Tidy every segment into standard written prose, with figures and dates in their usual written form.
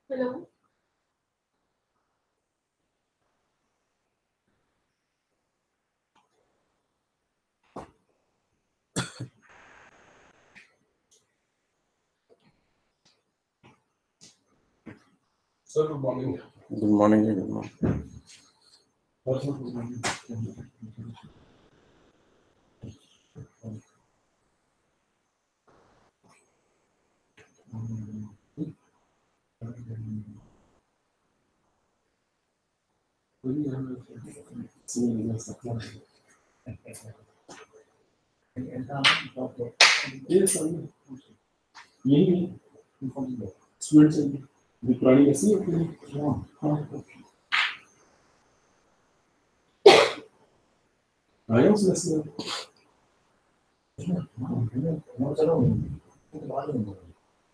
Hello. Sir, good morning. Good morning. Good morning. Yes, sir. यही students भी पुरानी ऐसी है आया उसमें से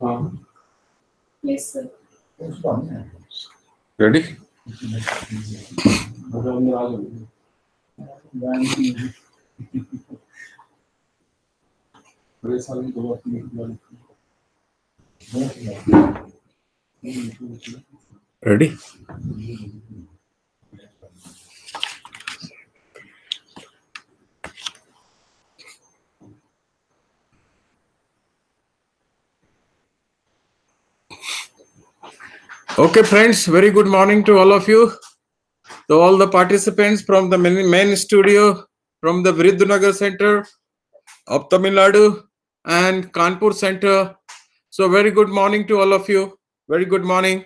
हाँ Yes, sir. Ready? मतलब अंदर आ जाओ बड़े साल में 2 3 Ready? Okay, friends, very good morning to all of you. To all the participants from the main studio, from the Vriddhanagar Center of Tamil Nadu and Kanpur Center. So, very good morning to all of you. Very good morning.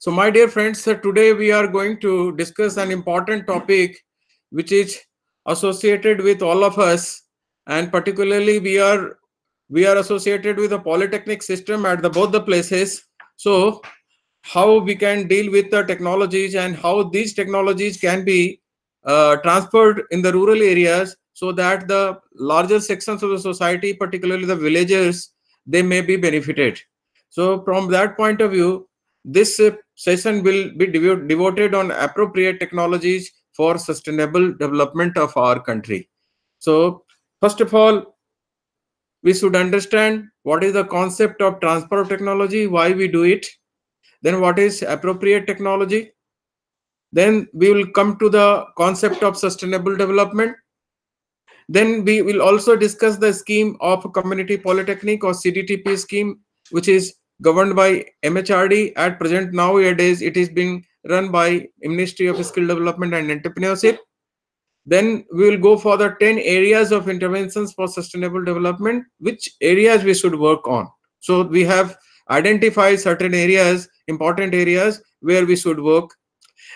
So, my dear friends, today we are going to discuss an important topic which is associated with all of us, and particularly we are associated with the polytechnic system at both the places. So, how we can deal with the technologies and how these technologies can be transferred in the rural areas so that the larger sections of the society, particularly the villagers, they may be benefited. So from that point of view, this session will be devoted on appropriate technologies for sustainable development of our country. So first of all, we should understand what is the concept of transfer of technology, why we do it, then what is appropriate technology, then we will come to the concept of sustainable development, then we will also discuss the scheme of community polytechnic or CDTP scheme, which is governed by MHRD. At present, nowadays it is being run by Ministry of Skill Development and Entrepreneurship. Then we will go for the 10 areas of interventions for sustainable development, which areas we should work on. So we have identified certain areas, important areas where we should work.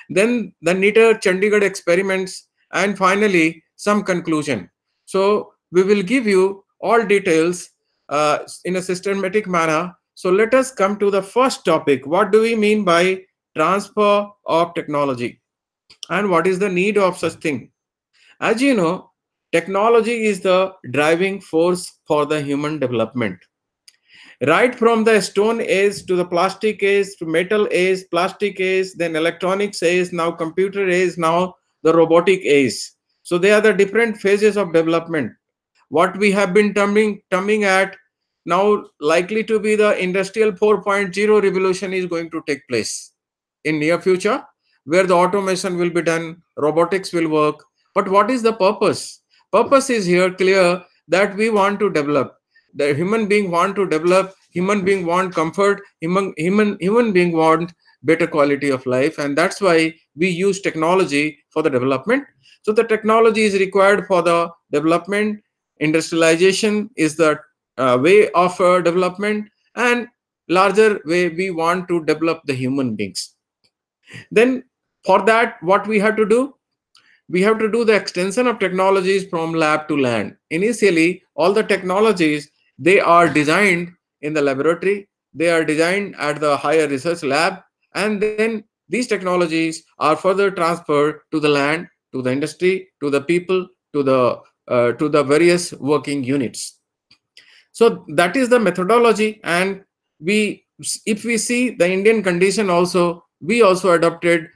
Then the NITTTR Chandigarh experiments, and finally some conclusion. So we will give you all details in a systematic manner. So let us come to the first topic. What do we mean by transfer of technology, and what is the need of such thing? As you know, technology is the driving force for the human development. Right from the stone age to the plastic age to metal age, plastic age, then electronics age, now computer age, now the robotic age. So they are the different phases of development. What we have been terming at now likely to be the industrial 4.0 revolution is going to take place in near future, where the automation will be done, robotics will work. But what is the purpose? Purpose is here clear, that we want to develop. The human being want to develop, human being want comfort, human being want better quality of life, and that's why we use technology for the development. So the technology is required for the development. Industrialization is the way of development, and larger way we want to develop the human beings. Then for that, what we have to do? We have to do the extension of technologies from lab to land. Initially, all the technologies, they are designed in the laboratory, they are designed at the higher research lab, and then these technologies are further transferred to the land, to the industry, to the people, to the various working units. So that is the methodology, and if we see the Indian condition also, we also adopted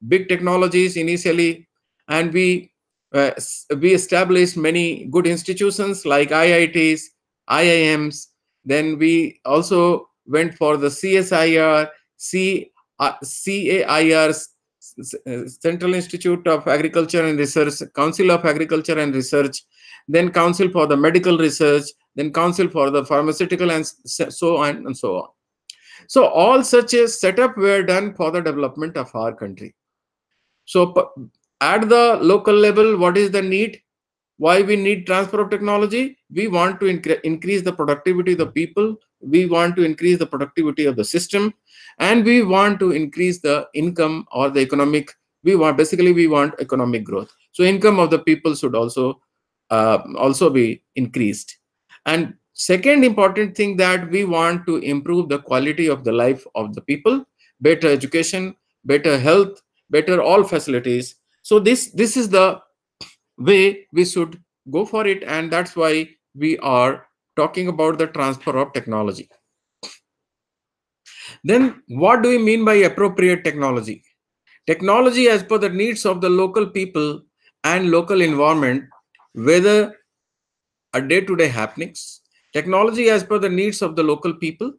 big technologies initially, and we established many good institutions like IITs, IIMs. Then we also went for the CSIR, CAIR, Central Institute of Agriculture and Research, Council of Agriculture and Research, then Council for the Medical Research, then Council for the Pharmaceutical, and so on and so on. So all such a setup were done for the development of our country. So at the local level, what is the need? Why we need transfer of technology? We want to increase the productivity of the people. We want to increase the productivity of the system, and we want to increase the income or the economic. We want economic growth. So income of the people should also be increased. And second important thing, that we want to improve the quality of the life of the people, better education, better health, better all facilities. So this is the way we should go for it, and that's why we are talking about the transfer of technology. Then what do we mean by appropriate technology? Technology as per the needs of the local people and local environment, whether a day-to-day happenings. Technology as per the needs of the local people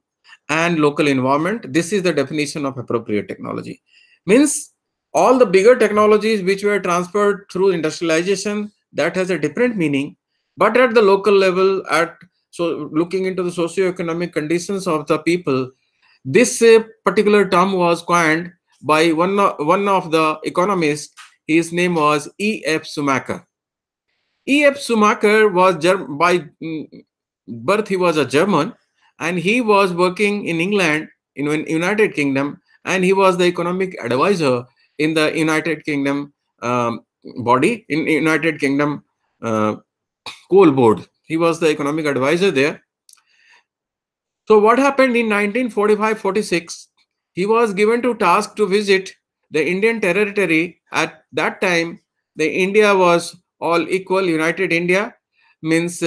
and local environment. This is the definition of appropriate technology. Means all the bigger technologies which were transferred through industrialization, that has a different meaning. But at the local level, so looking into the socio-economic conditions of the people, this particular term was coined by one of the economists. His name was E.F. Schumacher. E.F. Schumacher was by birth, he was a German, and he was working in England, in United Kingdom, and he was the economic advisor in the United Kingdom body, in United Kingdom coal board. He was the economic advisor there. So what happened in 1945-46? He was given to task to visit the Indian territory. At that time, the India was all equal. United India means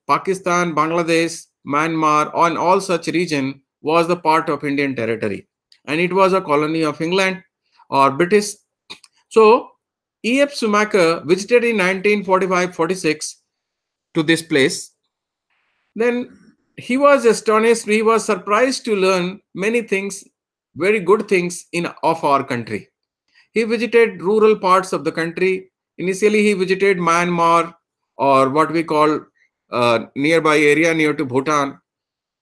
Pakistan, Bangladesh, Myanmar, on all such region was the part of Indian territory, and it was a colony of England or British. So E.F. Schumacher visited in 1945-46 to this place. Then he was astonished, he was surprised to learn many things, very good things of our country. He visited rural parts of the country. Initially, he visited Myanmar, or what we call nearby area near to Bhutan.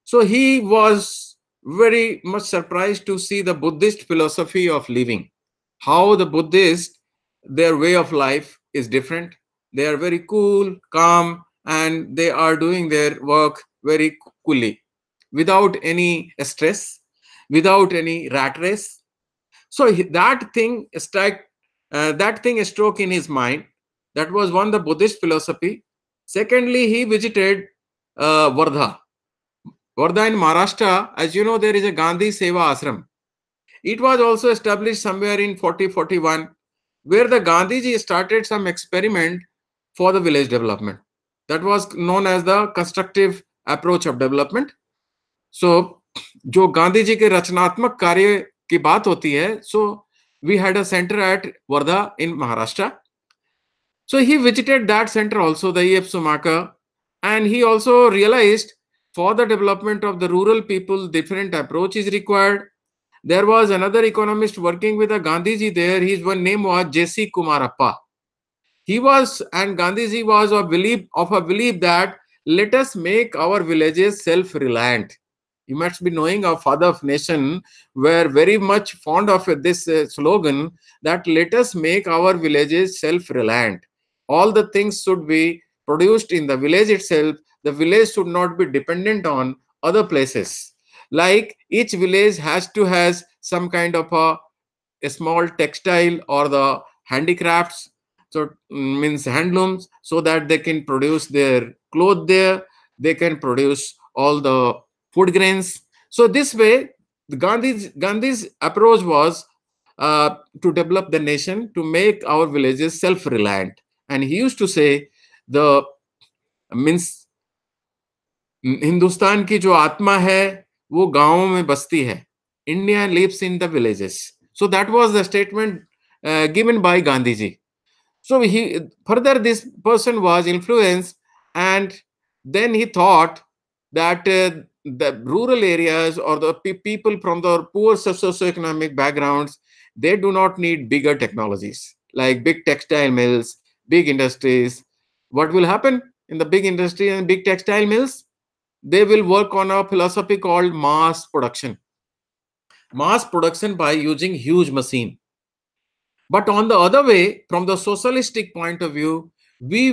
So he was very much surprised to see the Buddhist philosophy of living. How the Buddhists, their way of life is different. They are very cool, calm, and they are doing their work very coolly, without any stress, without any rat race. So that thing struck in his mind. That was one, the Buddhist philosophy. Secondly, he visited Wardha. Wardha in Maharashtra. As you know, there is a Gandhi Seva Ashram. It was also established somewhere in 40-41, where the Gandhiji started some experiment for the village development. That was known as the constructive approach of development. So, जो गांधी जी के रचनात्मक कार्य की बात होती है, so we had a center at Wardha in Maharashtra. So he visited that center also, the E.F. Schumacher, and he also realized for the development of the rural people, different approach is required. There was another economist working with a Gandhiji there. His one name was J.C. Kumarappa. He was, and Gandhiji was of a belief that let us make our villages self-reliant. You must be knowing our father of nation were very much fond of this slogan, that let us make our villages self-reliant. All the things should be produced in the village itself. The village should not be dependent on other places. Like each village has to has some kind of a small textile or the handicrafts, so means handlooms, so that they can produce their clothes there. They can produce all the food grains. So this way, the Gandhi's approach was to develop the nation, to make our villages self-reliant. And he used to say, the means Hindustan की जो आत्मा है वो गांवों में बसती है. India lives in the villages. So that was the statement given by Gandhiji. So further this person was influenced, and then he thought that the rural areas or the people from the poor socioeconomic backgrounds, they do not need bigger technologies like big textile mills, big industries. What will happen in the big industry and big textile mills? They will work on a philosophy called mass production by using huge machine. But on the other way, from the socialistic point of view, we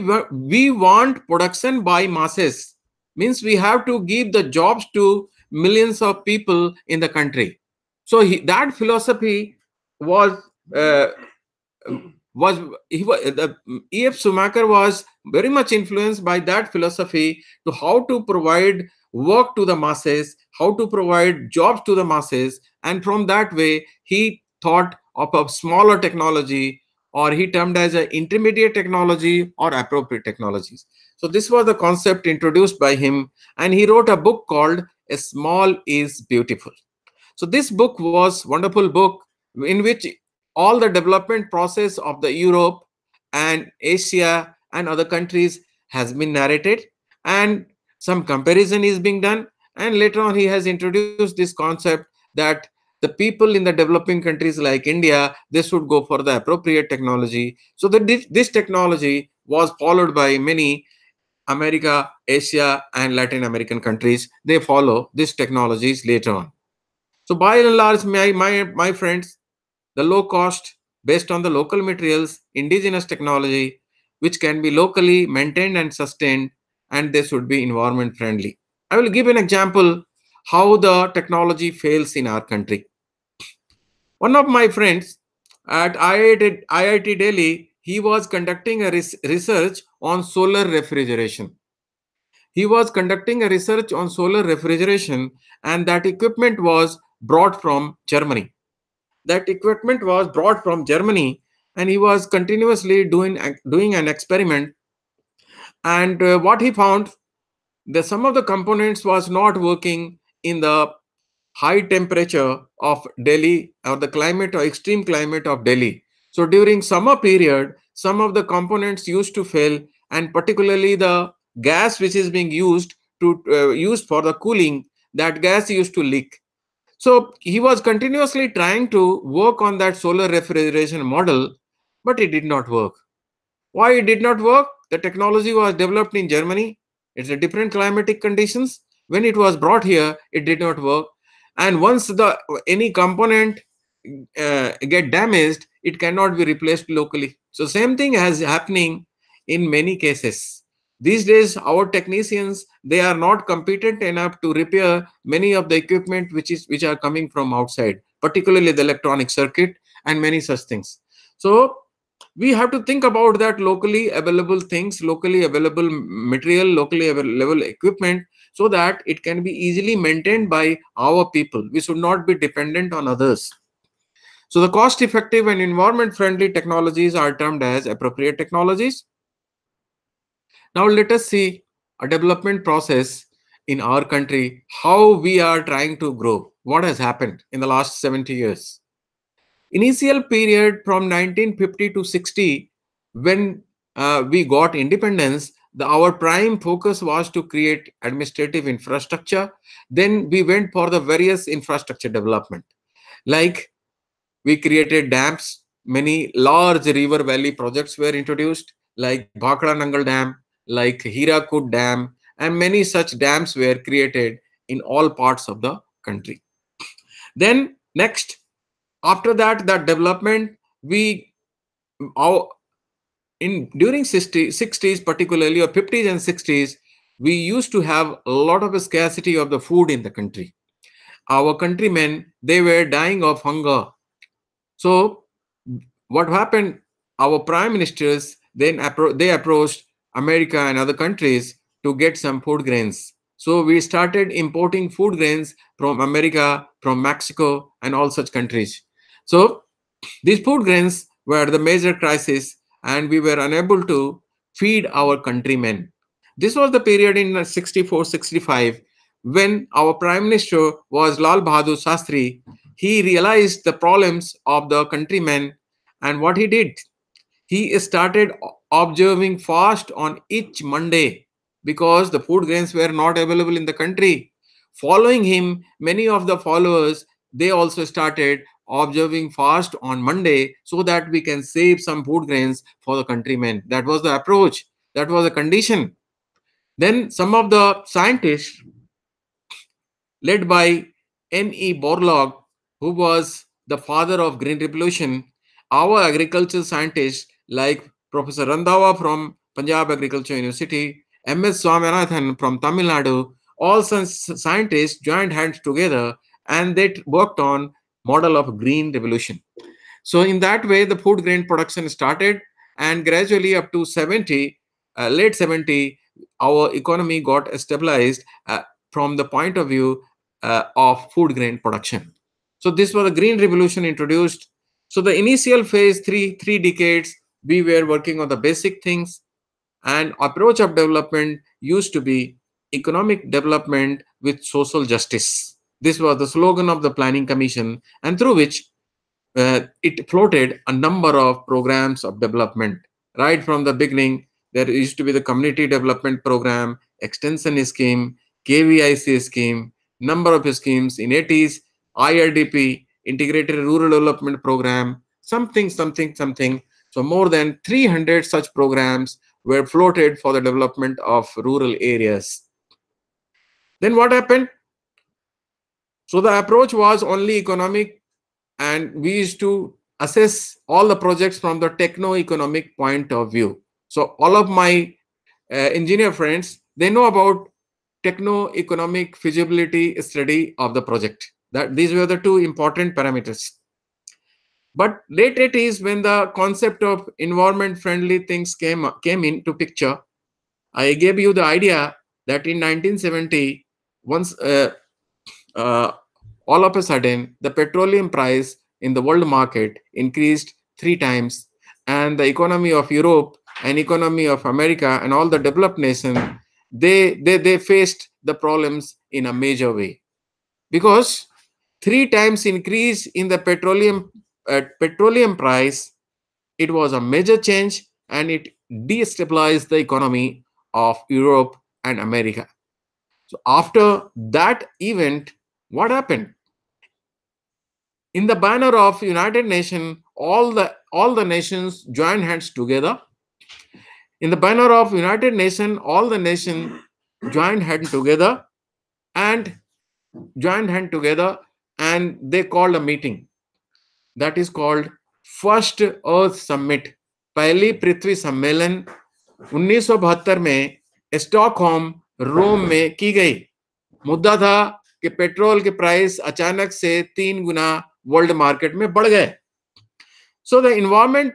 want production by masses. Means we have to give the jobs to millions of people in the country. So that philosophy was uh, was he was the E.F. Schumacher was very much influenced by that philosophy to how to provide work to the masses, how to provide jobs to the masses, and from that way he thought of a smaller technology, or he termed as an intermediate technology or appropriate technologies. So this was the concept introduced by him, and he wrote a book called "A Small is Beautiful." So this book was wonderful book in which all the development process of the Europe and Asia and other countries has been narrated, and some comparison is being done, and later on he has introduced this concept that the people in the developing countries like India, they should go for the appropriate technology. So that this technology was followed by many America, Asia and Latin American countries. They follow these technologies later on. So by and large, my friends, the low cost based on the local materials, indigenous technology, which can be locally maintained and sustained, and they should be environment friendly. I will give an example how the technology fails in our country. One of my friends at IIT Delhi, he was conducting a research on solar refrigeration. He was conducting a research on solar refrigeration, and that equipment was brought from Germany. That equipment was brought from Germany, and he was continuously doing an experiment. And what he found, that some of the components was not working in the high temperature of Delhi or the climate or extreme climate of Delhi. So during summer period, some of the components used to fail, and particularly the gas which is being used for the cooling, that gas used to leak. So he was continuously trying to work on that solar refrigeration model, but it did not work. Why it did not work? The technology was developed in Germany. It's a different climatic conditions. When it was brought here, it did not work. And once the any component get damaged, it cannot be replaced locally. So same thing has happening in many cases. These days, our technicians, they are not competent enough to repair many of the equipment which are coming from outside, particularly the electronic circuit and many such things. So we have to think about that locally available things, locally available material, locally available equipment, so that it can be easily maintained by our people. We should not be dependent on others. So the cost effective and environment friendly technologies are termed as appropriate technologies. Now let us see a development process in our country, how we are trying to grow, what has happened in the last 70 years. Initial period from 1950 to 60, when we got independence, our prime focus was to create administrative infrastructure. Then we went for the various infrastructure development, like we created dams. Many large river valley projects were introduced, like Bhakra Nangal Dam, like Hirakud Dam, and many such dams were created in all parts of the country. Then next, after that, that development, we our in during 60s particularly, or 50s and 60s, we used to have a lot of scarcity of the food in the country. Our countrymen, they were dying of hunger. So what happened, our prime ministers then they approached America and other countries to get some food grains. So we started importing food grains from America, from Mexico and all such countries. So these food grains were the major crisis, and we were unable to feed our countrymen. This was the period in 64, 65, when our prime minister was Lal Bahadur Shastri. He realized the problems of the countrymen, and what he did, he started observing fast on each Monday, because the food grains were not available in the country. following him, many of the followers, they also started observing fast on Monday so that we can save some food grains for the countrymen. That was the approach. That was the condition. Then some of the scientists led by N.E. Borlaug, who was the father of Green Revolution, our agricultural scientists like Professor Randhawa from Punjab Agriculture University, M.S. Swaminathan from Tamil Nadu, all such scientists joined hands together and they worked on model of Green Revolution. So in that way, the food grain production started, and gradually up to 70, late 70, our economy got stabilized from the point of view of food grain production. So this was the green revolution introduced. So the initial phase, three decades, we were working on the basic things, and approach of development used to be economic development with social justice. This was the slogan of the Planning Commission, and through which it floated a number of programs of development. Right from the beginning, there used to be the community development program, extension scheme, KVIC scheme, number of schemes. In 80s, IRDP, Integrated Rural Development Program, something. So more than 300 such programs were floated for the development of rural areas. Then what happened? So the approach was only economic, and we used to assess all the projects from the techno-economic point of view. So all of my engineer friends, they know about techno-economic feasibility study of the project. That these were the two important parameters. But late 80s, when the concept of environment-friendly things came into picture, I gave you the idea that in 1970, once uh, all of a sudden, the petroleum price in the world market increased 3 times, and the economy of Europe and economy of America and all the developed nations, they faced the problems in a major way, because 3 times increase in the petroleum price, it was a major change, and it destabilized the economy of Europe and America. So after that event, what happened? In the banner of United Nations, all the nations joined hands together. In the banner of United Nations, all the nations joined hands together and they called a meeting that is called First Earth Summit. पहली पृथ्वी सम्मेलन 1972 में Stockholm रोम में की गई. मुद्दा था कि petrol के प्राइस अचानक से 3 गुना वर्ल्ड मार्केट में बढ़ गए. So the environment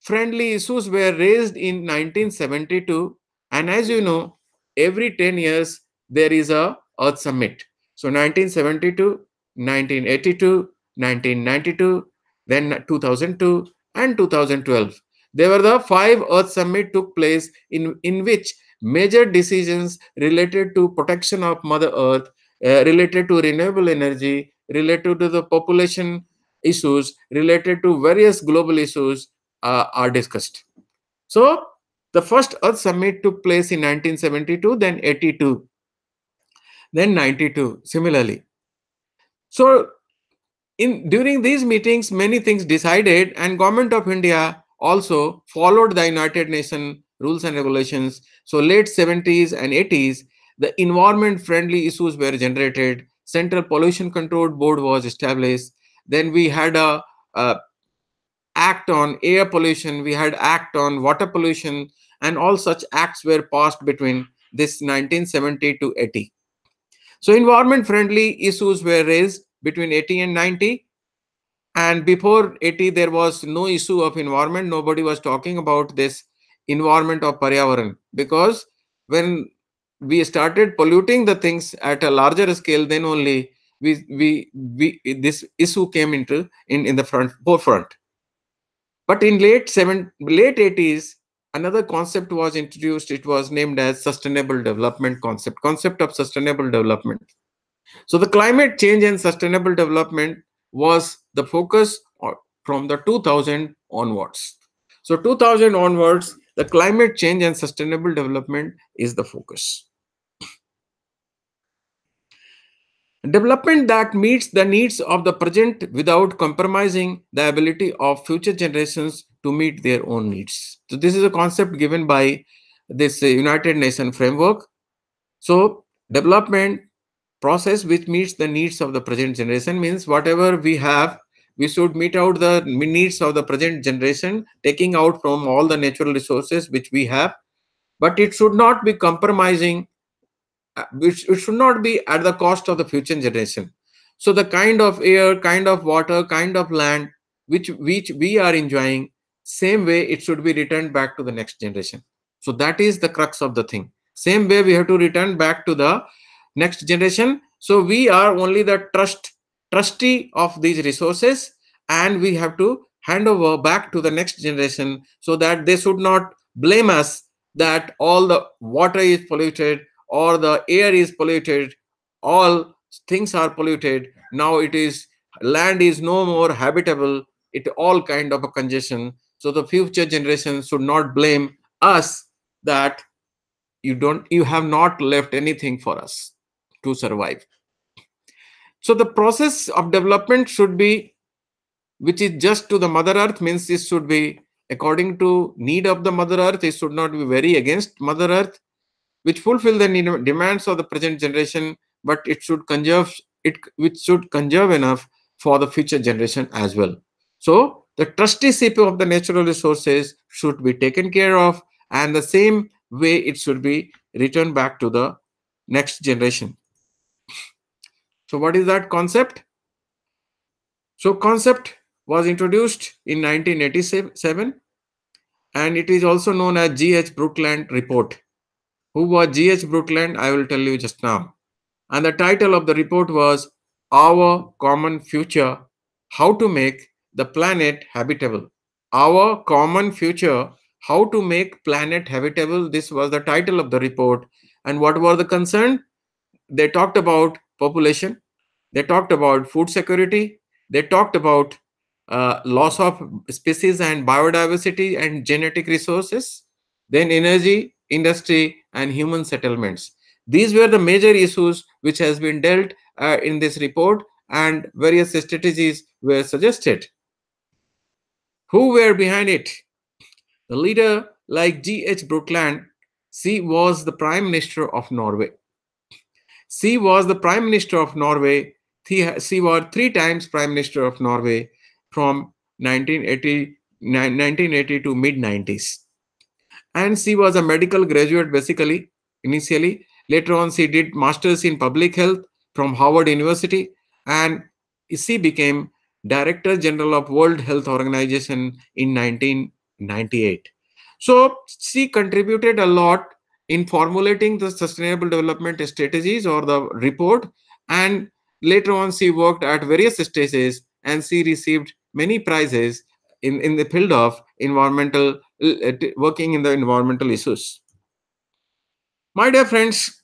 friendly issues were raised in 1972, and as you know, every 10 years there is a Earth Summit. So 1972, 1982, 1992, then 2002 and 2012. There were the 5 Earth Summit took place in which major decisions related to protection of Mother Earth, related to renewable energy, related to the population issues, related to various global issues are discussed. So the first Earth Summit took place in 1972, then 82, then 92, similarly. So during these meetings, many things decided, and Government of India also followed the United Nations rules and regulations. So late 70s and 80s, the environment-friendly issues were generated. Central Pollution Control Board was established. Then we had a act on air pollution, we had act on water pollution, and all such acts were passed between this 1970 to 80. So environment friendly issues were raised between 80 and 90, and before 80 there was no issue of environment. Nobody was talking about this environment of Paryavaran, because when we started polluting the things at a larger scale, then only we this issue came into in the forefront. But in late 80s, another concept was introduced. It was named as sustainable development concept of sustainable development. So the climate change and sustainable development was the focus from the 2000 onwards. So 2000 onwards, the climate change and sustainable development is the focus. Development that meets the needs of the present without compromising the ability of future generations to meet their own needs. So, this is a concept given by this United Nations framework. So, development process which meets the needs of the present generation means whatever we have, we should meet out the needs of the present generation, taking out from all the natural resources which we have, but it should not be compromising, which it should not be at the cost of the future generation. So the kind of air, kind of water, kind of land which we are enjoying, same way it should be returned back to the next generation. So that is the crux of the thing. Same way we have to return back to the next generation. So we are only the trustee of these resources, and we have to hand over back to the next generation so that they should not blame us that all the water is polluted or the air is polluted, all things are polluted. Now it is land is no more habitable. It all kind of a congestion. So the future generation should not blame us that you have not left anything for us to survive. So the process of development should be, which is just to the mother earth, means it should be according to need of the mother earth. It should not be very against mother earth, which fulfill the demands of the present generation, but it should conserve it, which should conserve enough for the future generation as well. So the trusteeship of the natural resources should be taken care of, and the same way it should be returned back to the next generation. So what is that concept? So concept was introduced in 1987, and it is also known as G.H. Brookland report. Who was G.H. Brookland? I will tell you just now. And the title of the report was Our Common Future: How to Make the Planet Habitable. Our Common Future: How to Make Planet Habitable. This was the title of the report. And what were the concern? They talked about population, they talked about food security, they talked about loss of species and biodiversity and genetic resources, then energy, industry, and human settlements. These were the major issues which has been dealt in this report, and various strategies were suggested. Who were behind it? The leader like G.H. Brookland, she was the Prime Minister of Norway. She was the Prime Minister of Norway. She was three times Prime Minister of Norway from 1980 to mid 90s. And she was a medical graduate basically, initially. Later on, she did Masters in Public Health from Harvard University, and she became Director General of World Health Organization in 1998. So she contributed a lot in formulating the sustainable development strategies or the report, and later on she worked at various stages and she received many prizes in the field of environmental, working in the environmental issues. My dear friends,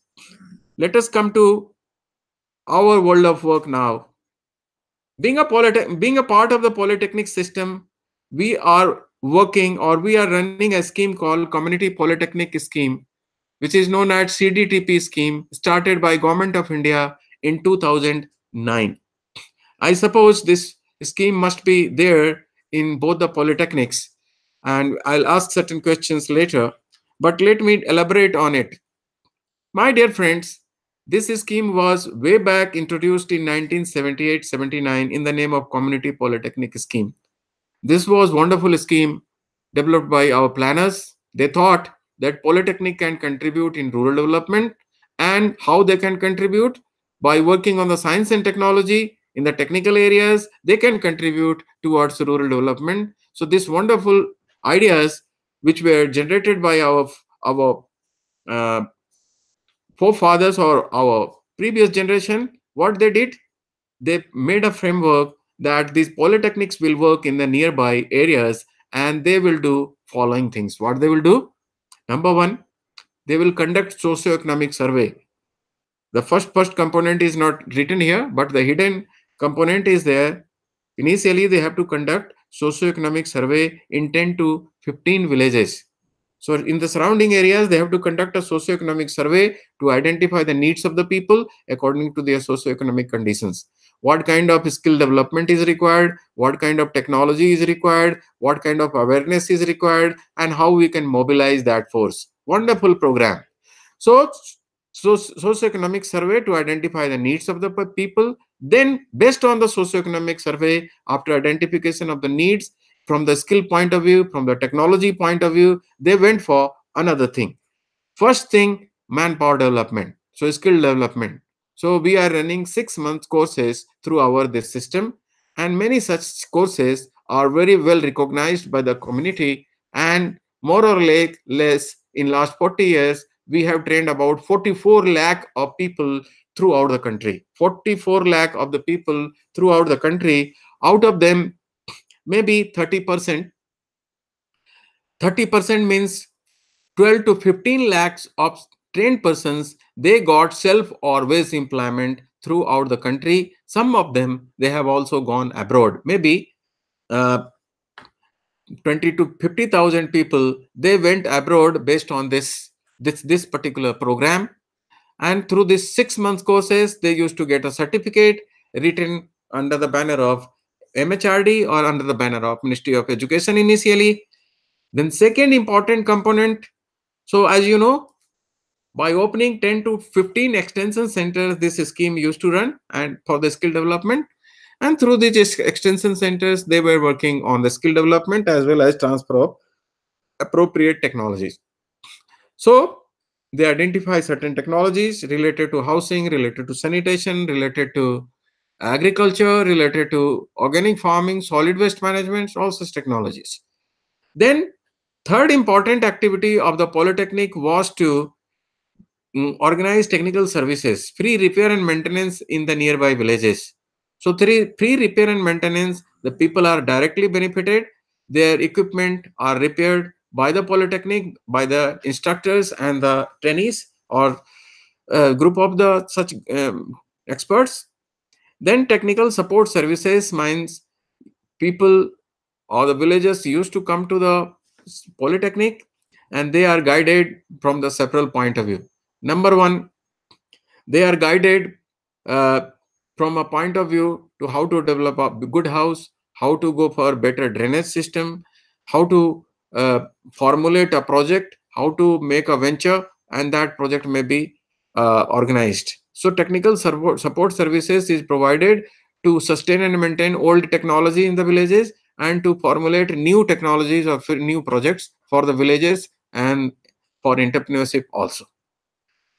let us come to our world of work now. Being a part of the polytechnic system, we are working or we are running a scheme called Community Polytechnic Scheme, which is known as CDTP scheme, started by Government of India in 2009. I suppose this scheme must be there in both the polytechnics, and I'll ask certain questions later, but let me elaborate on it. My dear friends, this scheme was way back introduced in 1978-79 in the name of Community Polytechnic Scheme. This was wonderful scheme developed by our planners. They thought that polytechnic can contribute in rural development, and how they can contribute by working on the science and technology in the technical areas. They can contribute towards rural development. So these wonderful ideas, which were generated by our uh, forefathers or our previous generation, what they did, they made a framework that these polytechnics will work in the nearby areas, and they will do following things. What they will do? Number one, they will conduct socio-economic survey. The first component is not written here, but the hidden component is there. Initially, they have to conduct socio-economic survey in 10 to 15 villages. So in the surrounding areas, they have to conduct a socioeconomic survey to identify the needs of the people according to their socioeconomic conditions. What kind of skill development is required, what kind of technology is required, what kind of awareness is required, and how we can mobilize that force. Wonderful program. So, socioeconomic survey to identify the needs of the people. Then, based on the socioeconomic survey, after identification of the needs from the skill point of view, from the technology point of view, they went for another thing. First thing, manpower development. So, skill development. So, we are running 6 months courses through our this system, and many such courses are very well recognized by the community. And more or less, in last 40 years, we have trained about 44 lakh of people throughout the country. 44 lakh of the people throughout the country. Out of them, maybe 30%. 30% means 12 to 15 lakhs of trained persons, they got self or wage employment throughout the country. Some of them, they have also gone abroad. Maybe uh, 20 to 50,000 people, they went abroad based on this particular program. And through this 6 months courses, they used to get a certificate written under the banner of MHRD or under the banner of Ministry of Education initially. Then second important component, so as you know, by opening 10 to 15 extension centers, this scheme used to run and for the skill development. And through these extension centers, they were working on the skill development as well as transfer of appropriate technologies. So they identify certain technologies related to housing, related to sanitation, related to agriculture, related to organic farming, solid waste management, all such technologies. Then third important activity of the Polytechnic was to organize technical services, free repair and maintenance in the nearby villages. So, free repair and maintenance, the people are directly benefited. Their equipment are repaired by the Polytechnic, by the instructors and the trainees or group of the such experts. Then technical support services means people or the villagers used to come to the Polytechnic and they are guided from the several point of view. Number one, they are guided uh, from a point of view to how to develop a good house, how to go for better drainage system, how to formulate a project, how to make a venture, and that project may be organized. So technical support services is provided to sustain and maintain old technology in the villages and to formulate new technologies or new projects for the villages and for entrepreneurship also.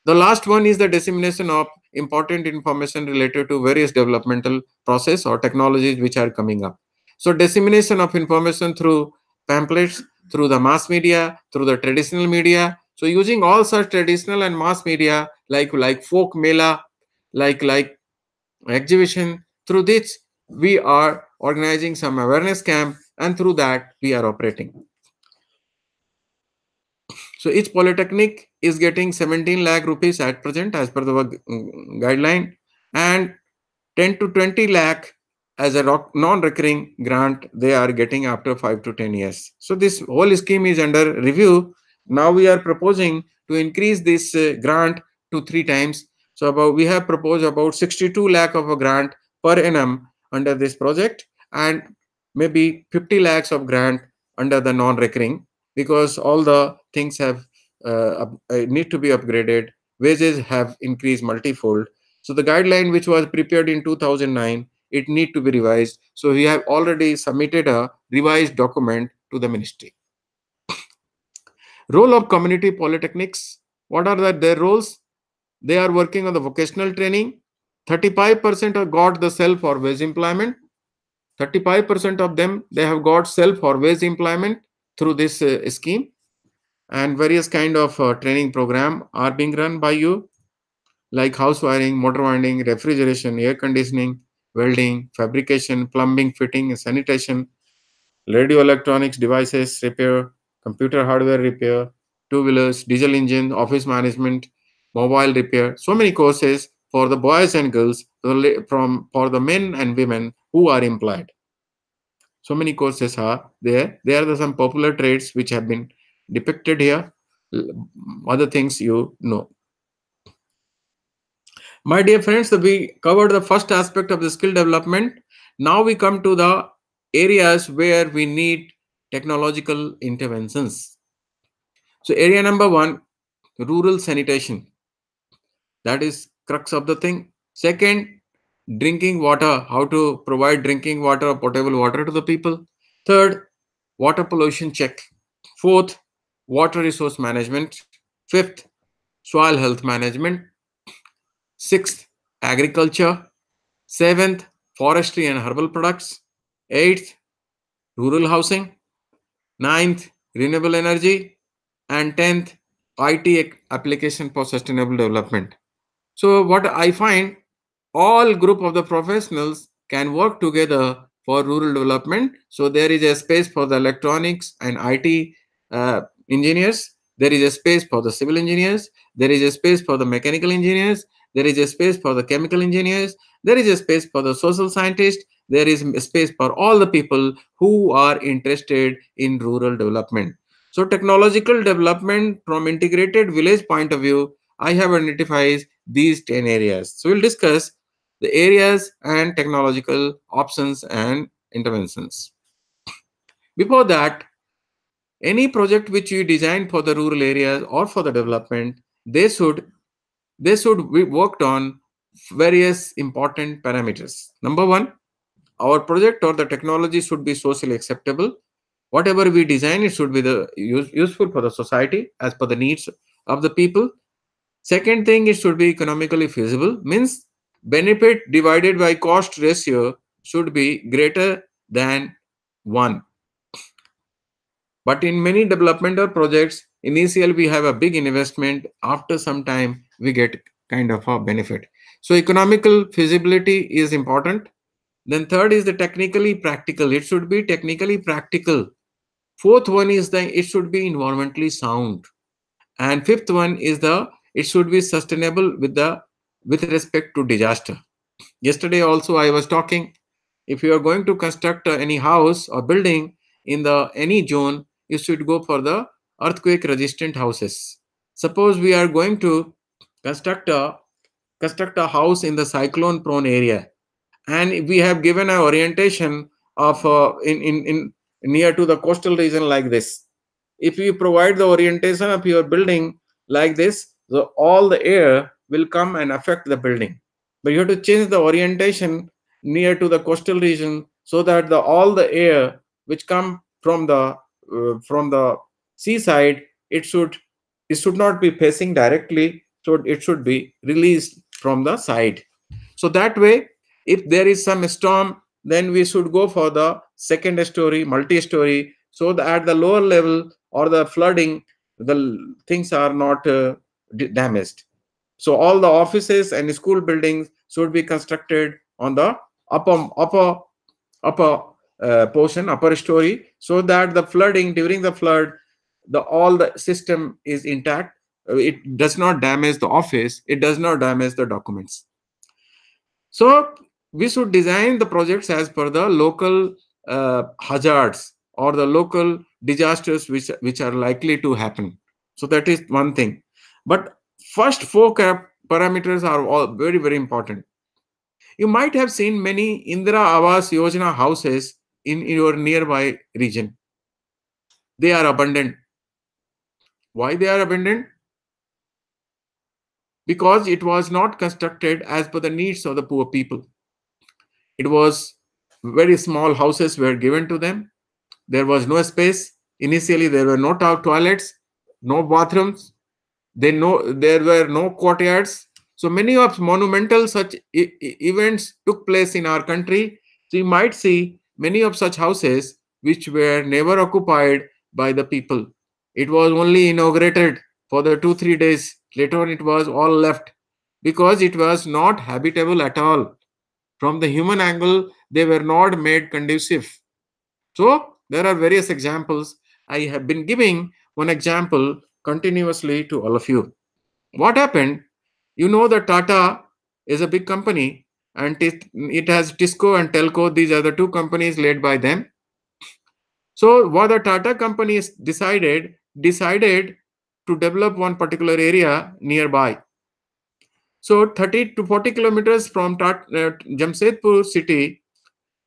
The last one is the dissemination of important information related to various developmental process or technologies which are coming up. So dissemination of information through pamphlets, through the mass media, through the traditional media. So using all such traditional and mass media like folk mela, like exhibition, through this we are organizing some awareness camp and through that we are operating. So each polytechnic is getting 17 lakh rupees at present as per the guideline, and 10 to 20 lakh as a non-recurring grant they are getting after 5 to 10 years. So this whole scheme is under review. Now we are proposing to increase this grant to 3 times. So we have proposed about 62 lakh of a grant per annum under this project, and maybe 50 lakhs of grant under the non-recurring, because all the things have need to be upgraded. Wages have increased multifold. So the guideline which was prepared in 2009, it need to be revised. So we have already submitted a revised document to the ministry. Role of community polytechnics. What are their roles? They are working on the vocational training. 35% have got the self or wage employment. 35% of them, they have got self or wage employment through this scheme, and various kind of training program are being run by you, like house wiring, motor winding, refrigeration, air conditioning, welding, fabrication, plumbing, fitting, sanitation, radio electronics devices repair, computer hardware repair, two-wheelers, diesel engine, office management, mobile repair. So many courses for the boys and girls, for the men and women who are employed. So many courses are there. There are some popular trades which have been depicted here. Other things you know. My dear friends, we covered the first aspect of the skill development. Now we come to the areas where we need technological interventions. So area number one, rural sanitation. That is crux of the thing. Second, drinking water, how to provide drinking water or potable water to the people. Third, water pollution check. Fourth, water resource management. Fifth, soil health management. Sixth, agriculture. Seventh, forestry and herbal products. Eighth, rural housing. Ninth, renewable energy. And 10th, IT application for sustainable development. So what I find, all group of the professionals can work together for rural development. So there is a space for the electronics and IT engineers. There is a space for the civil engineers. There is a space for the mechanical engineers. There is a space for the chemical engineers. There is a space for the social scientists. There is a space for all the people who are interested in rural development. So technological development from integrated village point of view, I have identified these 10 areas. So we'll discuss the areas and technological options and interventions. Before that, any project which you design for the rural areas or for the development, they should be worked on various important parameters. Number one, our project or the technology should be socially acceptable. Whatever we design, it should be useful for the society as per the needs of the people. Second thing, it should be economically feasible, means benefit divided by cost ratio should be greater than 1. But in many developmental projects, initially we have a big investment, after some time we get kind of a benefit. So economical feasibility is important. Then third is the technically practical. It should be technically practical. Fourth one is the it should be environmentally sound. And fifth one is the it should be sustainable with respect to disaster. Yesterday also I was talking, if you are going to construct any house or building in the any zone, you should go for the earthquake resistant houses. Suppose we are going to construct a construct a house in the cyclone prone area, and we have given an orientation of in near to the coastal region like this. If you provide the orientation of your building like this, so all the air will come and affect the building. But you have to change the orientation near to the coastal region, so that the all the air which come from the seaside, it should not be facing directly, so it should be released from the side. So that way, if there is some storm, then we should go for the second story, multi-story, so that at the lower level or the flooding, things are not damaged. So all the offices and school buildings should be constructed on the upper portion, upper story, so that the flooding during the flood, the all the system is intact. It does not damage the office. It does not damage the documents. So we should design the projects as per the local hazards or the local disasters which are likely to happen. So that is one thing. But first four parameters are all very, very important. You might have seen many Indira Awas Yojana houses in your nearby region. They are abundant. Why they are abundant? Because it was not constructed as per the needs of the poor people. It was very small houses were given to them. There was no space. Initially, there were no toilets, no bathrooms. There were no courtyards. So many of monumental such events took place in our country. So you might see many of such houses which were never occupied by the people. It was only inaugurated for the 2-3 days. Later on, it was all left because it was not habitable at all. From the human angle, they were not made conducive. So there are various examples. I have been giving one example continuously to all of you. What happened? You know that Tata is a big company, and it has Tisco and Telco. These are the two companies led by them. So what the Tata companies decided, decided to develop one particular area nearby. So 30 to 40 kilometers from Jamshedpur city,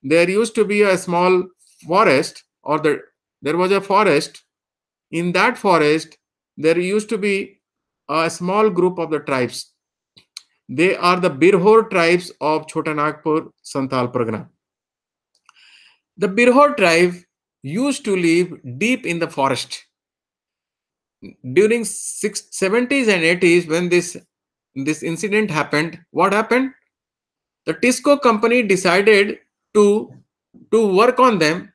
there used to be a small forest, or there was a forest. In that forest, there used to be a small group of the tribes. They are the Birhor tribes of Chotanagpur, Santal Pargana. The Birhor tribe used to live deep in the forest. During 70s and 80s, when this incident happened, what happened? The Tisco company decided to work on them,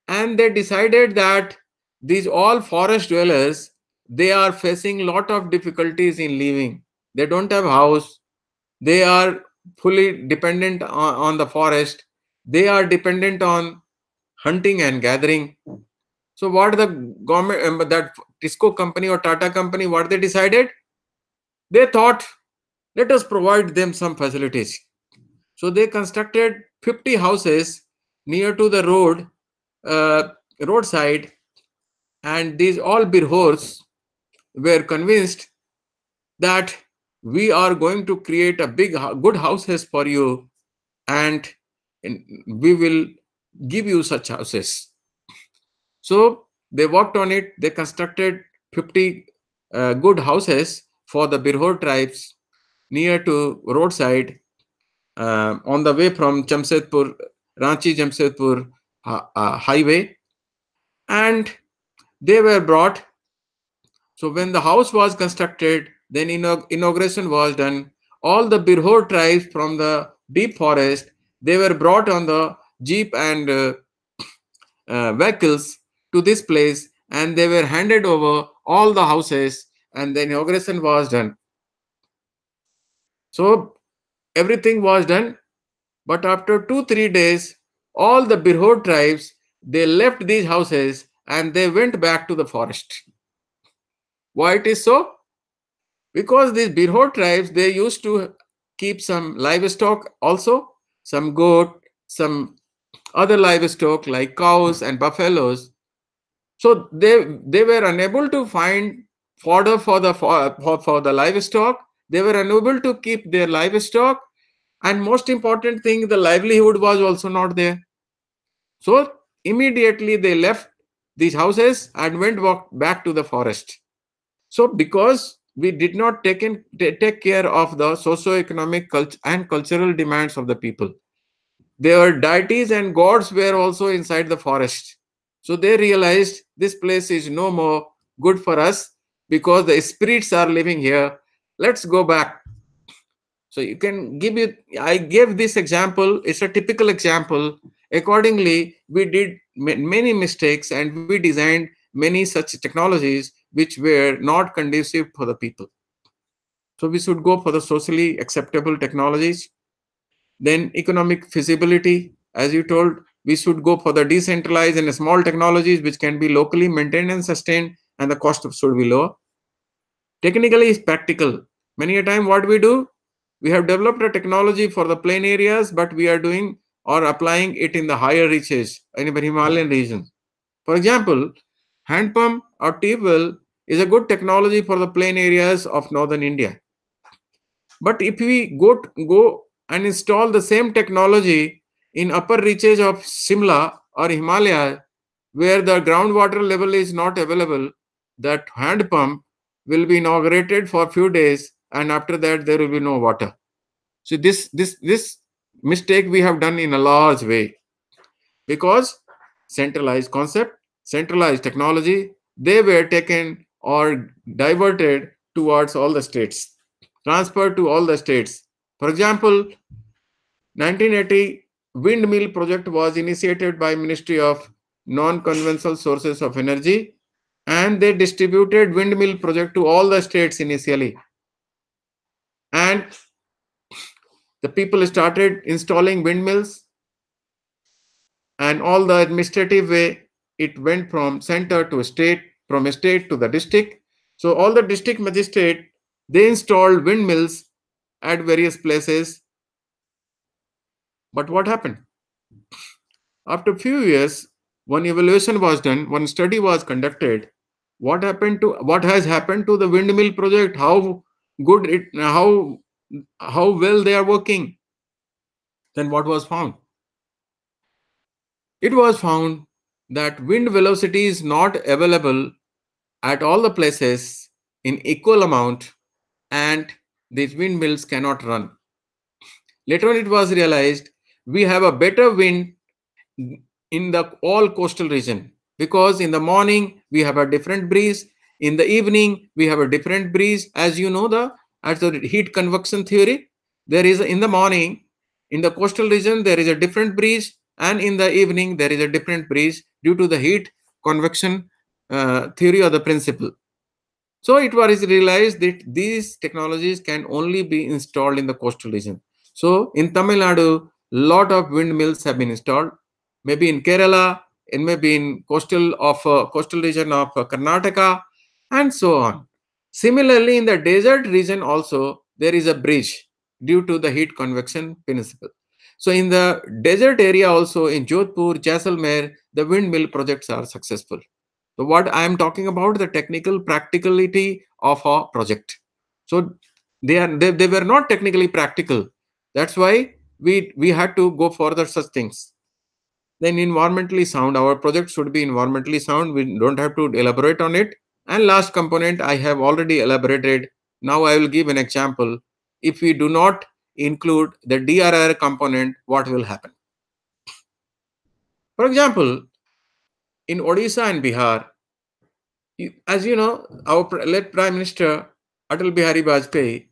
and they decided that these all forest dwellers, they are facing lot of difficulties in living. They don't have house. They are fully dependent on the forest. They are dependent on hunting and gathering. So what the government, that Tisco company or Tata company, what they decided? They thought, let us provide them some facilities. So they constructed 50 houses near to the roadside, and these all Birhors were convinced that we are going to create a good houses for you, and we will give you such houses. So they worked on it. They constructed 50 good houses for the Birhor tribes near to roadside, on the way from Jamshedpur, Ranchi Jamshedpur highway, and they were brought. So when the house was constructed, then inauguration was done. All the Birhor tribes from the deep forest, they were brought on the jeep and vehicles to this place, and they were handed over all the houses, and the inauguration was done. So everything was done, but after 2-3 days, all the Birhor tribes, they left these houses and they went back to the forest. Why it is so? Because these Birhor tribes, they used to keep some livestock also, some goat, some other livestock like cows and buffaloes. So they were unable to find fodder for the livestock. They were unable to keep their livestock, and most important thing, the livelihood was also not there. So immediately they left these houses and went back to the forest. So because we did not take care of the socio-economic and cultural demands of the people, their deities and gods were also inside the forest. So they realized this place is no more good for us because the spirits are living here. Let's go back. So you can I gave this example. It's a typical example. Accordingly, we did many mistakes and we designed many such technologies which were not conducive for the people. So we should go for the socially acceptable technologies. Then economic feasibility, as you told, we should go for the decentralized and small technologies which can be locally maintained and sustained, and the cost should be low. Technically is practical. Many a time what we do, we have developed a technology for the plain areas, but we are doing or applying it in the higher reaches in the Himalayan region. For example, hand pump or tube well is a good technology for the plain areas of northern India. But if we go and install the same technology in upper reaches of Simla or Himalaya, where the groundwater level is not available, that hand pump will be inaugurated for a few days, and after that there will be no water. So this mistake we have done in a large way, because centralized concept, centralized technology, they were taken or diverted towards all the states, transferred to all the states. For example, 1980 windmill project was initiated by Ministry of Non-Conventional Sources of Energy, and they distributed windmill project to all the states initially. And the people started installing windmills, and all the administrative way, it went from center to state, from state to the district. So all the district magistrate, they installed windmills at various places. But what happened? After a few years, one evaluation was done, one study was conducted, what has happened to the windmill project? How good it, how well they are working? Then what was found? It was found that wind velocity is not available at all the places in equal amount, and these windmills cannot run. Later on, it was realized we have a better wind in the all coastal region, because in the morning we have a different breeze, in the evening we have a different breeze. As you know, the as the heat convection theory, there is in the morning in the coastal region there is a different breeze, and in the evening there is a different breeze due to the heat convection theory or the principle. So it was realized that these technologies can only be installed in the coastal region. So in Tamil Nadu, lot of windmills have been installed. Maybe in Kerala, and maybe in coastal region of Karnataka, and so on. Similarly, in the desert region also there is a bridge due to the heat convection principle. So in the desert area also in Jodhpur, Jaisalmer, the windmill projects are successful. So what I am talking about, the technical practicality of a project. So they were not technically practical. That's why we had to go further such things. Then environmentally sound. Our project should be environmentally sound. We don't have to elaborate on it. And last component I have already elaborated. Now I will give an example. If we do not include the DRR component, what will happen? For example, in Odisha and Bihar, as you know, our late Prime Minister Atal Bihari Vajpayee,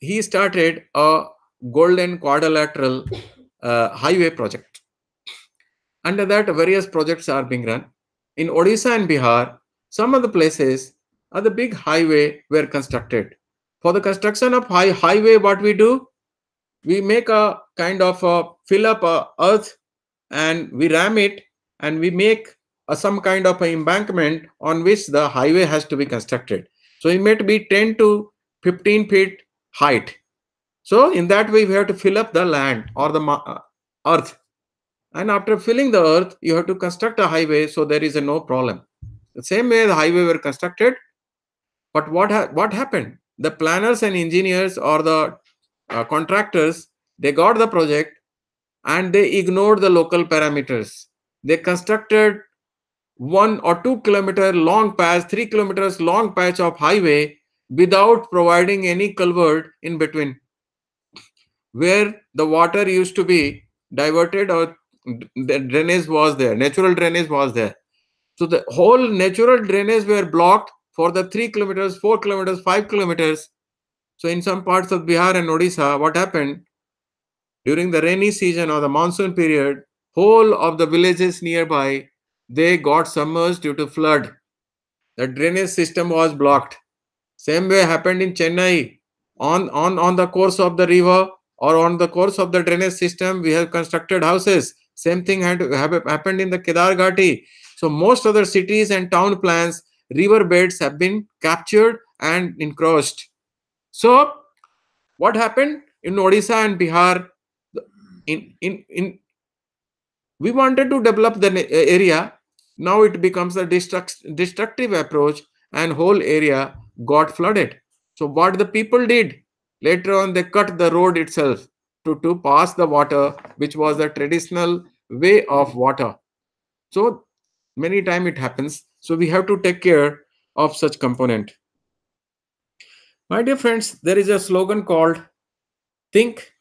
he started a golden quadrilateral highway project. Under that, various projects are being run. In Odisha and Bihar, some of the places are the big highway were constructed. For the construction of highway, what we do? We make a kind of a fill up earth, and we ram it, and we make some kind of an embankment on which the highway has to be constructed. So it may be 10 to 15 feet height. So in that way, we have to fill up the land or the earth. And after filling the earth, you have to construct a highway, so there is no problem. The same way the highway were constructed. But what happened? The planners and engineers or the contractors, they got the project and they ignored the local parameters. They constructed 1 or 2 kilometer long patch, 3 kilometers long patch of highway without providing any culvert in between, where the water used to be diverted, or the drainage was there, natural drainage was there. So the whole natural drainage were blocked for the 3 kilometers, 4 kilometers, 5 kilometers. So in some parts of Bihar and Odisha, what happened? During the rainy season or the monsoon period, whole of the villages nearby, they got submerged due to flood. The drainage system was blocked. Same way happened in Chennai. On the course of the river or on the course of the drainage system, we have constructed houses. Same thing had happened in the Kedar Ghati. So most of the cities and town plans, river beds have been captured and encroached. So what happened in Odisha and Bihar? In we wanted to develop the area. Now it becomes a destructive approach, and whole area got flooded. So what the people did, later on they cut the road itself to pass the water, which was the traditional way of water. So many time it happens. So we have to take care of such component. My dear friends, there is a slogan called think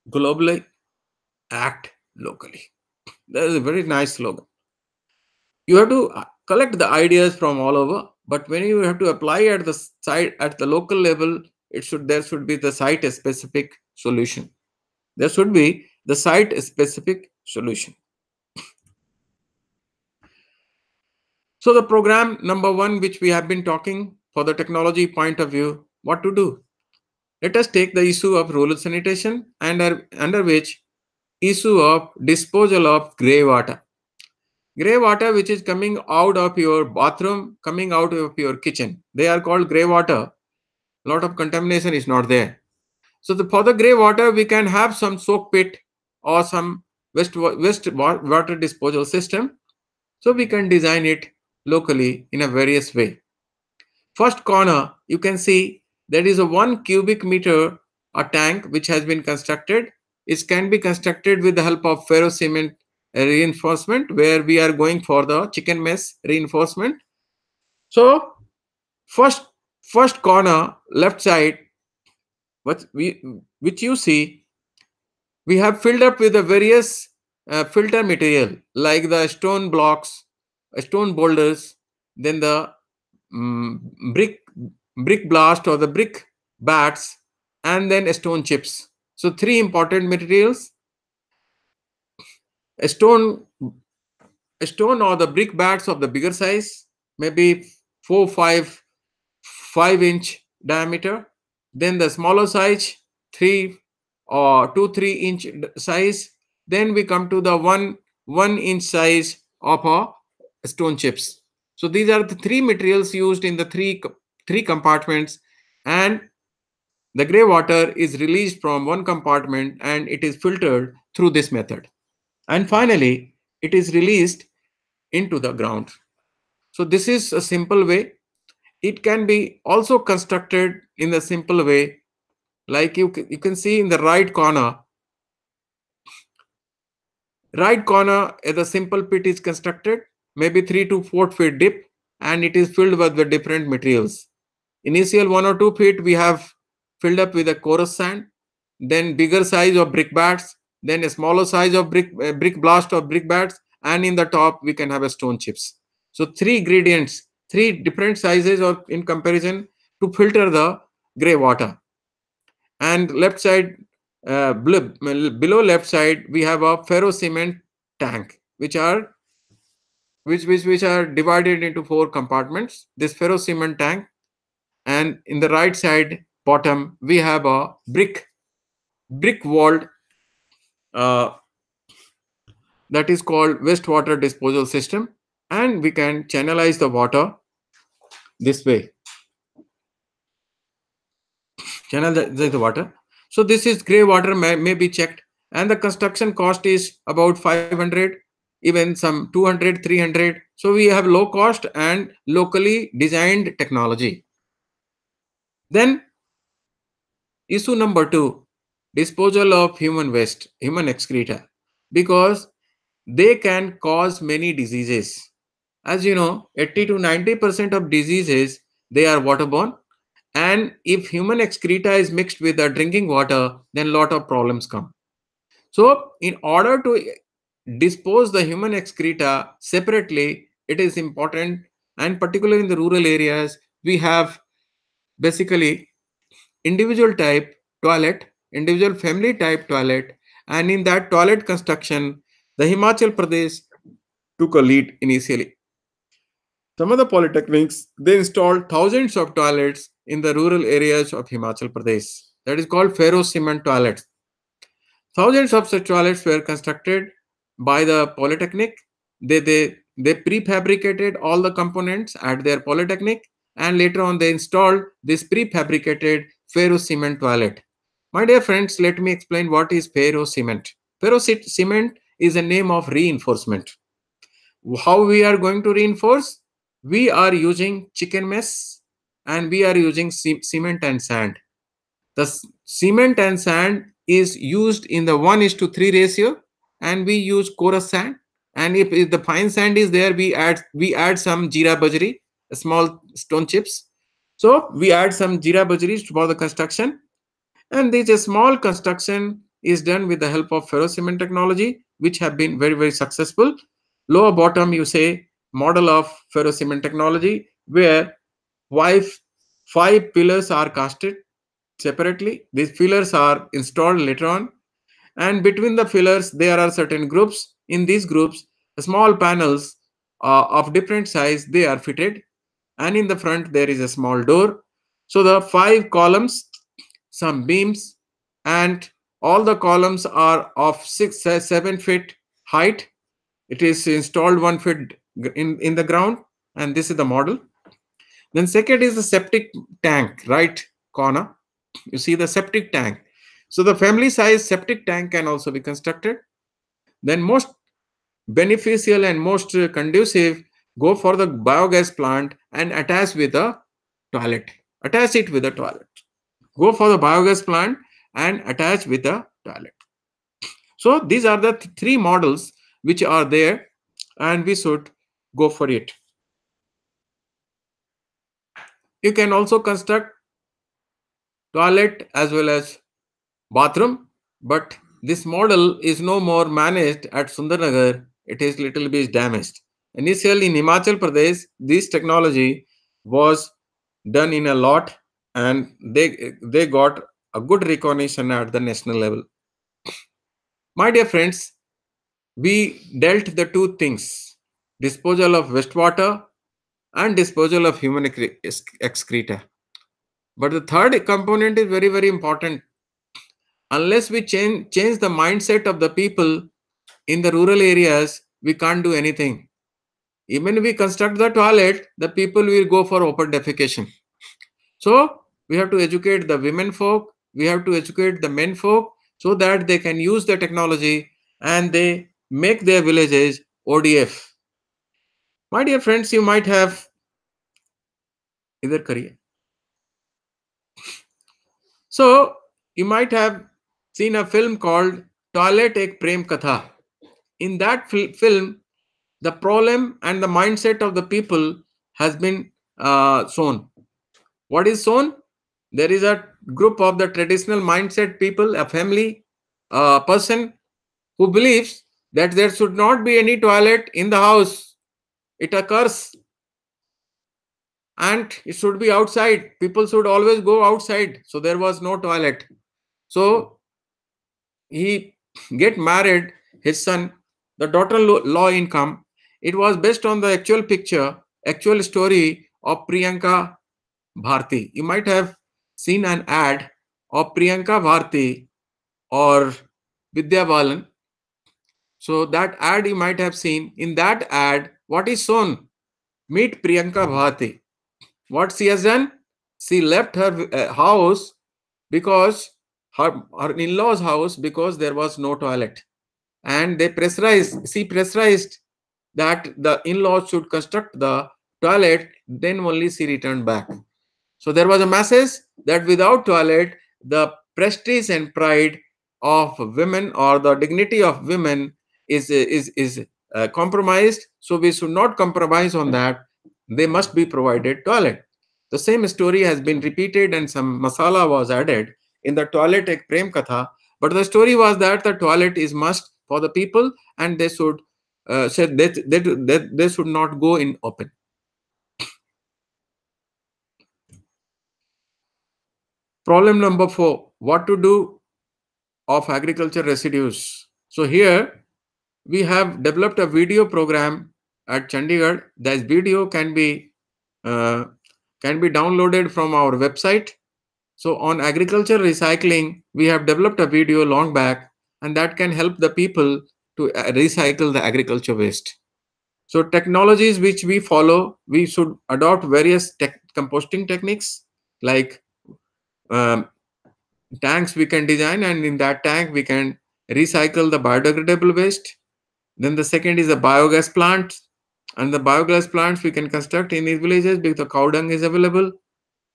globally, act locally. That is a very nice slogan. You have to collect the ideas from all over, but when you have to apply at the site, at the local level, there should be the site specific solution. There should be the site specific solution. So the program number one, which we have been talking for the technology point of view, what to do? Let us take the issue of rural sanitation, under which issue of disposal of grey water. Grey water which is coming out of your bathroom, coming out of your kitchen, they are called grey water. A lot of contamination is not there. So for the grey water, we can have some soak pit or some waste water disposal system. So we can design it locally in a various way. First corner, you can see there is a 1 cubic meter a tank which has been constructed. It can be constructed with the help of ferro cement reinforcement, where we are going for the chicken mess reinforcement. So first first corner left side, which you see, we have filled up with the various filter material like the stone blocks, stone boulders, then the mm, brick brick blast or the brick bats, and then stone chips. So three important materials: a stone or the brick bats of the bigger size, maybe 4 5 inch diameter. Then the smaller size, 3 or 2 3 inch size. Then we come to the 1 inch size of a stone chips. So these are the three materials used in the three compartments, and the gray water is released from one compartment and it is filtered through this method, and finally it is released into the ground. So this is a simple way. It can be also constructed in the simple way, like you can see in the right corner the simple pit is constructed, maybe 3 to 4 feet deep, and it is filled with the different materials. Initial 1 or 2 feet we have filled up with a coarse sand, then bigger size of brick bats, then a smaller size of brick blast of brick bats, and in the top we can have a stone chips. So three gradients, three different sizes or in comparison to filter the gray water. And left side, below left side, we have a ferro cement tank, which are divided into 4 compartments. This ferro cement tank, and in the right side bottom we have a brick walled, uh, that is called wastewater disposal system, and we can channelize the water this way, channel the water. So this is gray water may be checked, and the construction cost is about 500, even some 200 300. So we have low cost and locally designed technology. Then issue number 2, disposal of human waste, human excreta, because they can cause many diseases. As you know, 80 to 90% of diseases, they are waterborne, and if human excreta is mixed with the drinking water, then lot of problems come. So in order to dispose the human excreta separately, it is important, and particularly in the rural areas, we have basically individual type toilet, individual family type toilet, and in that toilet construction, the Himachal Pradesh took a lead initially. Some of the polytechnics, they installed thousands of toilets in the rural areas of Himachal Pradesh. That is called ferro cement toilets. Thousands of such toilets were constructed by the polytechnic. They prefabricated all the components at their polytechnic, and later on they installed this prefabricated ferro cement toilet. My dear friends, let me explain what is ferro cement. Ferro cement is a name of reinforcement. How we are going to reinforce? We are using chicken mess, and we are using cement and sand. The cement and sand is used in the 1:3 ratio, and we use coarse sand. And if the fine sand is there, we add some jeera bajri, small stone chips. So we add some jeera bajri for the construction, and this a small construction is done with the help of ferro cement technology, which have been very very successful. Lower bottom you say model of ferro cement technology, where five five pillars are casted separately. These fillers are installed later on, and between the fillers there are certain groups. In these groups, small panels of different size, they are fitted, and in the front there is a small door. So the 5 columns, some beams, and all the columns are of 7 feet height. It is installed 1 foot in the ground, and this is the model. Then second is the septic tank, right corner. You see the septic tank. So the family size septic tank can also be constructed. Then most beneficial and most conducive, go for the biogas plant and attach with a toilet. Attach it with the toilet. Go for the biogas plant and attach with the toilet. So these are the three models which are there, and we should go for it. You can also construct toilet as well as bathroom, but this model is no more managed at Sundarnagar. It is little bit damaged. Initially in Himachal Pradesh, this technology was done in a lot, and they got a good recognition at the national level. My dear friends, we dealt the two things: disposal of wastewater and disposal of human excreta. But the third component is very, very important. Unless we change the mindset of the people in the rural areas, we can't do anything. Even if we construct the toilet, the people will go for open defecation. So we have to educate the women folk, we have to educate the men folk, so that they can use the technology and they make their villages ODF. My dear friends, you might have either career. So you might have seen a film called Toilet Ek Prem Katha. In that film, the problem and the mindset of the people has been shown. What is shown? There is a group of the traditional mindset people, a family, a person who believes that there should not be any toilet in the house. It occurs and it should be outside. People should always go outside. So there was no toilet. So he get married, his son, the daughter-in-law income. It was based on the actual picture, actual story of Priyanka Bharti. You might have seen an ad of Priyanka Bharti or Vidya Balan. So that ad you might have seen. In that ad, what is shown? Meet Priyanka Bharti. What she has done? She left her house because her in-laws' house because there was no toilet. And she pressurized that the in-laws should construct the toilet, then only she returned back. So there was a message that without toilet, the prestige and pride of women or the dignity of women is compromised. So we should not compromise on that. They must be provided toilet. The same story has been repeated and some masala was added in the toilet ek prem katha. But the story was that the toilet is must for the people and they should said that they should not go in open. Problem number 4, what to do of agriculture residues. So here we have developed a video program at Chandigarh. This video uh, can be downloaded from our website. So on agriculture recycling, we have developed a video long back, and that can help the people to recycle the agriculture waste. So technologies which we follow, we should adopt various composting techniques like um, tanks we can design, and in that tank we can recycle the biodegradable waste. Then the second is the biogas plant, and the biogas plants we can construct in these villages because the cow dung is available.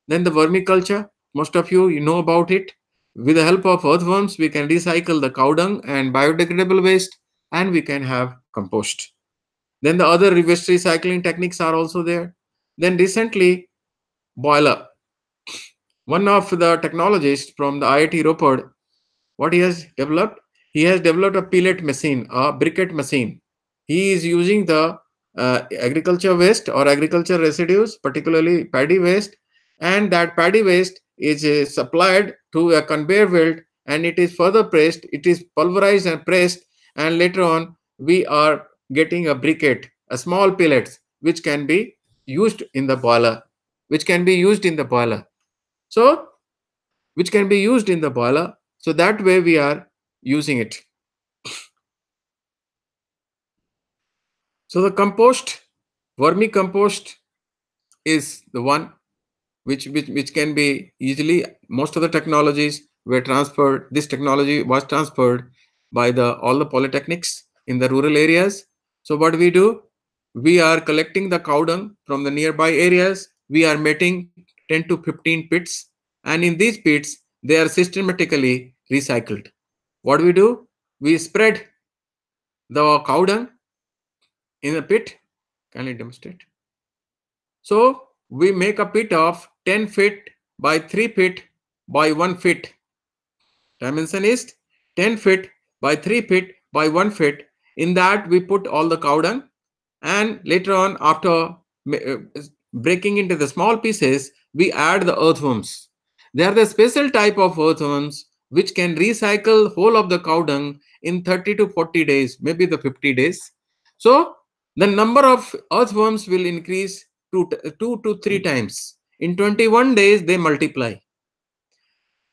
Then the vermiculture, most of you know about it. With the help of earthworms we can recycle the cow dung and biodegradable waste, and we can have compost. Then the other waste recycling techniques are also there. Then recently, boiler. One of the technologists from the IIT Ropar, what he has developed? He has developed a pellet machine, a briquette machine. He is using the agriculture waste or agriculture residues, particularly paddy waste, and that paddy waste is supplied to a conveyor belt and it is further pressed, it is pulverized and pressed, and later on we are getting a briquette, a small pellets, which can be used in the boiler, which can be used in the boiler. So which can be used in the boiler. So that way we are using it. So the compost, vermicompost is the one which can be easily, most of the technologies were transferred, this technology was transferred by all the polytechnics in the rural areas. So what we do, we are collecting the cow dung from the nearby areas, we are making 10 to 15 pits, and in these pits, they are systematically recycled. What do? We spread the cow dung in a pit. Can I demonstrate? So we make a pit of 10 feet by 3 feet by 1 feet. Dimension is 10 feet by 3 feet by 1 feet. In that we put all the cow dung, and later on, after breaking into the small pieces, we add the earthworms. They are the special type of earthworms which can recycle whole of the cow dung in 30 to 40 days, maybe the 50 days. So the number of earthworms will increase to 2 to 3 times. In 21 days, they multiply.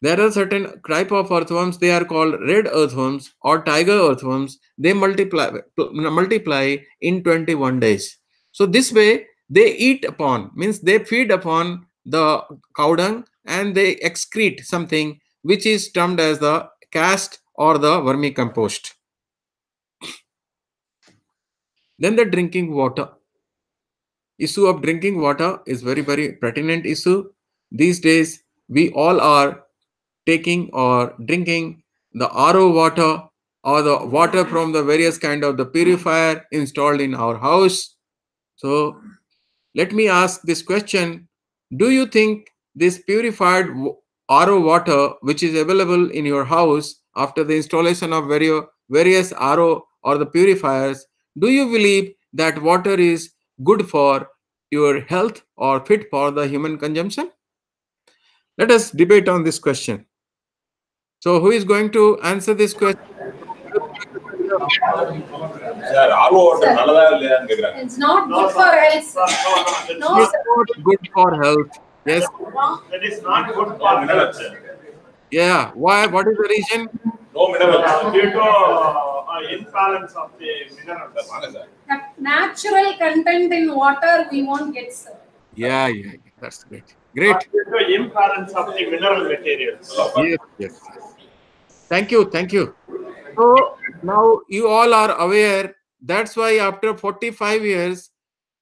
There are certain type of earthworms, they are called red earthworms or tiger earthworms. They multiply in 21 days. So this way, they eat upon, means they feed upon the cow dung, and they excrete something which is termed as the cast or the vermicompost. Then the drinking water. Issue of drinking water is very, very pertinent issue. These days, we all are taking or drinking the RO water or the water from the various kind of the purifier installed in our house. So let me ask this question. Do you think this purified RO water which is available in your house after the installation of various RO or the purifiers, do you believe that water is good for your health or fit for the human consumption? Let us debate on this question. So who is going to answer this question? Sir, it's not good for health. No, It's not good for health. Yes. That is not good for health. Yeah. Why? What is the reason? No minerals. Due to imbalance of the minerals. the natural content in water we won't get, sir. Yeah. That's great. Great. Due to imbalance of the mineral materials. Yes. Thank you. So now you all are aware. That's why after 45 years,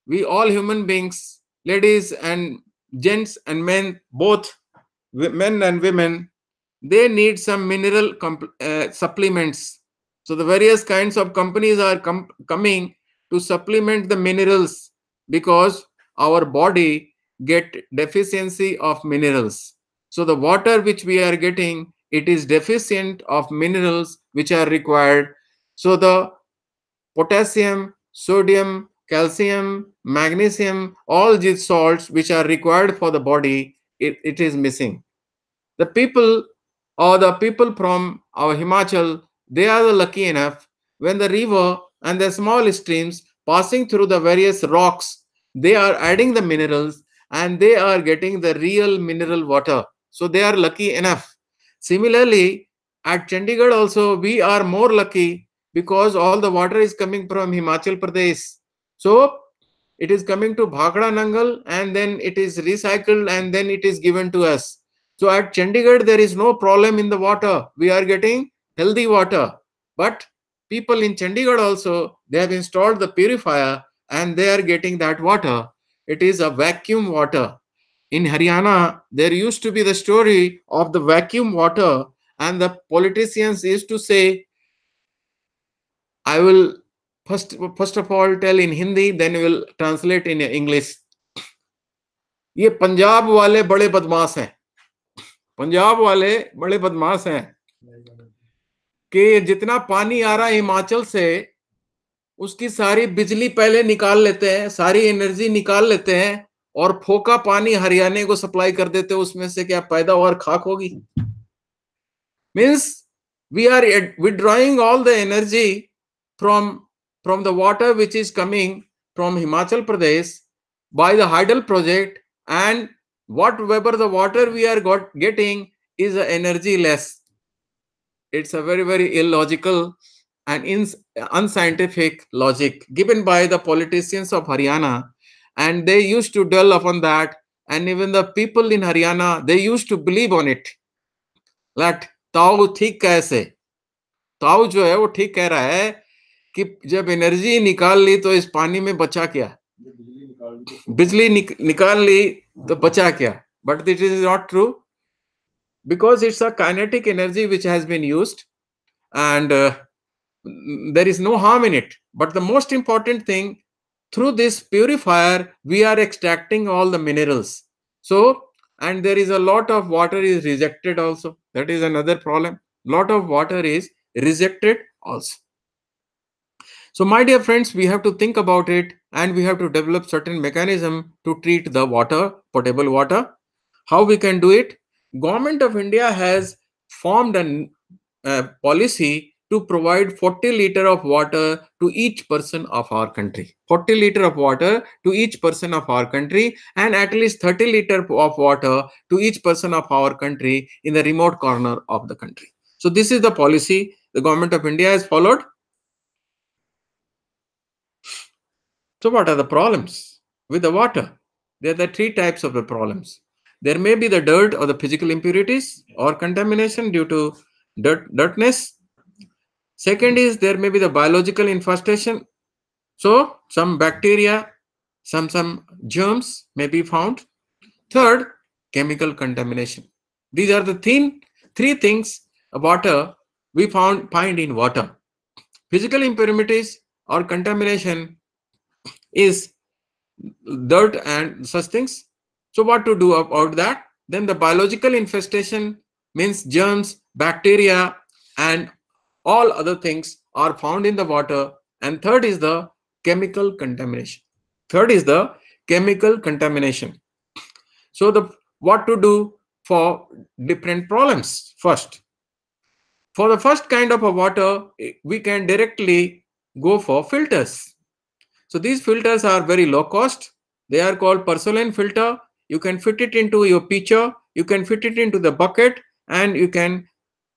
we all human beings, ladies and gents and men, both men and women, they need some mineral supplements. So the various kinds of companies are coming to supplement the minerals because our body get deficiency of minerals. So the water which we are getting, it is deficient of minerals which are required. So the potassium, sodium, calcium, magnesium, all these salts which are required for the body, it is missing. The people from our Himachal, they are lucky enough when the river and the small streams passing through the various rocks, they are adding the minerals and they are getting the real mineral water. So they are lucky enough. Similarly, at Chandigarh also, we are more lucky because all the water is coming from Himachal Pradesh. So it is coming to Bhakra Nangal and then it is recycled and then it is given to us. So at Chandigarh, there is no problem in the water. We are getting healthy water. But people in Chandigarh also, they have installed the purifier and they are getting that water. It is a vacuum water. In Haryana, there used to be the story of the vacuum water, and the politicians used to say, I will first of all tell in Hindi, then we will translate in English. ये पंजाब वाले बड़े बदमाश हैं, पंजाब वाले बड़े बदमाश हैं कि जितना पानी आ रहा है हिमाचल से उसकी सारी बिजली पहले निकाल लेते हैं, सारी एनर्जी निकाल लेते हैं और फोका पानी हरियाणा को सप्लाई कर देते हैं, उसमें से क्या पैदावार खाक होगी? Means we are withdrawing all the energy from the water which is coming from Himachal Pradesh by the Hydel project, and whatever the water we are getting is energy less. It's a very, very illogical and unscientific logic given by the politicians of Haryana, and they used to dwell upon that, and even the people in Haryana, they used to believe on it. That ताऊ ठीक कैसे, ताऊ जो है वो ठीक कह रहा है कि जब एनर्जी निकाल ली तो इस पानी में बचा क्या, बिजली निकाल ली तो बचा क्या? but this is not true, because it's a kinetic energy which has been used, and there is no harm in it. But the most important thing, through this purifier we are extracting all the minerals. So, and there is a lot of water is rejected also. That is another problem. Lot of water is rejected also. So my dear friends, we have to think about it, and we have to develop certain mechanism to treat the water, potable water. How we can do it? Government of India has formed an policy to provide 40 liter of water to each person of our country. 40 liter of water to each person of our country, and at least 30 liter of water to each person of our country in the remote corner of the country. So this is the policy the government of India has followed. So what are the problems with the water? There are the three types of the problems. There may be the dirt or the physical impurities or contamination due to dirtness. Second is there may be the biological infestation. So some bacteria, some germs may be found. Third, chemical contamination. These are the three things water we find in water. Physical impurities or contamination is dirt and such things. So what to do about that? Then the biological infestation means germs, bacteria, and all other things are found in the water. And third is the chemical contamination. Third is the chemical contamination. So the what to do for different problems? First, for the first kind of a water, we can directly go for filters. So these filters are very low cost. They are called porcelain filter. You can fit it into your pitcher, you can fit it into the bucket, and you can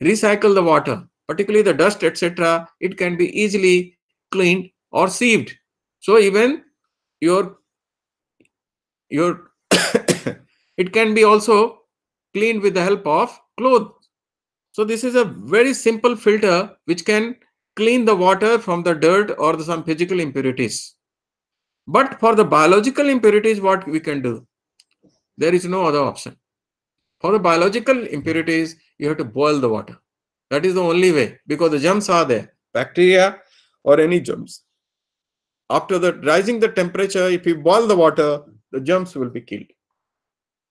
recycle the water, particularly the dust, etc. It can be easily cleaned or sieved. So even your it can be also cleaned with the help of cloth. So this is a very simple filter which can clean the water from the dirt or some physical impurities. But for the biological impurities, what we can do? There is no other option. For the biological impurities, you have to boil the water. That is the only way, because the germs are there, bacteria or any germs. After the rising the temperature, if you boil the water, the germs will be killed.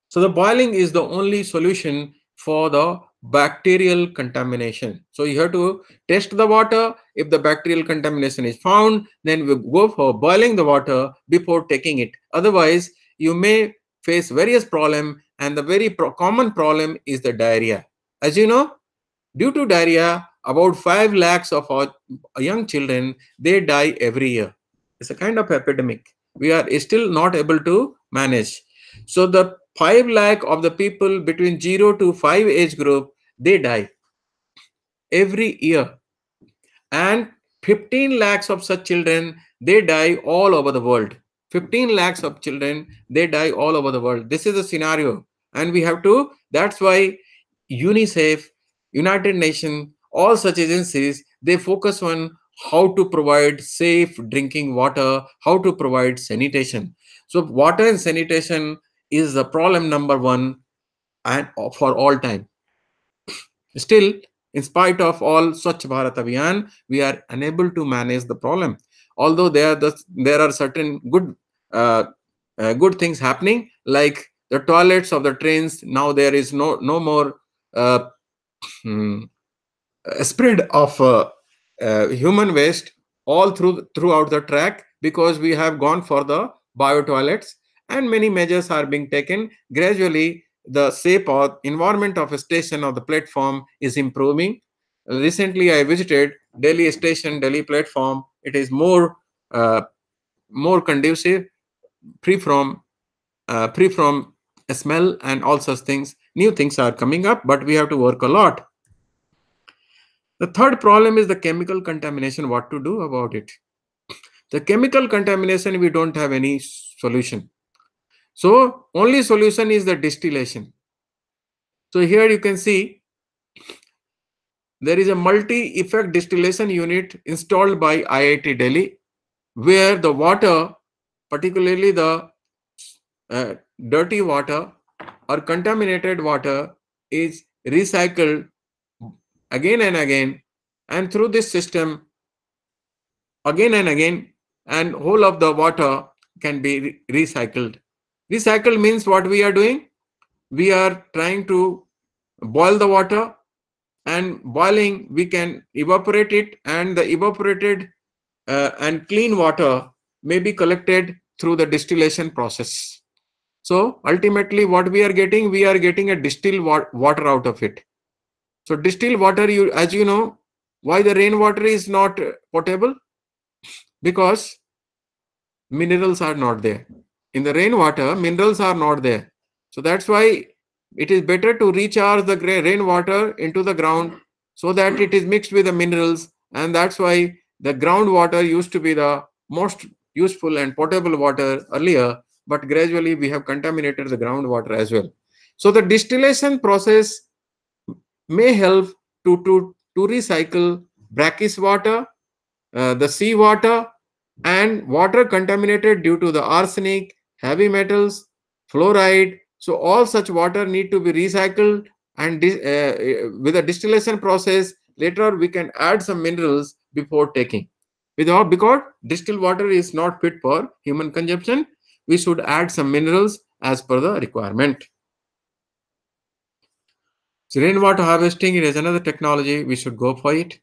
So the boiling is the only solution for the bacterial contamination. So you have to test the water. If the bacterial contamination is found, then we go for boiling the water before taking it. Otherwise, you may face various problems, and the very common problem is the diarrhea. As you know, due to diarrhea, about 5 lakhs of our young children, they die every year. It's a kind of epidemic. We are still not able to manage. So the 5 lakh of the people between 0 to 5 age group, they die every year. And 15 lakhs of such children, they die all over the world. 15 lakhs of children, they die all over the world. This is a scenario. And we have to, that's why UNICEF, United Nations, all such agencies, they focus on how to provide safe drinking water, how to provide sanitation. So water and sanitation is the problem number one, and for all time. Still, in spite of all Swachh Bharat Abhiyan, we are unable to manage the problem. Although there are certain good things happening, like the toilets of the trains. Now there is no more uh, hmm, spread of human waste all throughout the track, because we have gone for the bio toilets, and many measures are being taken. Gradually the shape or environment of a station or the platform is improving. Recently I visited Delhi station, Delhi platform. It is more conducive, free from a smell and all such things. New things are coming up, but we have to work a lot. The third problem is the chemical contamination. What to do about it? The chemical contamination, we don't have any solution. So only solution is the distillation. So here you can see there is a multi-effect distillation unit installed by IIT Delhi, where the water, particularly the dirty water, or contaminated water is recycled again and again, and through this system again and again, and whole of the water can be recycled. Recycled means what we are doing? We are trying to boil the water, and boiling we can evaporate it, and the evaporated and clean water may be collected through the distillation process. So ultimately what we are getting a distilled water out of it. So distilled water, you, as you know, why the rainwater is not potable? Because minerals are not there. In the rainwater, minerals are not there. So that's why it is better to recharge the rainwater into the ground so that it is mixed with the minerals. And that's why the groundwater used to be the most useful and potable water earlier, but gradually we have contaminated the groundwater as well. So the distillation process may help to recycle brackish water, the sea water, and water contaminated due to the arsenic, heavy metals, fluoride. So all such water need to be recycled, and with a distillation process later we can add some minerals before taking. Because distilled water is not fit for human consumption, we should add some minerals as per the requirement. So rainwater harvesting is another technology, we should go for it.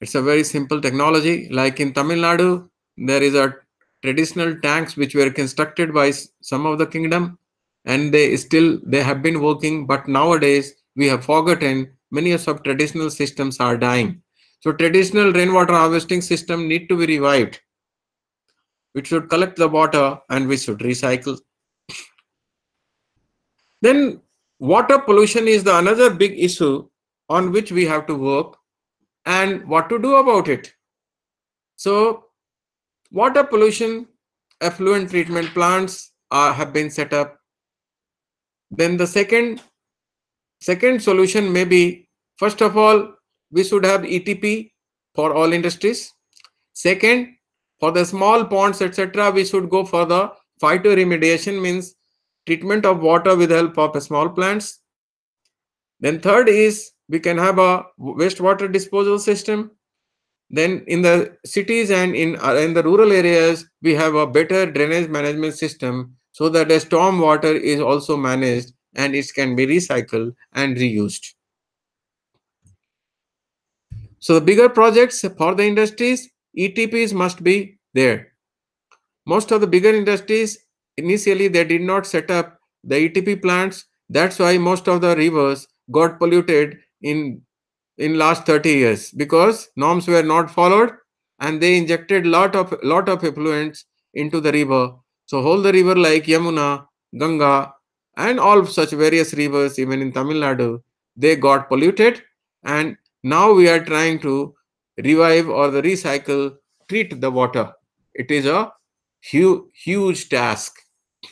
It's a very simple technology. Like in Tamil Nadu, there is a traditional tanks which were constructed by some of the kingdom, and they have been working, but nowadays we have forgotten many of some traditional systems are dying. So traditional rainwater harvesting system need to be revived. We should collect the water and we should recycle. Then water pollution is the another big issue on which we have to work, and what to do about it. So water pollution, effluent treatment plants have been set up. Then the second solution may be, first of all, we should have ETP for all industries. Second, for the small ponds, etc., we should go for the phytoremediation, means treatment of water with the help of small plants. Then third is we can have a wastewater disposal system. Then in the cities and in the rural areas, we have a better drainage management system so that the storm water is also managed and it can be recycled and reused. So the bigger projects for the industries, ETPs must be there. Most of the bigger industries, initially they did not set up the ETP plants. That's why most of the rivers got polluted in last 30 years, because norms were not followed and they injected lot of effluents into the river. So whole the river like Yamuna, Ganga, and all such various rivers, even in Tamil Nadu, they got polluted, and now we are trying to revive or the recycle, treat the water. It is a huge task.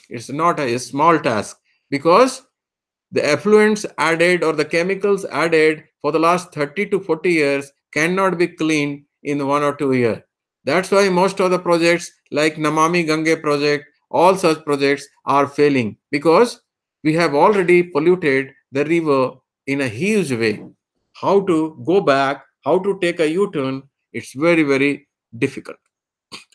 It's not a small task, because the effluents added or the chemicals added for the last 30 to 40 years cannot be cleaned in 1 or 2 years. That's why most of the projects like Namami Gange project, all such projects are failing, because we have already polluted the river in a huge way. How to go back, how to take a U-turn, it's very difficult.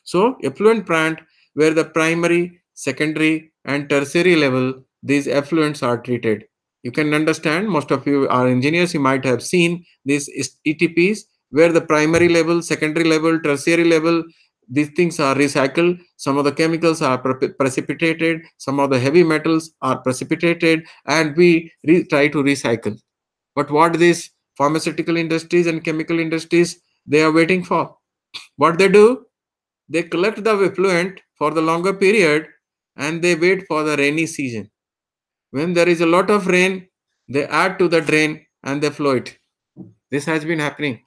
So effluent plant where the primary, secondary and tertiary level, these effluents are treated. You can understand, most of you are engineers, you might have seen these ETPs where the primary level, secondary level, tertiary level, these things are recycled. Some of the chemicals are precipitated, some of the heavy metals are precipitated, and we try to recycle. But what these pharmaceutical industries and chemical industries, they are waiting for? What they do? They collect the effluent for the longer period and they wait for the rainy season. When there is a lot of rain, they add to the drain and they flow it. This has been happening.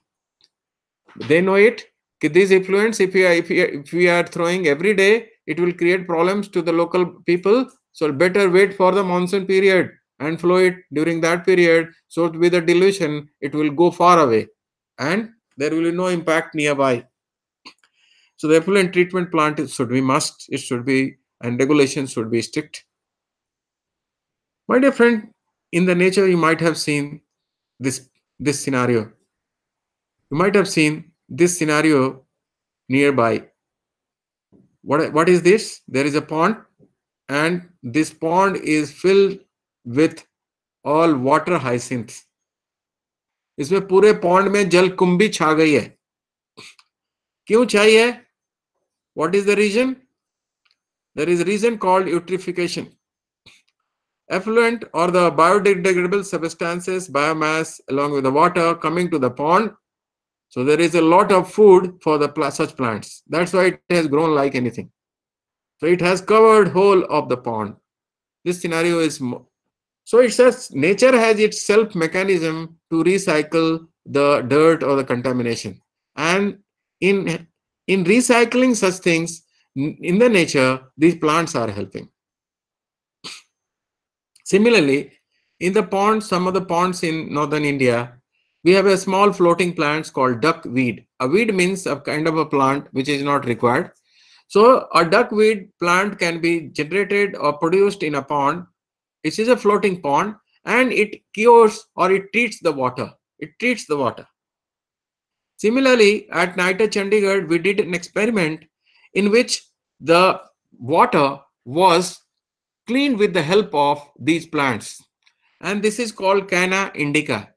They know it. These effluents, if we are throwing every day, it will create problems to the local people. So better wait for the monsoon period and flow it during that period. So with the dilution, it will go far away and there will be no impact nearby. So the effluent treatment plant should be must, it should be, and regulations should be strict. My dear friend, in the nature you might have seen this scenario. You might have seen this scenario nearby. What is this? There is a pond, and this pond is filled with all water hyacinths. इसमें पूरे pond में जल कुंभी छा गई है. क्यों छाई है? What is the reason? There is a reason called eutrophication. Effluent or the biodegradable substances, biomass along with the water coming to the pond. So there is a lot of food for the such plants. That's why it has grown like anything. So it has covered whole of the pond. This scenario is so it says nature has its self mechanism to recycle the dirt or the contamination, and in recycling such things in the nature, these plants are helping. Similarly, in the ponds, some of the ponds in northern India, we have a small floating plants called duckweed. A weed means a kind of a plant which is not required. So a duckweed plant can be generated or produced in a pond. It is a floating pond, and it cures or it treats the water. It treats the water. Similarly, at NITTTR Chandigarh, we did an experiment in which the water was cleaned with the help of these plants. And this is called Canna indica.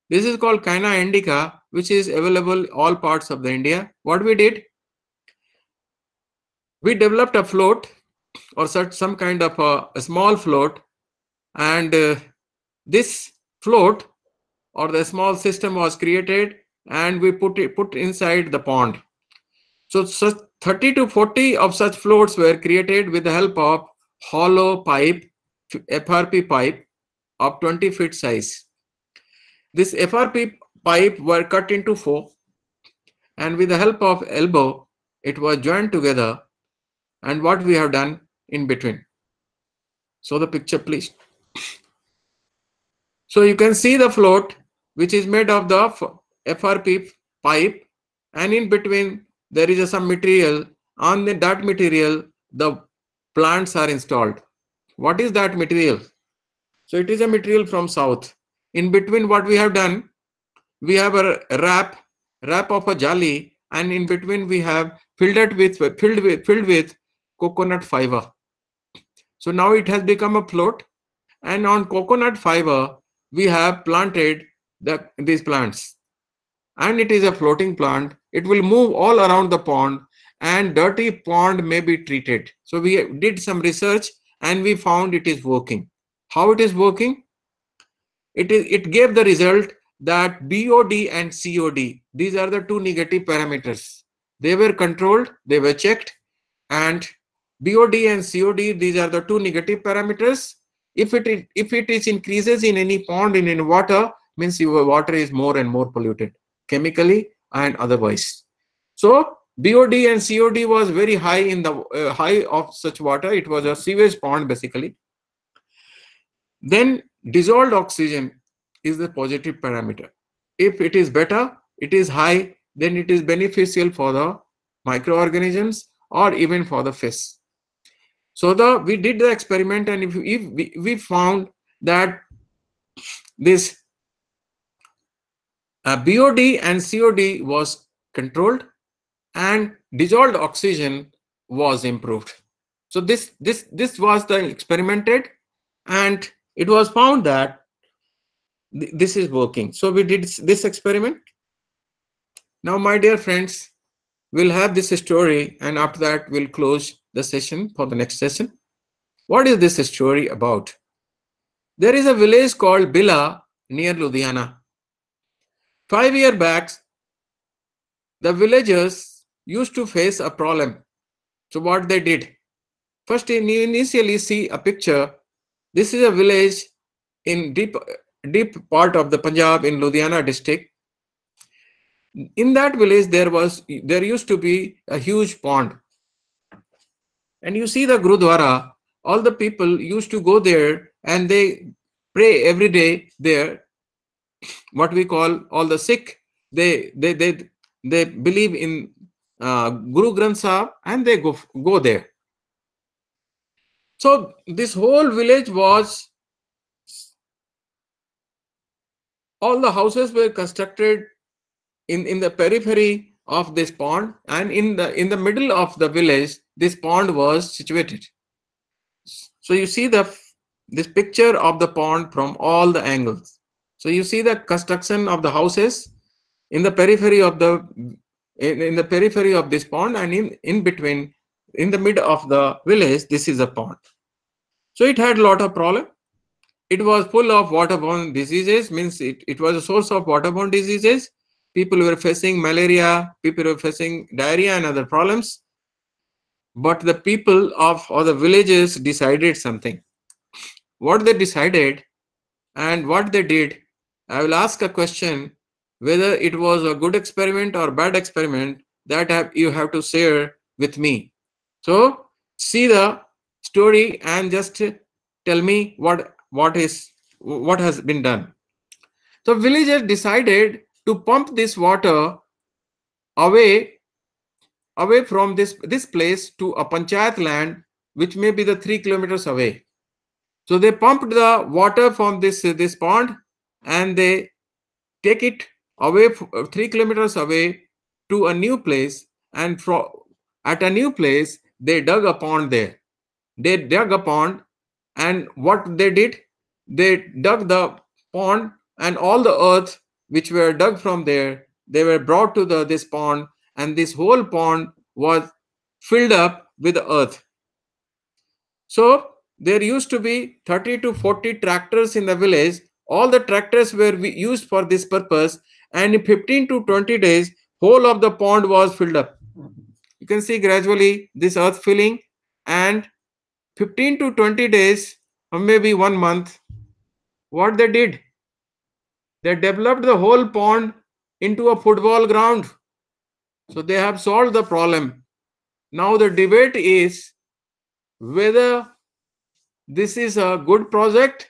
This is called Canna indica, which is available all parts of the India. What we did, we developed a float or some kind of a small float, and this float or the small system was created, and we put inside the pond. So 30 to 40 of such floats were created with the help of hollow pipe, FRP pipe of 20 feet size. This FRP pipe were cut into 4, and with the help of elbow, it was joined together, and what we have done in between. So the picture, please. So you can see the float, which is made of the FRP pipe, and in between there is some material. On that material, the plants are installed. What is that material? So it is a material from south. In between, what we have done, we have a wrap of a jali, and in between we have filled with coconut fiber. So now it has become a float, and on coconut fiber we have planted these plants, and it is a floating plant. It will move all around the pond, and dirty pond may be treated. So we did some research, and we found it is working. How it is working? It gave the result that BOD and COD, these are the two negative parameters. They were controlled, they were checked, and BOD and COD, these are the two negative parameters. If it is increases in any pond, in any water, means your water is more and more polluted, chemically and otherwise. So BOD and COD was very high in the high of such water. It was a sewage pond basically. Then dissolved oxygen is the positive parameter. If it is better, it is high, then it is beneficial for the microorganisms or even for the fish. So we did the experiment, and if we found that this BOD and COD was controlled, and dissolved oxygen was improved. So this was the experimented, and it was found that this is working. So we did this experiment. Now, my dear friends, we'll have this story, and after that we'll close the session for the next session. What is this story about? There is a village called Bila near Ludhiana. 5 years back, the villagers used to face a problem. So what they did? First, you initially see a picture. This is a village in deep part of the Punjab in Ludhiana district. In that village, there used to be a huge pond. And you see the Gurudwara, all the people used to go there and they pray every day there. What we call all the Sikh, they believe in Guru Granth Sahib, and they go there. So this whole village was all the houses were constructed in the periphery of this pond, and in the middle of the village this pond was situated. So you see this picture of the pond from all the angles. So you see the construction of the houses in the periphery of the in the periphery of this pond, and in between, in the mid of the village, this is a pond. So it had a lot of problem. It was full of waterborne diseases, means it was a source of waterborne diseases. People were facing malaria, people were facing diarrhea and other problems. But the people of or the villages decided something. What they decided and what they did, I will ask a question, whether it was a good experiment or bad experiment, that you have to share with me. So see the story and just tell me what has been done. So villagers decided to pump this water away from this place to a panchayat land, which may be the 3 kilometers away. So they pumped the water from this pond, and they take it away 3 kilometers away to a new place, and at a new place they dug a pond there. They dug a pond, and what they did, they dug the pond, and all the earth which were dug from there, they were brought to this pond, and this whole pond was filled up with earth. So there used to be 30 to 40 tractors in the village. All the tractors were used for this purpose, and in 15 to 20 days, whole of the pond was filled up. You can see gradually this earth filling, and 15 to 20 days, or maybe 1 month, what they did, they developed the whole pond into a football ground. So they have solved the problem. Now the debate is whether this is a good project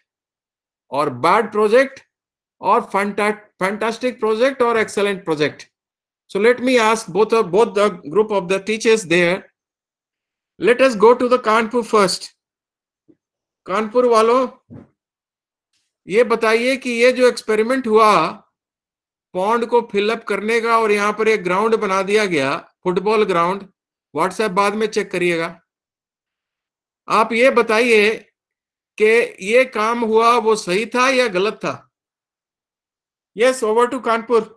or bad project, or fantastic project or excellent project. So let me ask both the group of the teachers there. Let us go to the Kanpur first. Kanpur वालों, ये बताइए कि ये जो experiment हुआ pond को fill up करने का, और यहाँ पर एक ग्राउंड बना दिया गया, फुटबॉल ग्राउंड, व्हाट्सएप बाद में चेक करिएगा। आप ये बताइए कि ये काम हुआ वो सही था या गलत था? Yes, over to Kanpur.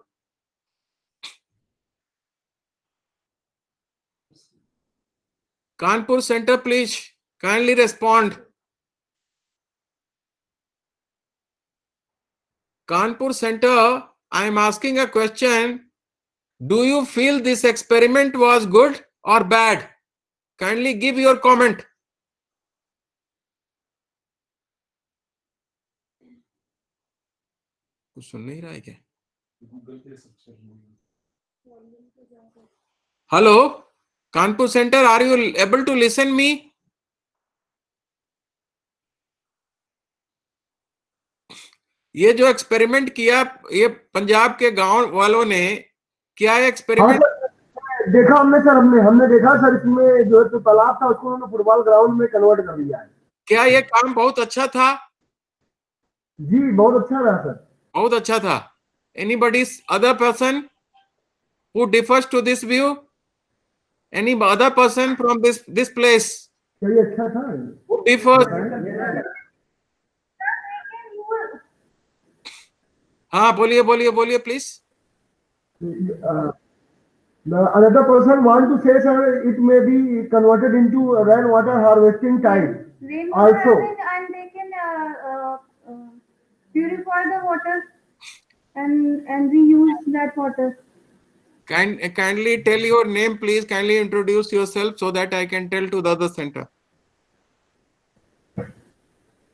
Kanpur Center, please kindly respond. Kanpur Center, I am asking a question. Do you feel this experiment was good or bad? Kindly give your comment. कुछ सुन नहीं रहा है क्या? Hello, Kanpur Center, are you able to listen me? ये जो experiment किया, ये पंजाब के गांव वालों ने किया एक्सपेरिमेंट। देखा हमने सर, हमने देखा सर, इसमें जो तो तालाब था उसको उन्होंने फुटबॉल ग्राउंड में कन्वर्ट कर दिया है। क्या ये काम बहुत अच्छा था? जी बहुत अच्छा रहा सर, बहुत अच्छा था। Anybody other person who differs to this view? Any other person from this place? चलिए अच्छा था। Who differs? हाँ बोलिए please. Another person want to say, sir, it may be converted into rainwater harvesting type. Also, and they can purify the water and reuse that water. Kindly tell your name, please. Kindly introduce yourself so that I can tell to the other center.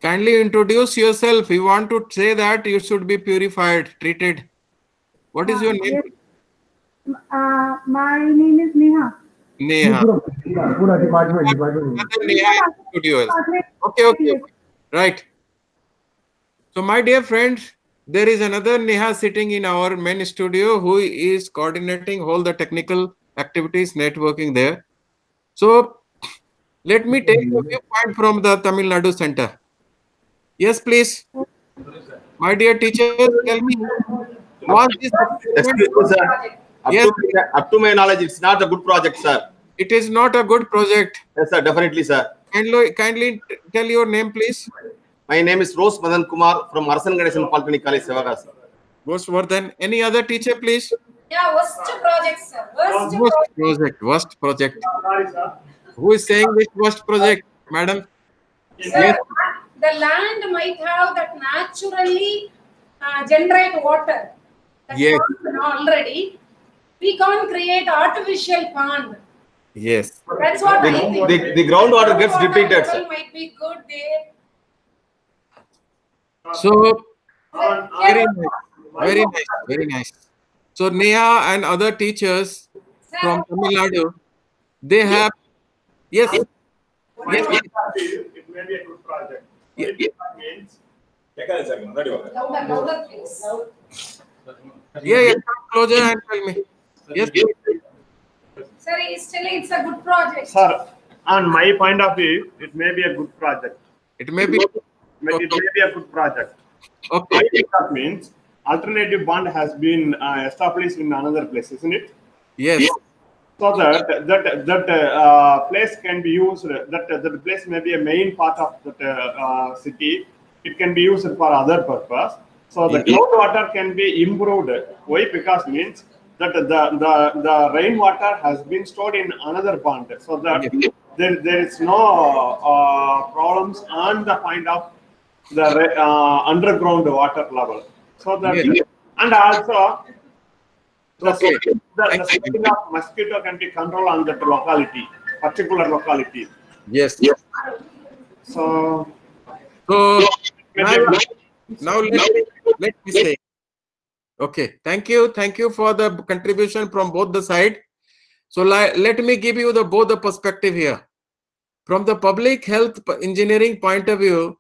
Kindly introduce yourself. You want to say that you should be purified, treated. What is your name? Yes. My name is Neha. Neha. Pura department. Neha Studios. Okay. Right. So my dear friends, there is another Neha sitting in our main studio who is coordinating all the technical activities, networking there. So let me take a viewpoint from the Tamil Nadu center. Yes, please. My dear teachers, tell me, was this experiment? Excuse me, sir. Yes, Up to my knowledge, it's not a good project, sir. it is not a good project. Yes, sir, definitely, sir. Kindly tell your name, please. My name is Rose Madan Kumar from Arasan Ganesan Polytechnic College, Savagas. Most more than any other teacher, please. Yeah, worst project, sir. Worst Worst project. project, worst project. Sorry, sir. Who is saying this worst project, madam? Sir, the land might have that naturally generate water. That's Yes. already. We can't create artificial pond. Yes. That's what I think. The groundwater gets Groundwater depleted, level sir. might be good there. So very Yeah, nice, very nice, very nice. So Neha and other teachers from Tamil Nadu, they have yes, My yes, point of view, it may be a good project. Yeah. If that means louder, please. yeah, come closer and tell me. Yes, Sir, he's telling it's a good project. sir, on my point of view, it may be a good project. it may be It may be a good project. okay. That means alternative bond has been established in another place, isn't it? Yes, So that place can be used. That place may be a main part of that city. It can be used for other purpose. So the Yeah. groundwater can be improved. Why? Because means that the rainwater has been stored in another pond, so that there is no problems on the point of the underground water level. So that Yeah. and also the Okay. spreading of mosquito can be controlled on that locality, particular locality. Yes. So So maybe now let me say. Okay, thank you for the contribution from both the side. So let me give you both the perspective here. From the public health engineering point of view,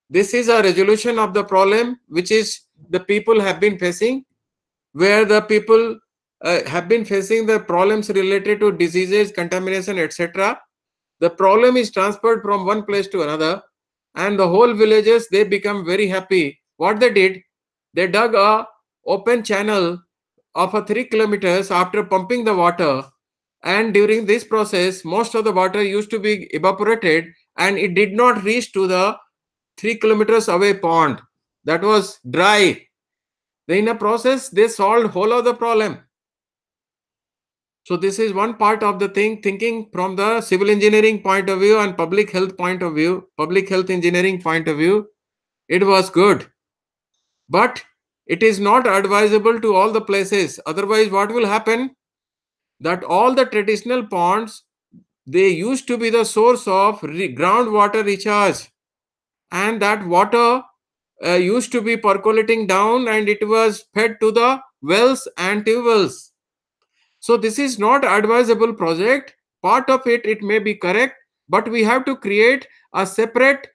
this is a resolution of the problem which is the people have been facing, where the people have been facing the problems related to diseases, contamination, etc. The problem is transferred from one place to another, and the whole villages, they become very happy. What they did, they dug a open channel of 3 kilometers after pumping the water, and during this process most of the water used to be evaporated and it did not reach to the 3 kilometers away pond that was dry. Then in a process they solved whole of the problem. So this is one part of the thing, thinking from the civil engineering point of view and public health point of view, public health engineering point of view, it was good. But it is not advisable to all the places. Otherwise, what will happen? That all the traditional ponds, they used to be the source of groundwater recharge. And that water used to be percolating down and it was fed to the wells and tube wells. So this is not advisable project. Part of it may be correct, but we have to create a separate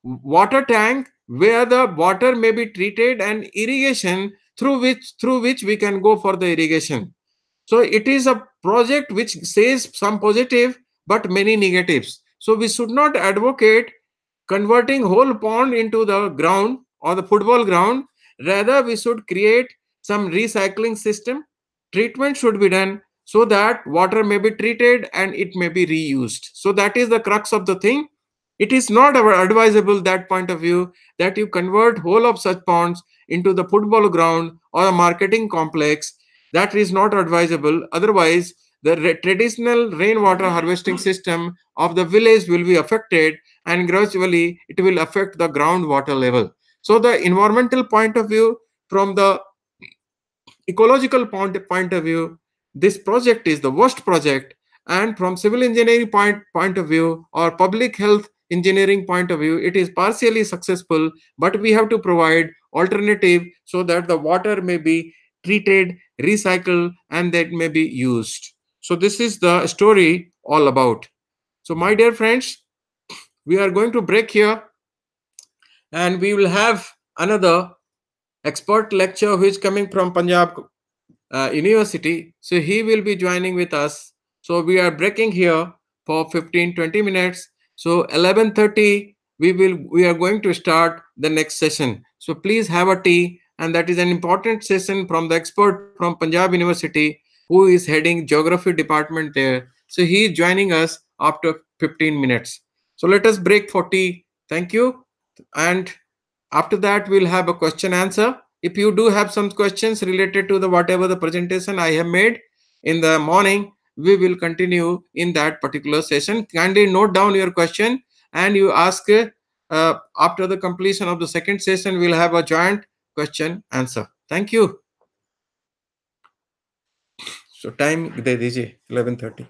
water tank where the water may be treated and irrigation through which we can go for the irrigation. So it is a project which says some positive but many negatives. So we should not advocate converting whole pond into the ground or the football ground. Rather, we should create some recycling system. Treatment should be done so that water may be treated and it may be reused. So that is the crux of the thing. It is not advisable, that point of view, that you convert whole of such ponds into the football ground or a marketing complex. That is not advisable. Otherwise, the traditional rainwater harvesting system of the village will be affected, and gradually it will affect the groundwater level. So the environmental point of view, from the ecological point of view, this project is the worst project. And from civil engineering point of view or public health engineering point of view, it is partially successful, but we have to provide alternative so that the water may be treated, recycled, and that may be used. So this is the story all about. So my dear friends, we are going to break here and we will have another expert lecture who is coming from Punjab University. So he will be joining with us. So we are breaking here for 15-20 minutes. So 11:30 we are going to start the next session. So So please have a tea, and that is an important session from the expert from Punjab University who is heading geography department there. So he is joining us after 15 minutes. So let us break for tea. Thank you. And after that, we'll have a question answer. If you do have some questions related to the whatever the presentation I have made in the morning, we will continue in that particular session. Kindly note down your question and you ask after the completion of the second session, we'll have a joint question answer. Thank you. So time de dijiye 11:30.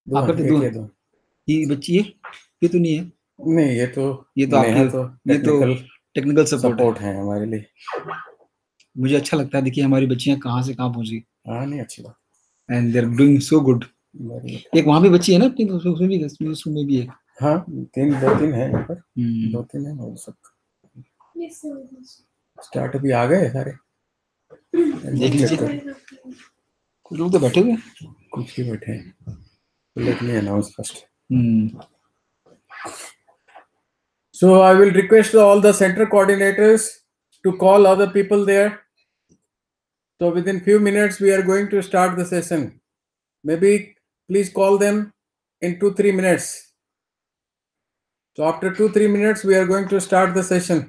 दो आप करते हैं, दो एक या हैं? दो। ये बच्ची है, ये तो नहीं है, नहीं, ये ये तो नेहा आपके, तो ये तो टेक्निकल टेक्निकल सपोर्ट है। सपोर्ट है हमारे लिए। मुझे अच्छा लगता है, देखिए हमारी बच्चियां कहाँ से कहाँ पहुंची, हाँ, नहीं, अच्छी बात। And they are doing so good. Very good. एक वहां भी बच्ची है ना अपनी, उसमें भी, उसमें भी है। हाँ, दो तीन है यहाँ पर, हम्म। 2-3 है वो सब। स्टार्ट अभी आ गए सारे। देख लीजिए, कुछ लोग तो बैठे हुए हैं। कुछ ही बैठे हैं। Let me announce first. So I will request all the center coordinators to call other people there. So within few minutes we are going to start the session. Maybe please call them in 2-3 minutes. So after 2-3 minutes we are going to start the session.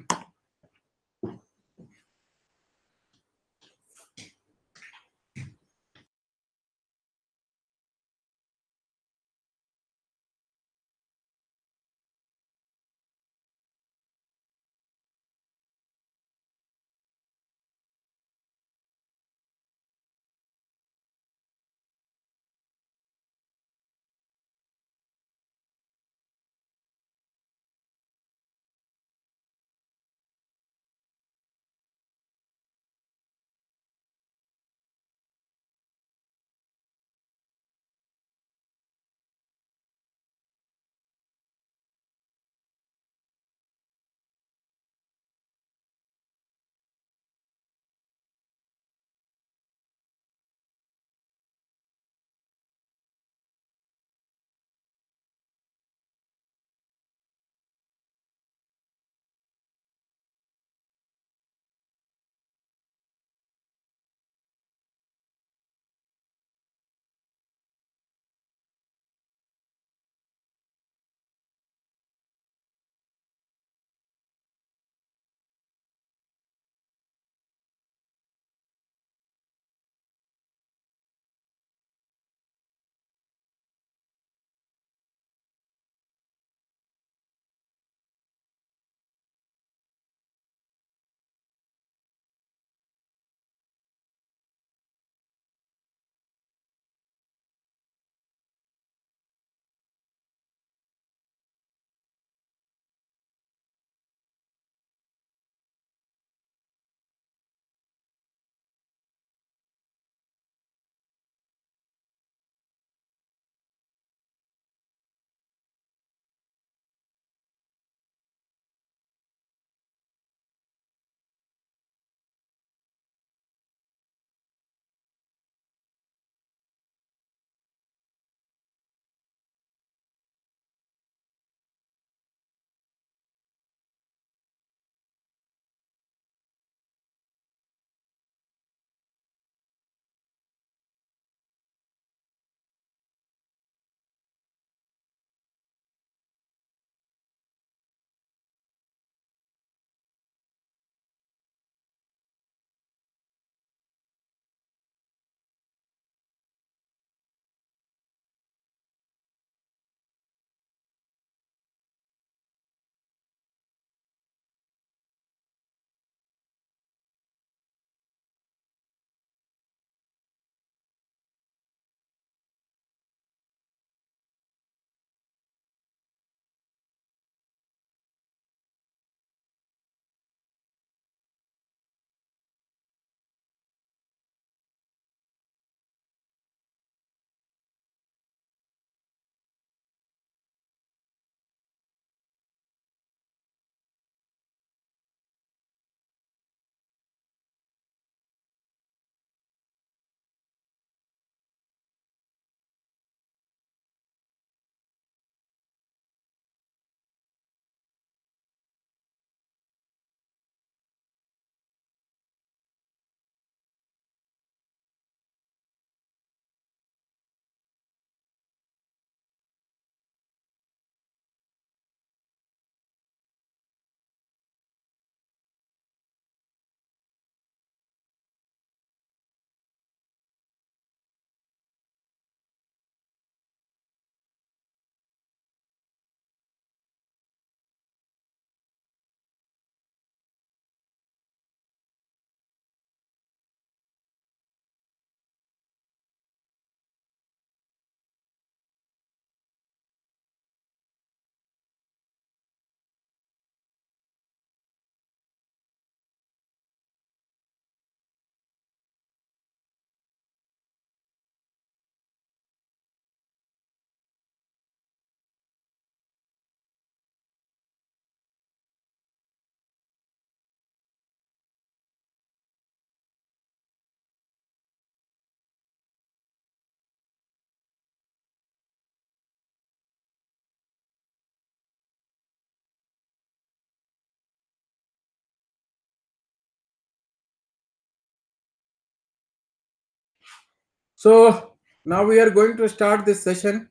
So now we are going to start this session.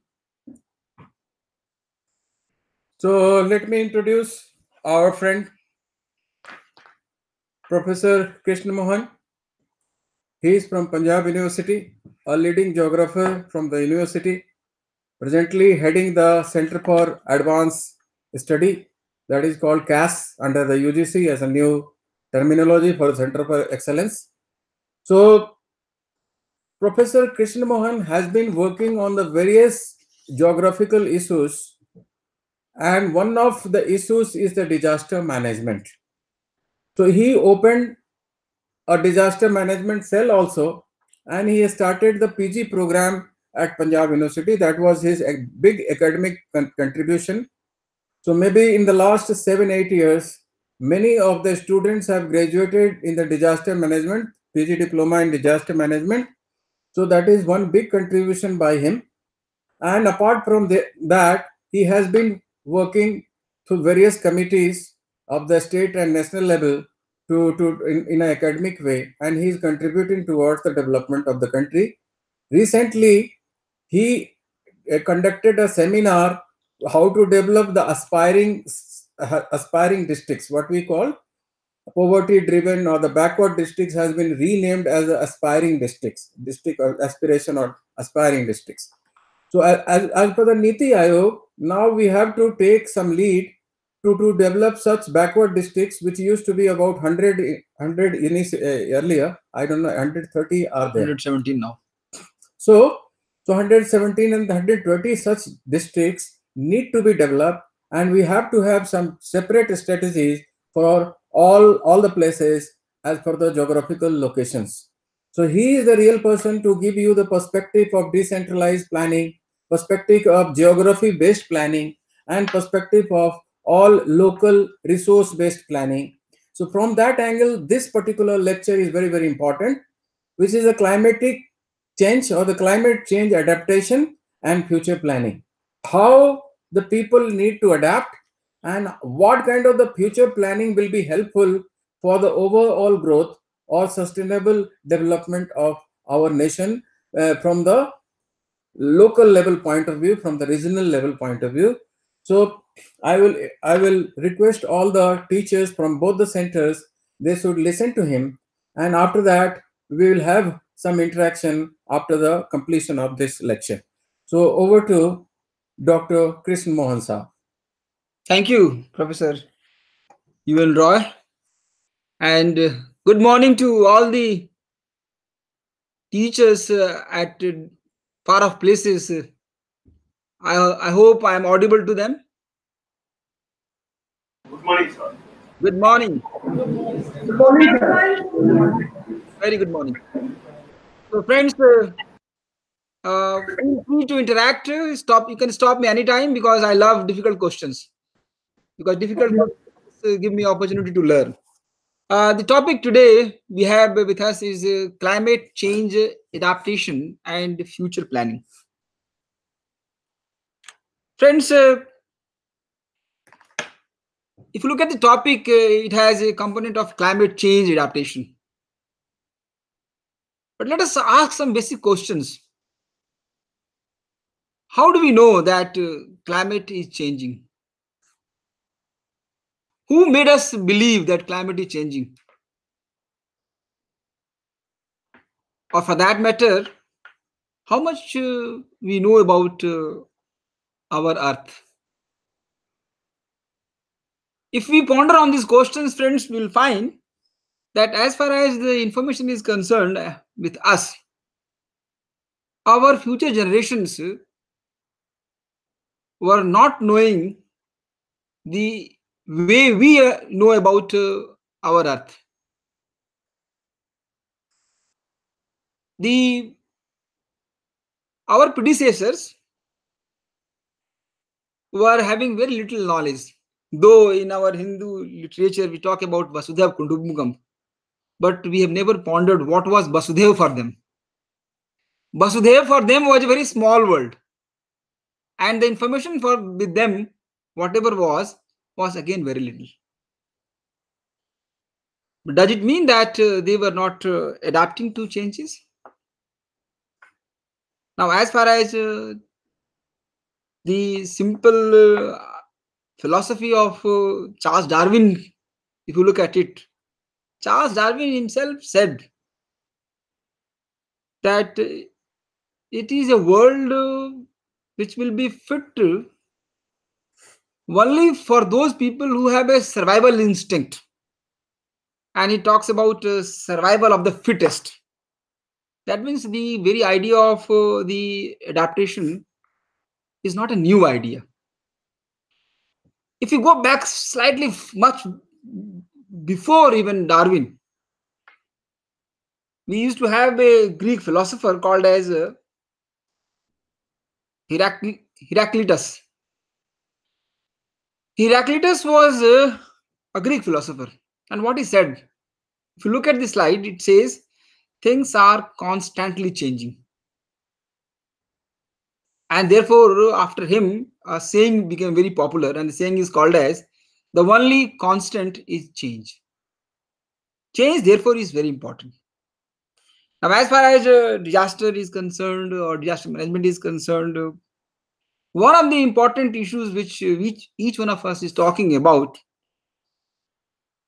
So let me introduce our friend Professor Krishna Mohan. He is from Punjab University, a leading geographer from the university, presently heading the Center for Advanced Study, that is called CAS under the UGC as a new terminology for Center for Excellence. So Professor Krishna Mohan has been working on the various geographical issues, and one of the issues is the disaster management. So he opened a disaster management cell also, and he started the PG program at Punjab University. That was his big academic contribution. So maybe in the last 7-8 years, many of the students have graduated in the disaster management, PG diploma in disaster management. So that is one big contribution by him. And apart from that, he has been working through various committees of the state and national level in an academic way, and he is contributing towards the development of the country. Recently, he conducted a seminar how to develop the aspiring districts, what we call poverty driven or the backward districts has been renamed as aspiring districts, district or aspiration or aspiring districts. So as per the NITTTR Aayog, now we have to take some lead to develop such backward districts, which used to be about 100 earlier. I don't know, 130 are there. 117 now. So 117 and 120 such districts need to be developed, and we have to have some separate strategies for all the places as per the geographical locations. So he is the real person to give you the perspective of decentralized planning, perspective of geography-based planning, and perspective of all local resource-based planning. So from that angle, this particular lecture is very, very important, which is a climatic change or the climate change adaptation and future planning. How the people need to adapt and what kind of the future planning will be helpful for the overall growth or sustainable development of our nation from the local level point of view, from the regional level point of view. So I will request all the teachers from both the centers, they should listen to him, and after that we will have some interaction after the completion of this lecture. So over to Dr. Krishna Mohan Saab. Thank you, Professor UN Roy. And good morning to all the teachers at far off places. I hope I am audible to them. Good morning, sir. Good morning. Good morning, sir. Very good morning. So, friends, feel free to interact. You can stop me anytime because I love difficult questions. Because difficult questions give me opportunity to learn. The topic today we have with us is climate change adaptation and future planning. Friends, if you look at the topic, it has a component of climate change adaptation. But let us ask some basic questions. How do we know that climate is changing? Who made us believe that climate is changing? Or for that matter, how much we know about our Earth? If we ponder on these questions, friends, we will find that as far as the information is concerned with us, our future generations were not knowing the way we know about our Earth. Our predecessors were having very little knowledge. Though in our Hindu literature we talk about Vasudhaiva Kundubukam, but we have never pondered what was Vasudhaiva for them. Vasudhaiva for them was a very small world, and the information for with them, whatever was again very little. But does it mean that they were not adapting to changes? Now, as far as the simple philosophy of Charles Darwin, if you look at it, Charles Darwin himself said that it is a world which will be fit only for those people who have a survival instinct. And he talks about survival of the fittest. That means the very idea of the adaptation is not a new idea. If you go back slightly much before even Darwin, we used to have a Greek philosopher called as Heraclitus. Heraclitus was a Greek philosopher. And what he said, if you look at the slide, it says things are constantly changing. And therefore, after him, a saying became very popular, and the saying is called as the only constant is change. Change, therefore, is very important. Now, as far as disaster is concerned or disaster management is concerned, one of the important issues which each one of us is talking about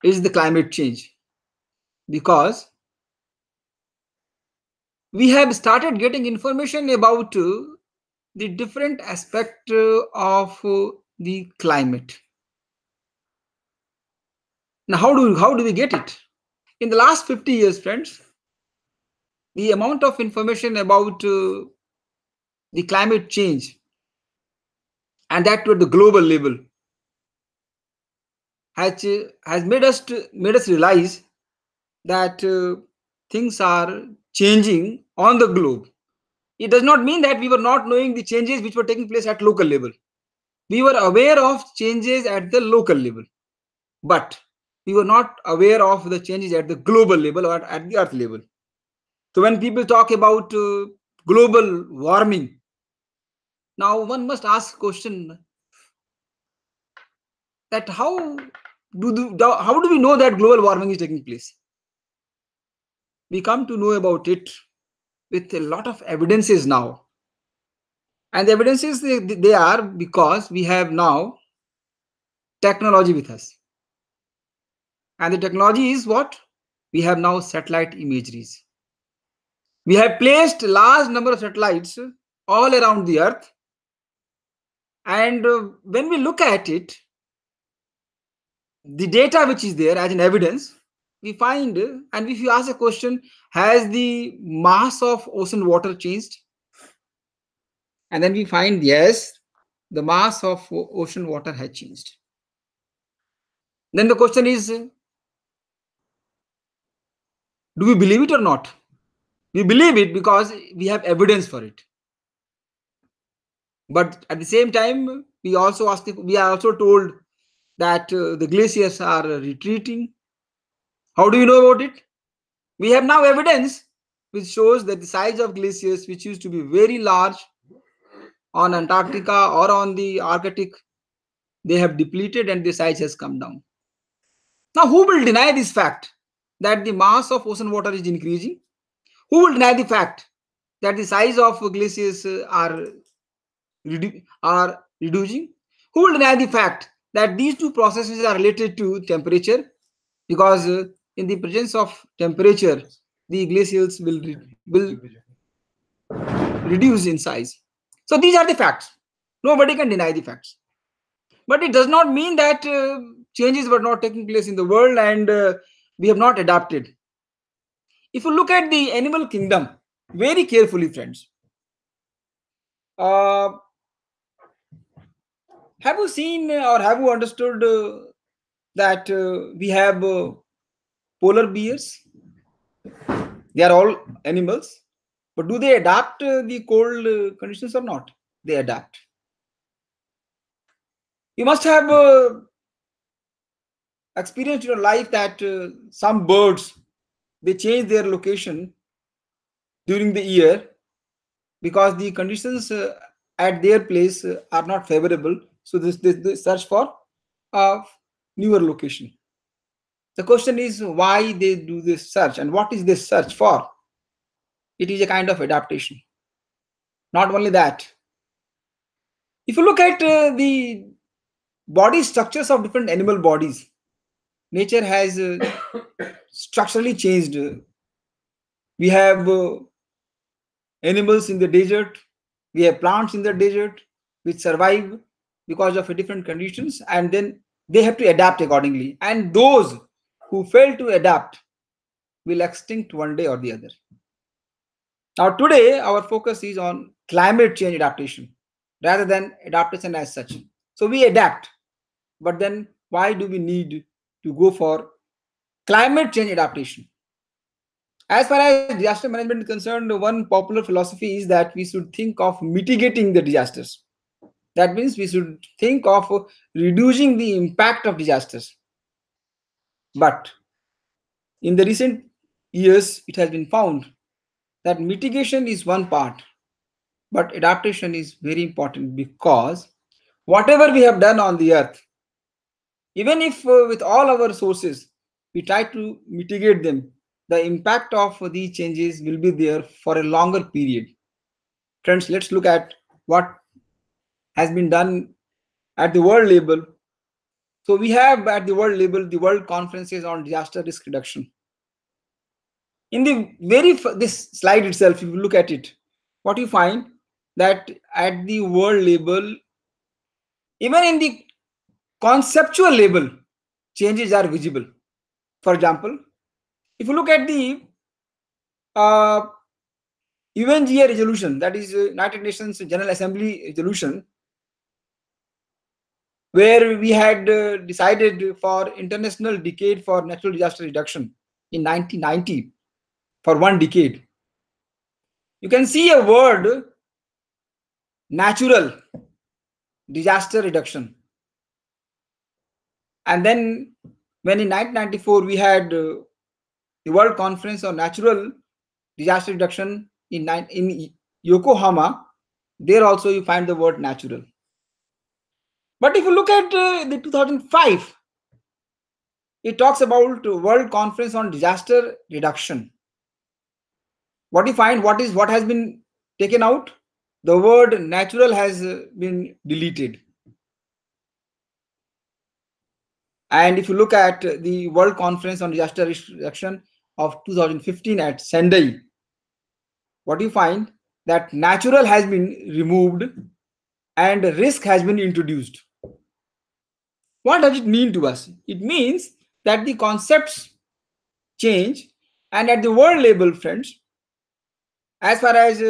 is the climate change, because we have started getting information about the different aspect of the climate. Now, how do we get it? In the last 50 years, friends, the amount of information about the climate change, and that to the global level, has made us realize that things are changing on the globe. It does not mean that we were not knowing the changes which were taking place at local level. We were aware of changes at the local level, but we were not aware of the changes at the global level or at the earth level. So when people talk about global warming, now one must ask a question that how do we know that global warming is taking place? We come to know about it with a lot of evidences now. And the evidences, they are because we have now technology with us. And the technology is what? We have now satellite imageries. We have placed large number of satellites all around the earth. And when we look at it, the data which is there as an evidence, we find, and if you ask a question, has the mass of ocean water changed? And then we find, yes, the mass of ocean water has changed. Then the question is, do we believe it or not? We believe it because we have evidence for it. But at the same time, we are also told that the glaciers are retreating. How do you know about it? We have now evidence which shows that the size of glaciers, which used to be very large on Antarctica or on the Arctic, they have depleted and the size has come down. Now, who will deny this fact that the mass of ocean water is increasing? Who will deny the fact that the size of glaciers are reducing? Who will deny the fact that these two processes are related to temperature? Because in the presence of temperature, the glaciers will reduce in size. So these are the facts. Nobody can deny the facts. But it does not mean that changes were not taking place in the world and we have not adapted. If you look at the animal kingdom very carefully, friends, have you seen or have you understood that we have polar bears? They are all animals, but do they adapt the cold conditions or not? They adapt. You must have experienced in your life that some birds, they change their location during the year because the conditions at their place are not favorable. So they search for a newer location. The question is why they do this search and what is this search for? It is a kind of adaptation. Not only that, if you look at the body structures of different animal bodies, nature has structurally changed. We have animals in the desert, we have plants in the desert which survive because of different conditions, and then they have to adapt accordingly. And those who fail to adapt will extinct one day or the other. Now, today, our focus is on climate change adaptation rather than adaptation as such. So we adapt, but then why do we need to go for climate change adaptation? As far as disaster management is concerned, one popular philosophy is that we should think of mitigating the disasters. That means we should think of reducing the impact of disasters. But in the recent years, it has been found that mitigation is one part, but adaptation is very important, because whatever we have done on the earth, even if with all our sources we try to mitigate them, the impact of these changes will be there for a longer period. Friends, let's look at what has been done at the world level. So we have at the world level the World Conferences on Disaster Risk Reduction. In the this slide itself, if you look at it, what you find that at the world level, even in the conceptual level, changes are visible. For example, if you look at the UNGA resolution, that is United Nations General Assembly resolution, where we had decided for International Decade for Natural Disaster Reduction in 1990 for 1 decade. You can see a word, natural disaster reduction. And then when in 1994 we had the World Conference on Natural Disaster Reduction in Yokohama, there also you find the word natural. But if you look at the 2005, it talks about World Conference on Disaster Reduction. What you find, what has been taken out? The word natural has been deleted. And if you look at the World Conference on Disaster Risk Reduction of 2015 at Sendai, what you find that natural has been removed and risk has been introduced. What does it mean to us? It means that the concepts change, and at the world level, friends, as far as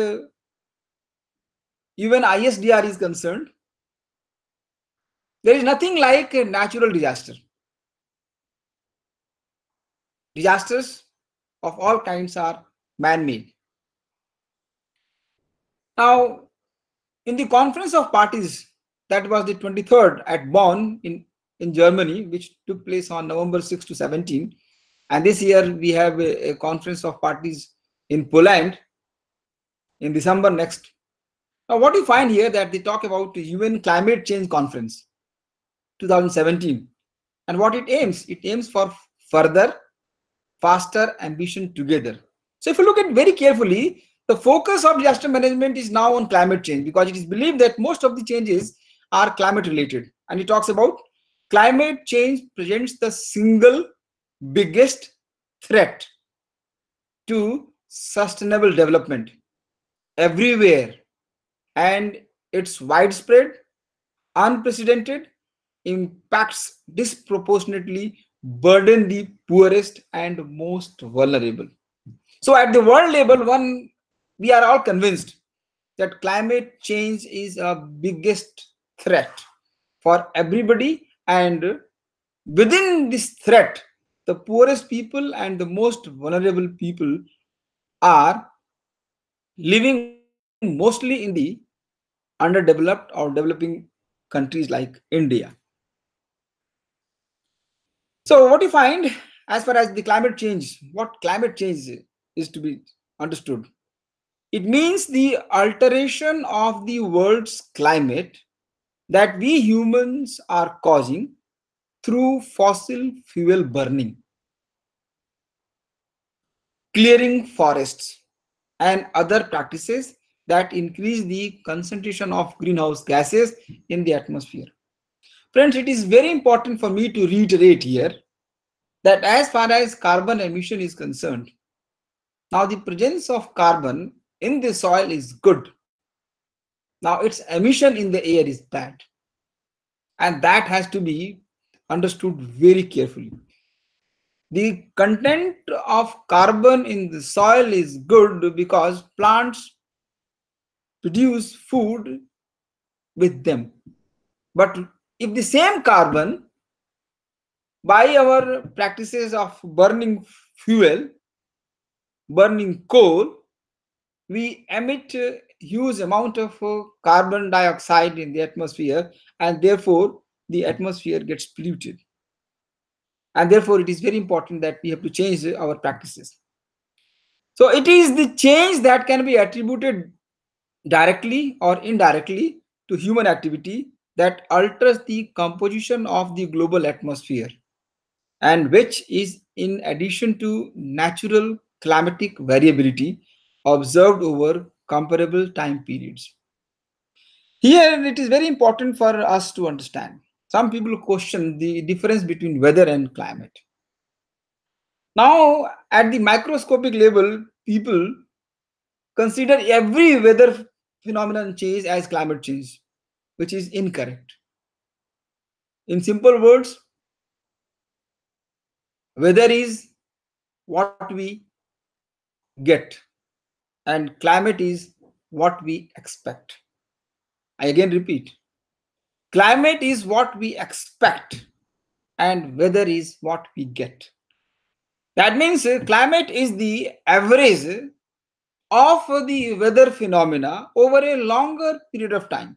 even ISDR is concerned, there is nothing like a natural disaster. Disasters of all kinds are man-made. Now, in the Conference of Parties, that was the 23rd at Bonn in Germany, which took place on November 6 to 17. And this year we have a Conference of Parties in Poland in December next. Now, what you find here that they talk about the UN Climate Change Conference 2017. And what it aims for further, faster ambition together. So if you look at very carefully, the focus of disaster management is now on climate change, because it is believed that most of the changes are climate related. And it talks about climate change presents the single biggest threat to sustainable development everywhere, and its widespread, unprecedented impacts disproportionately burden the poorest and most vulnerable. So at the world level, we are all convinced that climate change is a biggest threat for everybody, and within this threat, the poorest people and the most vulnerable people are living mostly in the underdeveloped or developing countries like India. So what you find as far as the climate change, what climate change is to be understood? It means the alteration of the world's climate that we humans are causing through fossil fuel burning, clearing forests, and other practices that increase the concentration of greenhouse gases in the atmosphere. Friends, it is very important for me to reiterate here that as far as carbon emission is concerned, now the presence of carbon in the soil is good. Now its emission in the air is bad. And that has to be understood very carefully. The content of carbon in the soil is good because plants produce food with them. But if the same carbon, by our practices of burning fuel, burning coal, we emit a huge amount of carbon dioxide in the atmosphere, and therefore the atmosphere gets polluted. And therefore it is very important that we have to change our practices. So it is the change that can be attributed directly or indirectly to human activity that alters the composition of the global atmosphere, and which is in addition to natural climatic variability observed over comparable time periods. Here it is very important for us to understand. Some people question the difference between weather and climate. Now, at the microscopic level, people consider every weather phenomenon change as climate change, which is incorrect. In simple words, weather is what we get, and climate is what we expect. I again repeat, climate is what we expect, and weather is what we get. That means climate is the average of the weather phenomena over a longer period of time.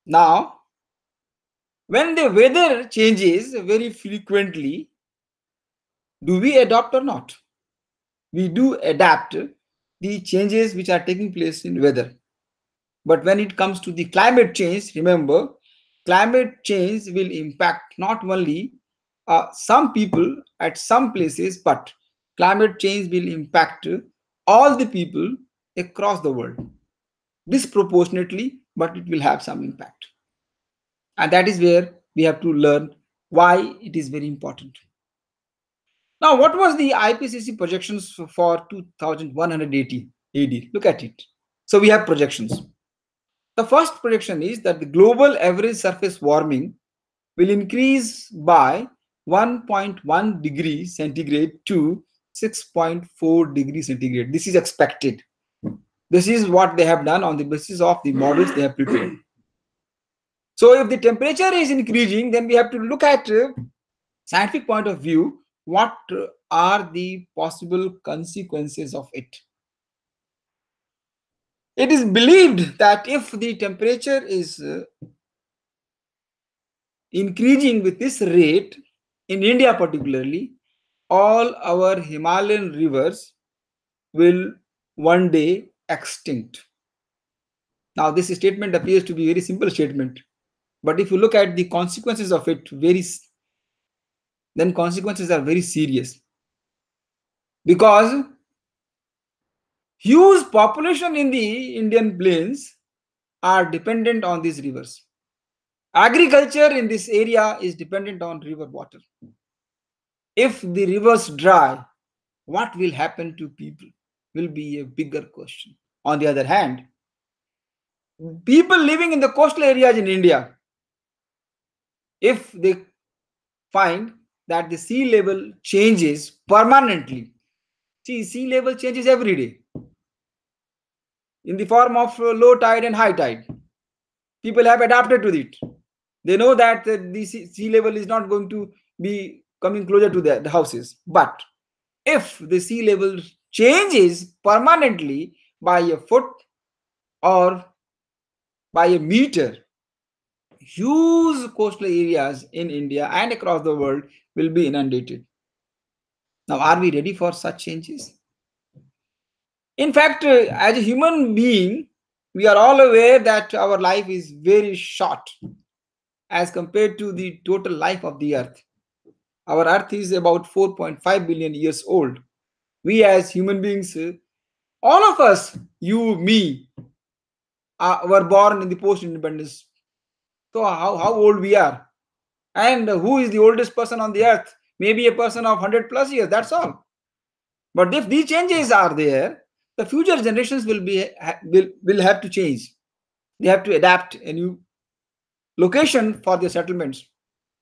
Now, when the weather changes very frequently, do we adopt or not? We do adapt the changes which are taking place in weather. But when it comes to the climate change, remember, climate change will impact not only some people at some places, but climate change will impact all the people across the world disproportionately, but it will have some impact. And that is where we have to learn why it is very important. Now, what was the IPCC projections for 2180 AD? Look at it. So we have projections. The first projection is that the global average surface warming will increase by 1.1 degrees centigrade to 6.4 degrees centigrade. This is expected. This is what they have done on the basis of the models they have prepared. So if the temperature is increasing, then we have to look at scientific point of view, what are the possible consequences of it. It is believed that if the temperature is increasing with this rate, in India particularly, all our Himalayan rivers will one day extinct. Now, this statement appears to be a very simple statement, but if you look at the consequences of it, then consequences are very serious, because huge population in the Indian plains are dependent on these rivers. Agriculture in this area is dependent on river water. If the rivers dry, what will happen to people will be a bigger question. On the other hand, people living in the coastal areas in India, if they find that the sea level changes permanently, see, sea level changes every day in the form of low tide and high tide. People have adapted to it. They know that the sea level is not going to be coming closer to the houses. But if the sea level changes permanently by a foot or by a meter, huge coastal areas in India and across the world will be inundated. Now, are we ready for such changes? In fact, as a human being, we are all aware that our life is very short as compared to the total life of the earth. Our earth is about 4.5 billion years old. We as human beings All of us, you, me, were born in the post-independence. So how old we are? And who is the oldest person on the earth? Maybe a person of 100 plus years, that's all. But if these changes are there, the future generations will have to change. They have to adapt a new location for their settlements,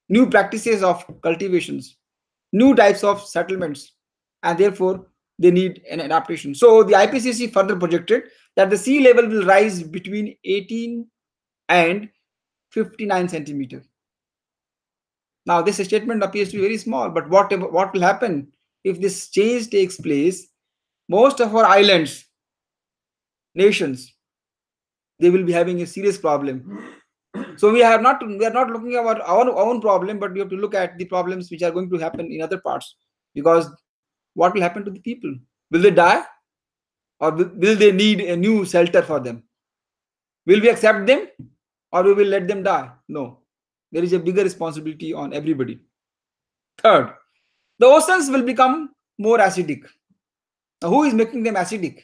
new practices of cultivations, new types of settlements, and therefore they need an adaptation. So the IPCC further projected that the sea level will rise between 18 and 59 centimeter. Now this statement appears to be very small, but what will happen if this change takes place? Most of our islands, nations, they will be having a serious problem. So we are not looking at our own problem, but we have to look at the problems which are going to happen in other parts. Because what will happen to the people? Will they die, or will they need a new shelter for them? Will we accept them, or we will let them die? No, there is a bigger responsibility on everybody. Third, the oceans will become more acidic. Now, who is making them acidic?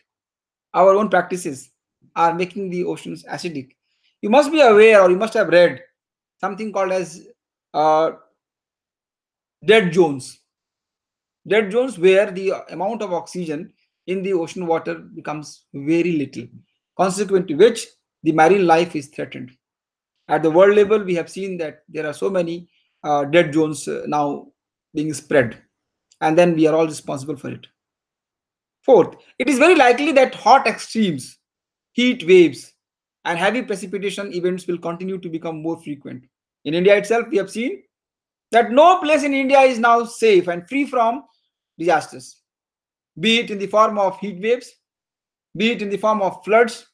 Our own practices are making the oceans acidic. You must be aware, or you must have read something called as dead zones. Dead zones where the amount of oxygen in the ocean water becomes very little, consequent to which the marine life is threatened. At the world level, we have seen that there are so many dead zones now being spread, and then we are all responsible for it. Fourth, it is very likely that hot extremes, heat waves, and heavy precipitation events will continue to become more frequent. In India itself, we have seen that no place in India is now safe and free from disasters, be it in the form of heat waves, be it in the form of floods,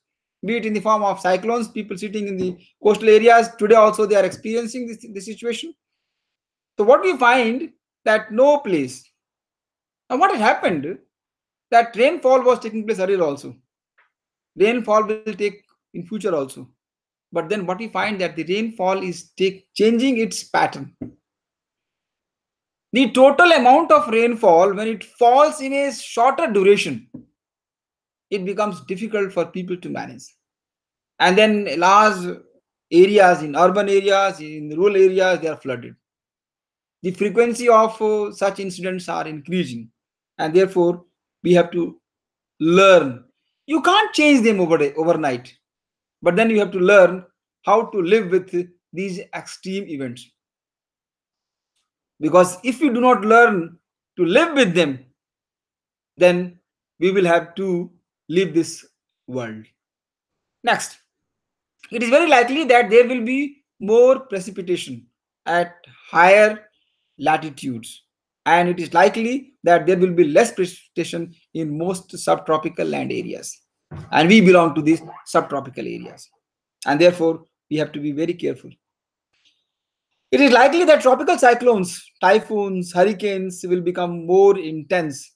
be it in the form of cyclones. People sitting in the coastal areas today also, they are experiencing this situation. So what we find that no place. Now what had happened, that rainfall was taking place earlier also. Rainfall will take in future also. But then what we find that the rainfall is changing its pattern. The total amount of rainfall, when it falls in a shorter duration, it becomes difficult for people to manage. And then large areas, in urban areas, in rural areas, they are flooded. The frequency of such incidents are increasing, and therefore we have to learn. You can't change them overnight, but then you have to learn how to live with these extreme events. Because if you do not learn to live with them, then we will have to leave this world. Next, it is very likely that there will be more precipitation at higher latitudes, and it is likely that there will be less precipitation in most subtropical land areas, and we belong to these subtropical areas, and therefore we have to be very careful. It is likely that tropical cyclones, typhoons, hurricanes will become more intense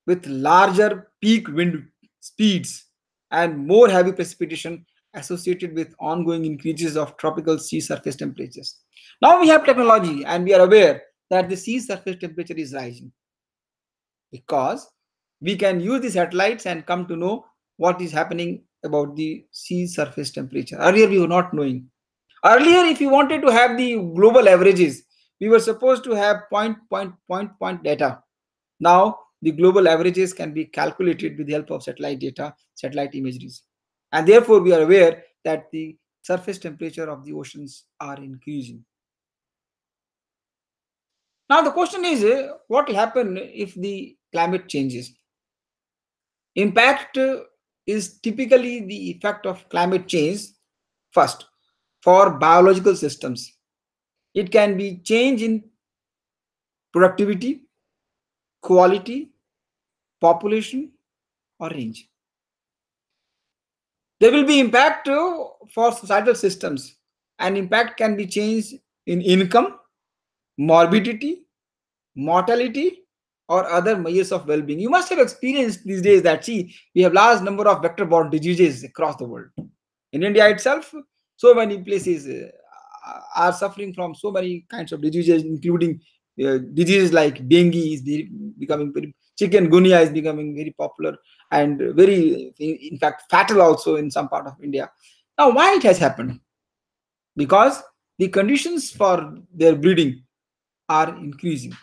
with larger peak wind speeds and more heavy precipitation associated with ongoing increases of tropical sea surface temperatures. Now we have technology, and we are aware that the sea surface temperature is rising, because we can use the satellites and come to know what is happening about the sea surface temperature. Earlier we were not knowing. Earlier, if you wanted to have the global averages, we were supposed to have point data. Now the global averages can be calculated with the help of satellite data, satellite imageries. And therefore, we are aware that the surface temperature of the oceans are increasing. Now the question is, what will happen if the climate changes? Impact is typically the effect of climate change. First, for biological systems, it can be change in productivity, quality, population, or range. There will be impact for societal systems, and impact can be changed in income, morbidity, mortality, or other measures of well-being. You must have experienced these days that, see, we have large number of vector-borne diseases across the world. In India itself, so many places are suffering from so many kinds of diseases, including diseases like dengue is becoming very, chikungunya is becoming very popular, and very, in fact, fatal also in some part of India. Now, why it has happened? Because the conditions for their breeding are increasing.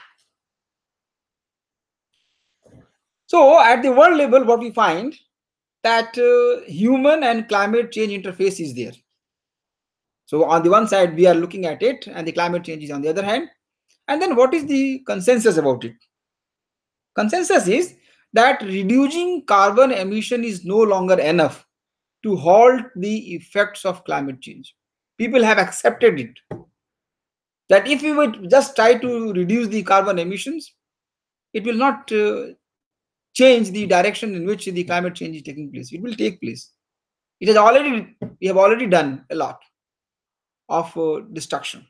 So, at the world level, what we find that human and climate change interface is there. So, on the one side, we are looking at it, and the climate change is on the other hand. And then, what is the consensus about it? Consensus is that reducing carbon emission is no longer enough to halt the effects of climate change. People have accepted it. That if we would just try to reduce the carbon emissions, it will not change the direction in which the climate change is taking place. It will take place. We have already done a lot of destruction.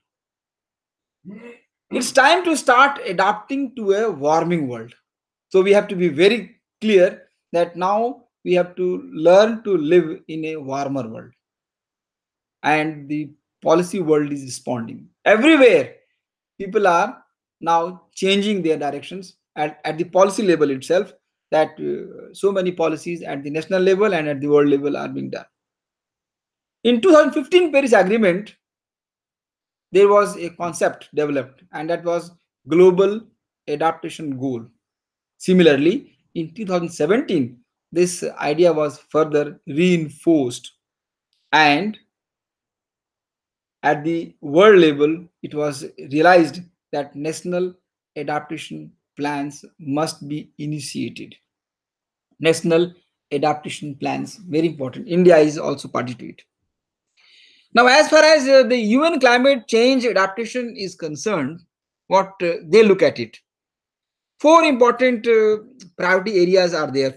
It's time to start adapting to a warming world. So we have to be very clear that now we have to learn to live in a warmer world. And the policy world is responding. Everywhere, people are now changing their directions at the policy level itself, that so many policies at the national level and at the world level are being done. In 2015 Paris Agreement, there was a concept developed, and that was global adaptation goal. Similarly, in 2017, this idea was further reinforced, and at the world level, it was realized that national adaptation plans must be initiated. National adaptation plans, very important. India is also party to it. Now, as far as the UN climate change adaptation is concerned, what they look at it, four important priority areas are there.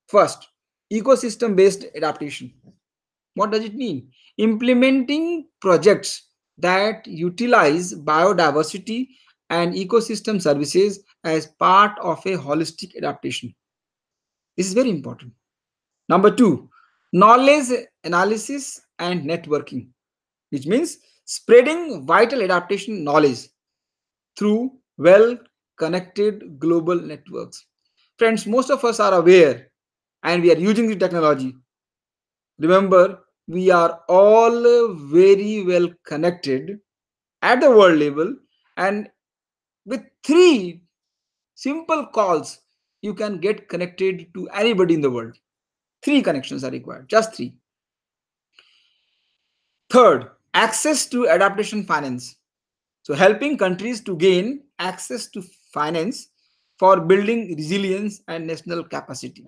First, ecosystem-based adaptation. What does it mean? Implementing projects that utilize biodiversity and ecosystem services as part of a holistic adaptation. This is very important. Number two, knowledge analysis and networking, which means spreading vital adaptation knowledge through well-connected global networks. Friends, most of us are aware and we are using the technology. Remember, we are all very well connected at the world level, and with 3 simple calls, you can get connected to anybody in the world. 3 connections are required, just 3. Third, access to adaptation finance. So helping countries to gain access to finance for building resilience and national capacity.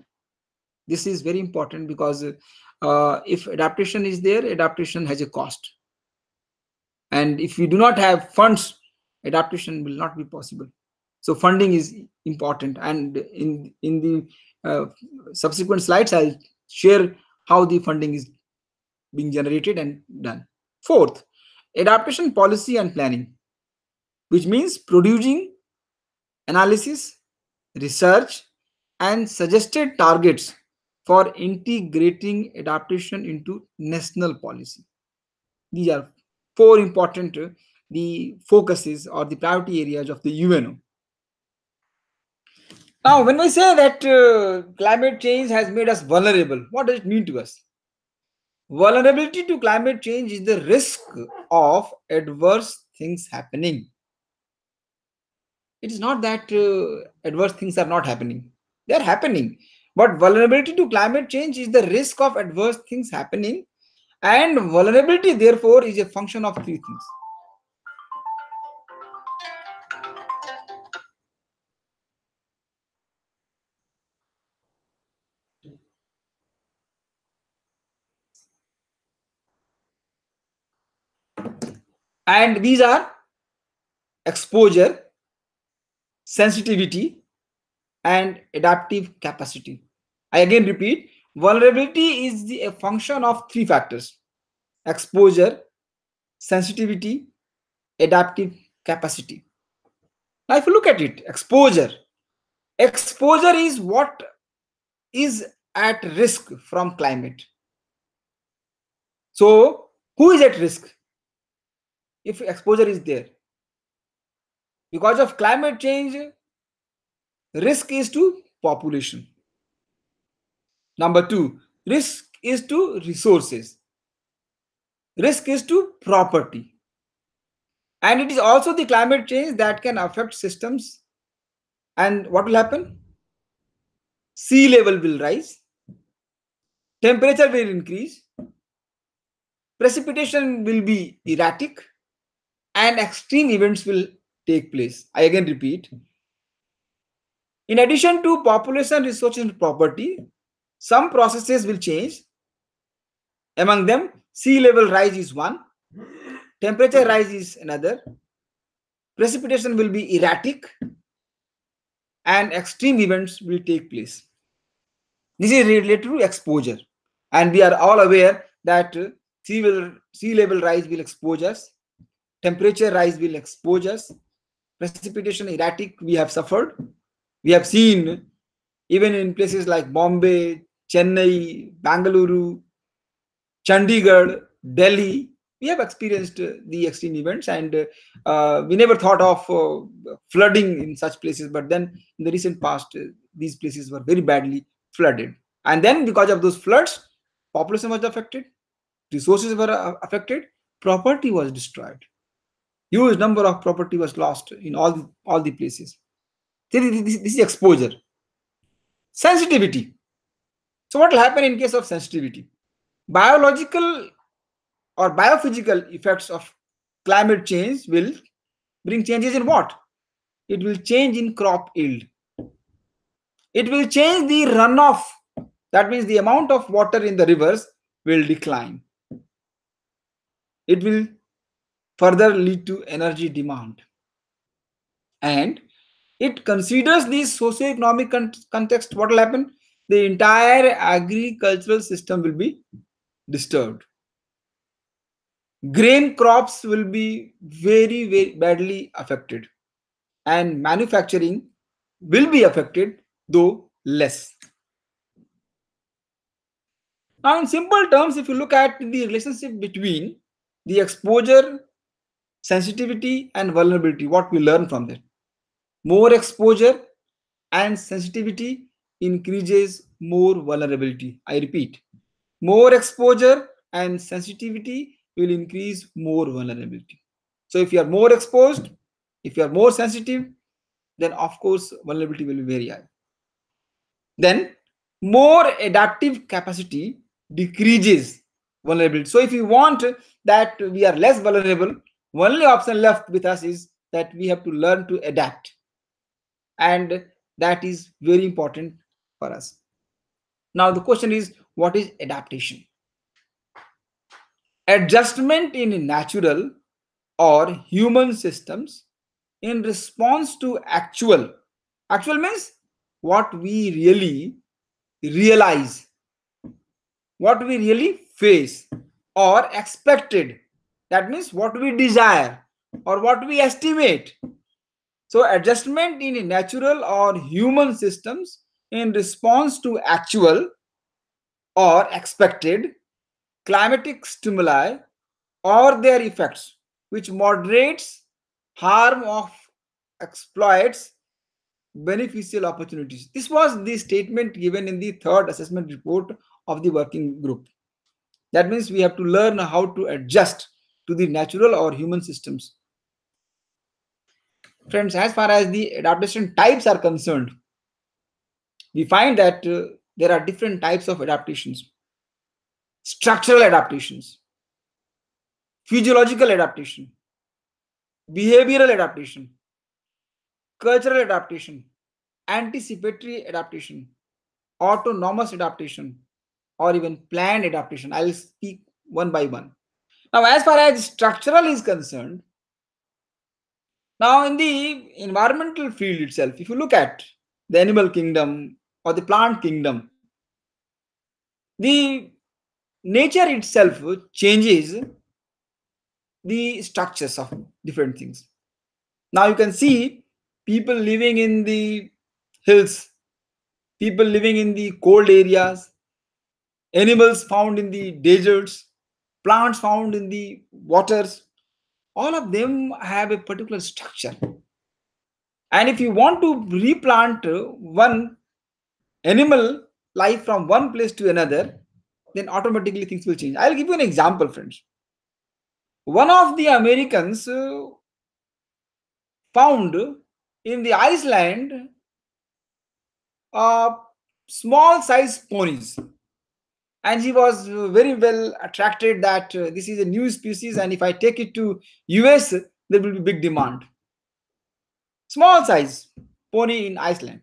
This is very important because if adaptation is there, adaptation has a cost. And if we do not have funds, adaptation will not be possible. So funding is important. And in the subsequent slides, I'll share how the funding is being generated and done. Fourth, adaptation policy and planning, which means producing analysis, research, and suggested targets for integrating adaptation into national policy. These are 4 important the focuses or the priority areas of the UNO. Now, when we say that climate change has made us vulnerable, what does it mean to us? Vulnerability to climate change is the risk of adverse things happening. It is not that adverse things are not happening. They are happening. But vulnerability to climate change is the risk of adverse things happening. And vulnerability, therefore, is a function of 3 things. And these are exposure, sensitivity, and adaptive capacity. I again repeat, vulnerability is a function of 3 factors: exposure, sensitivity, adaptive capacity. Now, if you look at it, exposure is what is at risk from climate. So, who is at risk if exposure is there? Because of climate change, risk is to population. Number two, risk is to resources. Risk is to property. And it is also the climate change that can affect systems. And what will happen? Sea level will rise, temperature will increase, precipitation will be erratic, and extreme events will take place. I again repeat. In addition to population, resources, and property, some processes will change. Among them, sea level rise is one, temperature rise is another, precipitation will be erratic, and extreme events will take place. This is related to exposure. And we are all aware that sea level rise will expose us, temperature rise will expose us, precipitation erratic we have suffered. We have seen even in places like Bombay, Chennai, Bangalore, Chandigarh, Delhi, we have experienced the extreme events, and we never thought of flooding in such places. But then in the recent past, these places were very badly flooded. And then because of those floods, population was affected, resources were affected, property was destroyed. Huge number of property was lost in all the places. This is exposure. Sensitivity. So what will happen in case of sensitivity? Biological or biophysical effects of climate change will bring changes in what? It will change in crop yield. It will change the runoff. That means the amount of water in the rivers will decline. It will further lead to energy demand. And it considers the socio-economic context. What will happen? The entire agricultural system will be disturbed. Grain crops will be very, very badly affected, and manufacturing will be affected, though less. Now, in simple terms, if you look at the relationship between the exposure, sensitivity, and vulnerability, what we learn from that? More exposure and sensitivity increases more vulnerability. I repeat, more exposure and sensitivity will increase more vulnerability. So if you are more exposed, if you are more sensitive, then of course vulnerability will be very high. Then more adaptive capacity decreases vulnerability. So if you want that we are less vulnerable, only option left with us is that we have to learn to adapt. And that is very important for us. Now the question is, what is adaptation? Adjustment in natural or human systems in response to actual means what we really realize, what we really face, or expected, that means what we desire or what we estimate. So adjustment in natural or human systems in response to actual or expected climatic stimuli or their effects, which moderates harm of exploits beneficial opportunities. This was the statement given in the third assessment report of the working group. That means we have to learn how to adjust to the natural or human systems. Friends, as far as the adaptation types are concerned, we find that there are different types of adaptations. Structural adaptations, physiological adaptation, behavioral adaptation, cultural adaptation, anticipatory adaptation, autonomous adaptation, or even planned adaptation. I will speak one by one. Now, as far as structural is concerned, now in the environmental field itself, if you look at the animal kingdom or the plant kingdom, the nature itself changes the structures of different things. Now you can see people living in the hills, people living in the cold areas, animals found in the deserts, plants found in the waters. All of them have a particular structure. And if you want to replant one animal life from one place to another, then automatically things will change. I'll give you an example, friends. One of the Americans found in the Iceland small size ponies, and he was very well attracted that this is a new species, and if I take it to US, there will be big demand. Small size pony in Iceland.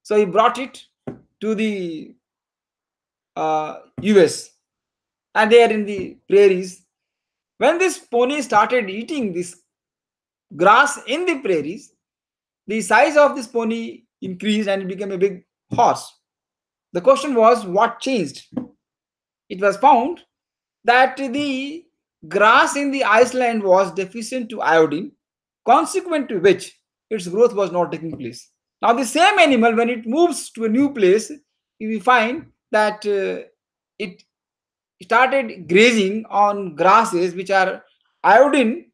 So he brought it to the US, and they are in the prairies. When this pony started eating this grass in the prairies, the size of this pony increased and it became a big horse. The question was, what changed? It was found that the grass in the Iceland was deficient to iodine, consequent to which its growth was not taking place. Now, the same animal, when it moves to a new place, we find that it started grazing on grasses which are iodine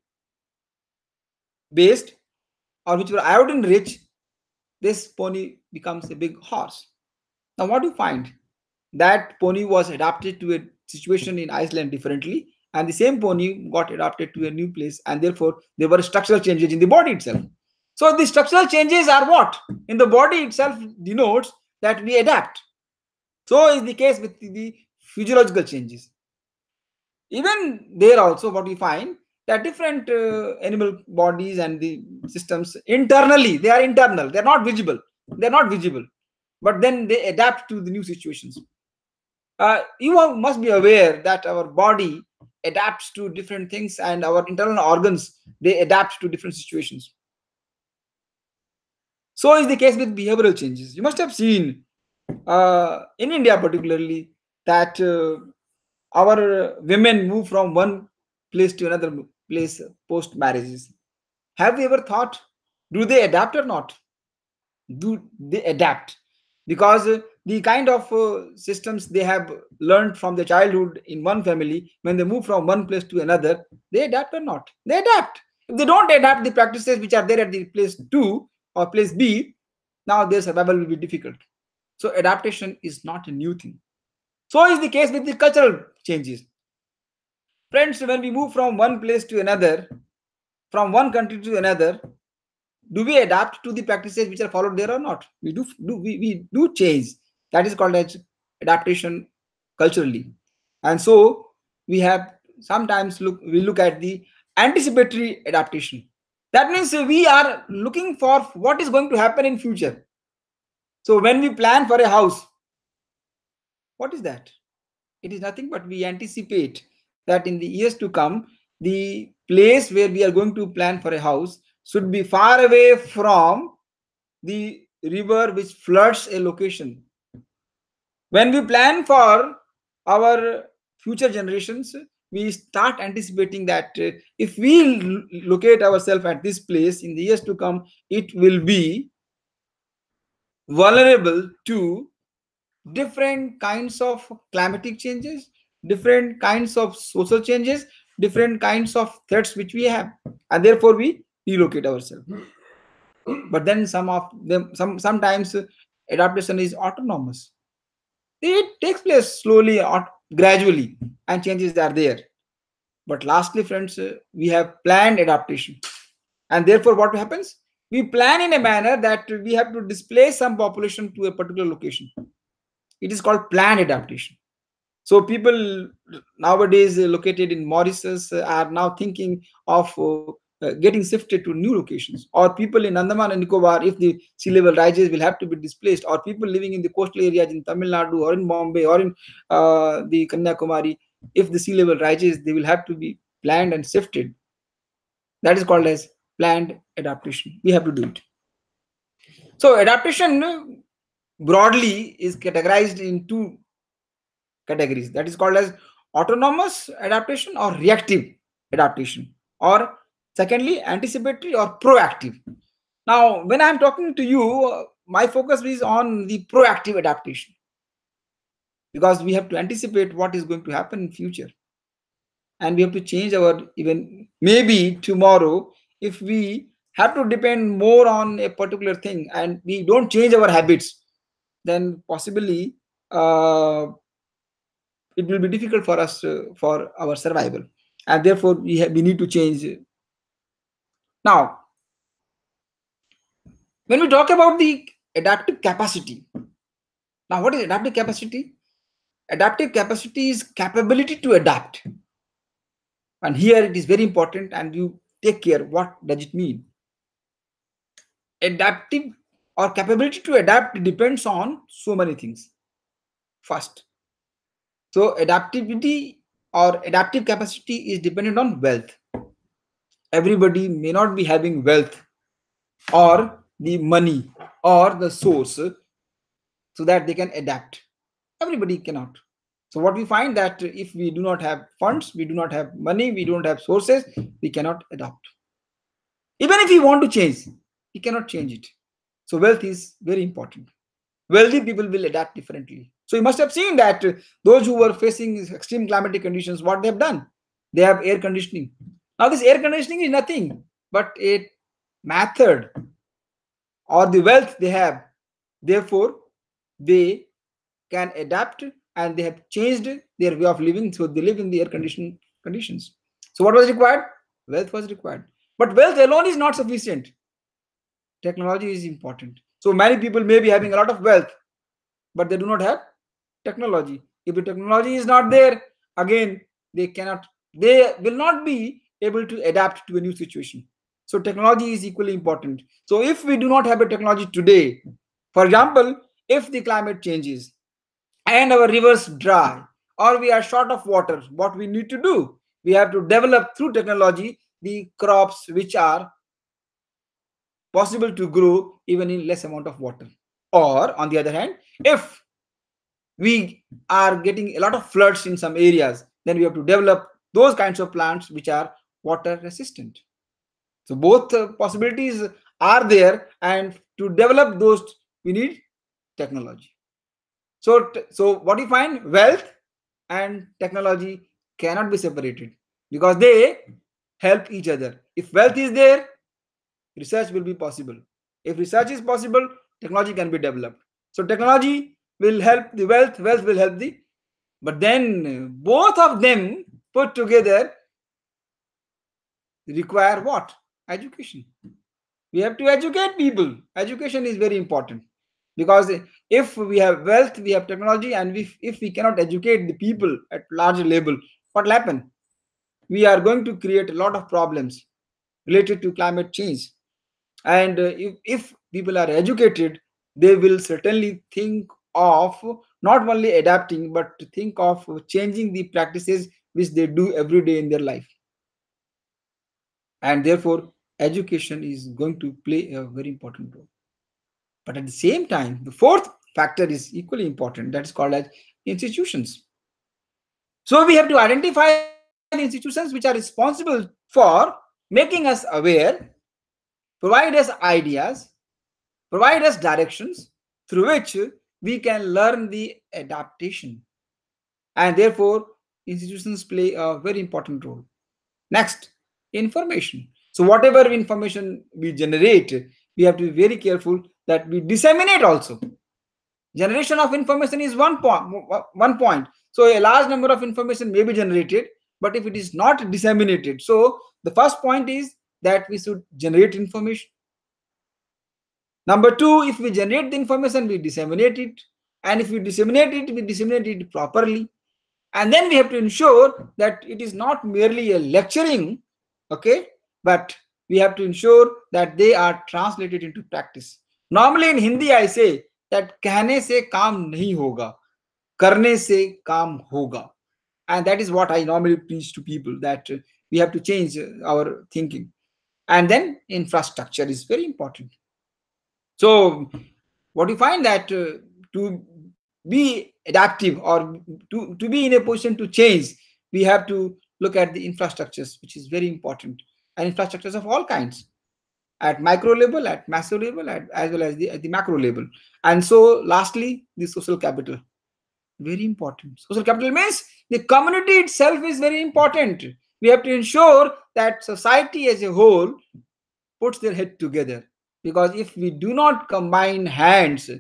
based or which were iodine rich. This pony becomes a big horse. Now, what do you find? That pony was adapted to a situation in Iceland differently, and the same pony got adapted to a new place, and therefore there were structural changes in the body itself. So the structural changes are what? In the body itself denotes that we adapt. So is the case with the physiological changes. Even there also what we find that different animal bodies and the systems internally, they are internal, they are not visible. They are not visible. But then they adapt to the new situations. Must be aware that our body adapts to different things, and our internal organs, they adapt to different situations. So is the case with behavioral changes. You must have seen in India particularly that our women move from one place to another place post marriages. Have you ever thought, do they adapt or not? Do they adapt? Because the kind of systems they have learned from their childhood in one family, when they move from one place to another, they adapt or not? They adapt. If they don't adapt the practices which are there at the place 2 or place B, now their survival will be difficult. So adaptation is not a new thing. So is the case with the cultural changes. Friends, when we move from one place to another, from one country to another, do we adapt to the practices which are followed there or not? We do change. That is called as adaptation culturally. And so we have sometimes we look at the anticipatory adaptation. That means we are looking for what is going to happen in future. So when we plan for a house, what is that? It is nothing but we anticipate that in the years to come, the place where we are going to plan for a house should be far away from the river which floods a location. When we plan for our future generations, we start anticipating that if we locate ourselves at this place in the years to come, it will be vulnerable to different kinds of climatic changes, different kinds of social changes, different kinds of threats which we have, and therefore we relocate ourselves. But then sometimes adaptation is autonomous. It takes place slowly or gradually, and changes are there. But lastly, friends, we have planned adaptation, and therefore what happens? We plan in a manner that we have to displace some population to a particular location. It is called planned adaptation. So people nowadays located in Mauritius are now thinking of getting shifted to new locations. Or people in Andaman and Nicobar, if the sea level rises, will have to be displaced. Or people living in the coastal areas in Tamil Nadu or in Bombay or in the Kanyakumari, if the sea level rises, they will have to be planned and shifted. That is called as planned adaptation. We have to do it. So adaptation broadly is categorized in two categories. That is called as autonomous adaptation or reactive adaptation, or secondly anticipatory or proactive. Now when I'm talking to you, my focus is on the proactive adaptation, because we have to anticipate what is going to happen in future, and we have to change our, even maybe tomorrow, if we have to depend more on a particular thing and we don't change our habits, then possibly it will be difficult for us for our survival, and therefore we need to change. Now, when we talk about the adaptive capacity, now what is adaptive capacity? Adaptive capacity is capability to adapt, and here it is very important, and you take care what does it mean. Adaptive or capability to adapt depends on so many things. First, so adaptivity or adaptive capacity is dependent on wealth. Everybody may not be having wealth or the money or the source so that they can adapt. Everybody cannot. So what we find that if we do not have funds, we do not have money, we don't have sources, we cannot adapt. Even if we want to change, we cannot change it. So wealth is very important. Wealthy people will adapt differently. So you must have seen that those who were facing extreme climatic conditions, what they have done, they have air conditioning. Now this air conditioning is nothing but a method or the wealth they have. Therefore, they can adapt and they have changed their way of living. So they live in the air conditioned conditions. So what was required? Wealth was required. But wealth alone is not sufficient. Technology is important. So many people may be having a lot of wealth, but they do not have technology. If the technology is not there, again, they will not be able to adapt to a new situation. So technology is equally important. So if we do not have a technology today, for example, if the climate changes and our rivers dry or we are short of water, what we need to do? We have to develop through technology the crops which are possible to grow even in less amount of water. Or on the other hand, if we are getting a lot of floods in some areas, then we have to develop those kinds of plants which are water resistant. So both possibilities are there, and to develop those we need technology. So what you find, wealth and technology cannot be separated because they help each other. If wealth is there, research will be possible. If research is possible, technology can be developed. So technology will help the wealth will help the, but then both of them put together require what? Education. We have to educate people. Education is very important because if we have wealth, we have technology, and if we cannot educate the people at large level, what will happen? We are going to create a lot of problems related to climate change. And if people are educated, they will certainly think of not only adapting but to think of changing the practices which they do every day in their life. And therefore education is going to play a very important role. But at the same time, the fourth factor is equally important, that is called as institutions. So we have to identify the institutions which are responsible for making us aware, provide us ideas, provide us directions through which we can learn the adaptation. And therefore, institutions play a very important role. Next, information. So whatever information we generate, we have to be very careful that we disseminate also. Generation of information is one point. So a large number of information may be generated, but if it is not disseminated, so the first point is that we should generate information. Number two, if we generate the information, we disseminate it. And if we disseminate it, we disseminate it properly. And then we have to ensure that it is not merely a lecturing, okay, but we have to ensure that they are translated into practice. Normally in Hindi, I say that कहने से काम नहीं होगा, करने से काम होगा. And that is what I normally preach to people, that we have to change our thinking. And then infrastructure is very important. So what you find that to be adaptive or to be in a position to change, we have to look at the infrastructures, which is very important, and infrastructures of all kinds, at micro level, at macro level, as well as at the macro level. And so lastly, the social capital, very important. Social capital means the community itself is very important. We have to ensure that society as a whole puts their head together, because if we do not combine hands,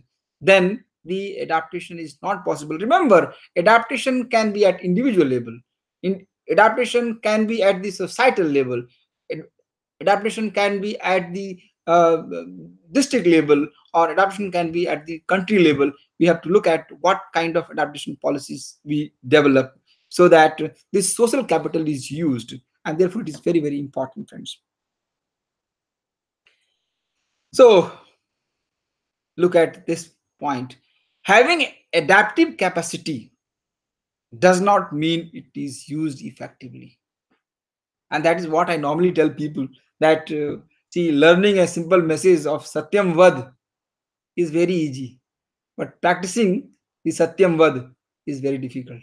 then the adaptation is not possible. Remember, adaptation can be at individual level. Adaptation can be at the societal level. Adaptation can be at the district level, or adaptation can be at the country level. We have to look at what kind of adaptation policies we develop so that this social capital is used, and therefore it is very, very important, friends. So look at this point. Having adaptive capacity does not mean it is used effectively. And that is what I normally tell people, that see, learning a simple message of Satyam Vad is very easy, but practicing the Satyam Vad is very difficult.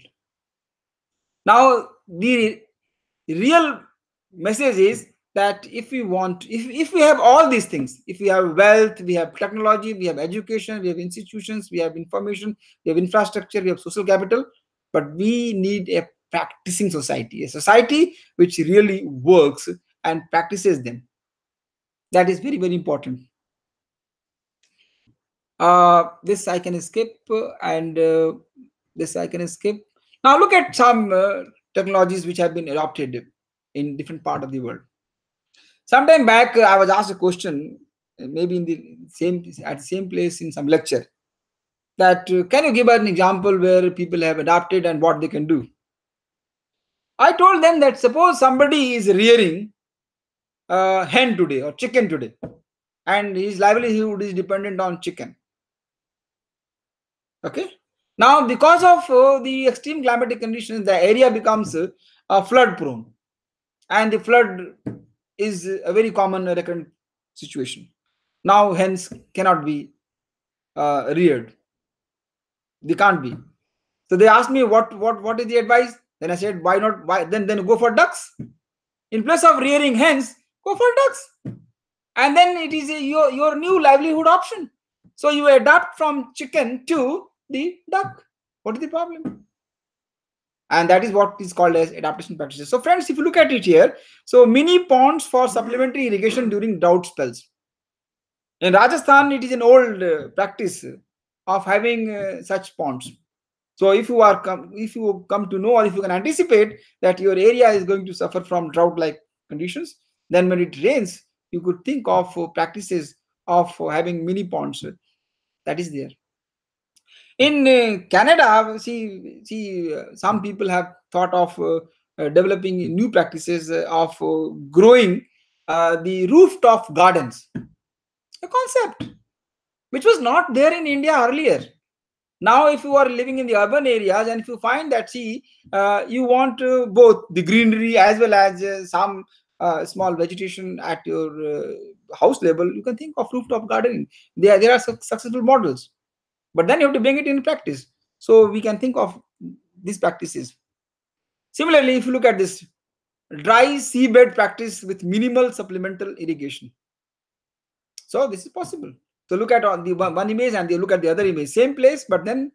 Now, the real message is that if we want, if we have all these things, if we have wealth, we have technology, we have education, we have institutions, we have information, we have infrastructure, we have social capital, but we need a practicing society, a society which really works and practices them. That is very, very important. This I can skip, and this I can skip. Now look at some technologies which have been adopted in different part of the world. Sometime back, I was asked a question, maybe in the same place in some lecture, that can you give an example where people have adapted and what they can do? I told them that suppose somebody is rearing hen today or chicken today, and his livelihood is dependent on chicken. Okay. Now, because of the extreme climatic conditions, the area becomes flood prone, and the flood is a very common recurrent situation. Now, hens cannot be reared. They can't be. So they asked me what is the advice. Then I said, why not? Why then go for ducks? In place of rearing hens, go for ducks, and then it is your new livelihood option. So you adapt from chicken to the duck. What is the problem? And that is what is called as adaptation practices. So friends, if you look at it here, so mini ponds for supplementary irrigation during drought spells. In Rajasthan, it is an old practice of having such ponds. So if you come to know, or if you can anticipate that your area is going to suffer from drought-like conditions, then when it rains, you could think of practices of having mini ponds. That is there. In Canada, some people have thought of developing new practices of growing the rooftop gardens, a concept which was not there in India earlier. Now, if you are living in the urban areas, and if you find that you want both the greenery as well as some small vegetation at your house level, you can think of rooftop gardening. There are successful models. But then you have to bring it in practice. So we can think of these practices. Similarly, if you look at this dry seabed practice with minimal supplemental irrigation. So this is possible. So look at the one image and you look at the other image. Same place, but then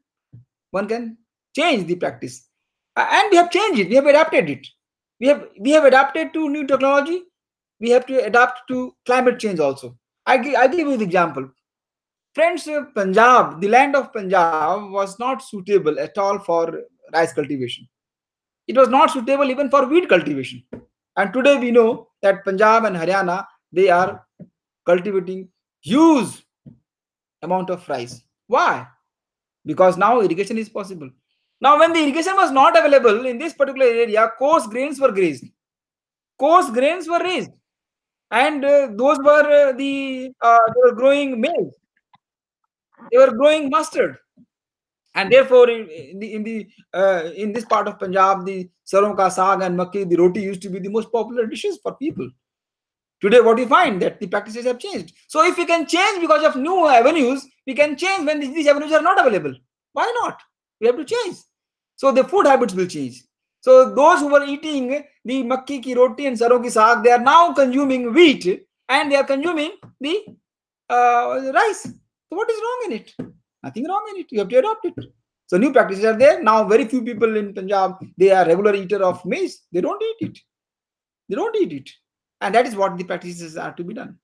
one can change the practice. And we have changed it. We have adapted it. We have adapted to new technology. We have to adapt to climate change also. I give you the example. Friends, Punjab, the land of Punjab was not suitable at all for rice cultivation. It was not suitable even for wheat cultivation. And today we know that Punjab and Haryana, they are cultivating huge amount of rice. Why? Because now irrigation is possible. Now, when the irrigation was not available in this particular area, coarse grains were grazed. Coarse grains were raised. And those were they were growing maize. They were growing mustard, and therefore in this part of Punjab, the saron ka saag and makki, the roti used to be the most popular dishes for people. Today, what we find that the practices have changed. So if we can change because of new avenues, we can change when these avenues are not available. Why not? We have to change. So the food habits will change. So those who were eating the makki ki roti and saron ki saag, they are now consuming wheat and they are consuming the rice. So what is wrong in it? Nothing wrong in it. You have to adopt it. So new practices are there. Now very few people in Punjab, they are regular eater of maize. They don't eat it. They don't eat it. And that is what the practices are to be done.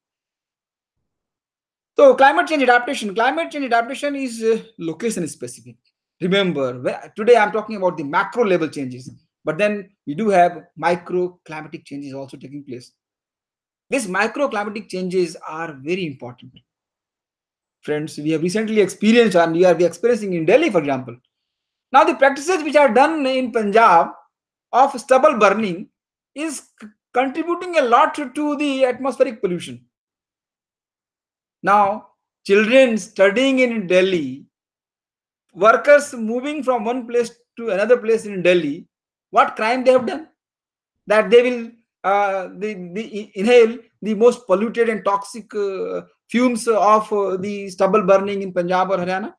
So climate change adaptation is location specific. Remember, today I'm talking about the macro level changes, but then we do have micro climatic changes also taking place. These micro climatic changes are very important. Friends, we have recently experienced, and we are experiencing in Delhi, for example. Now, the practices which are done in Punjab of stubble burning is contributing a lot to the atmospheric pollution. Now, children studying in Delhi, workers moving from one place to another place in Delhi, what crime they have done? That they will inhale the most polluted and toxic fumes of the stubble burning in Punjab or Haryana.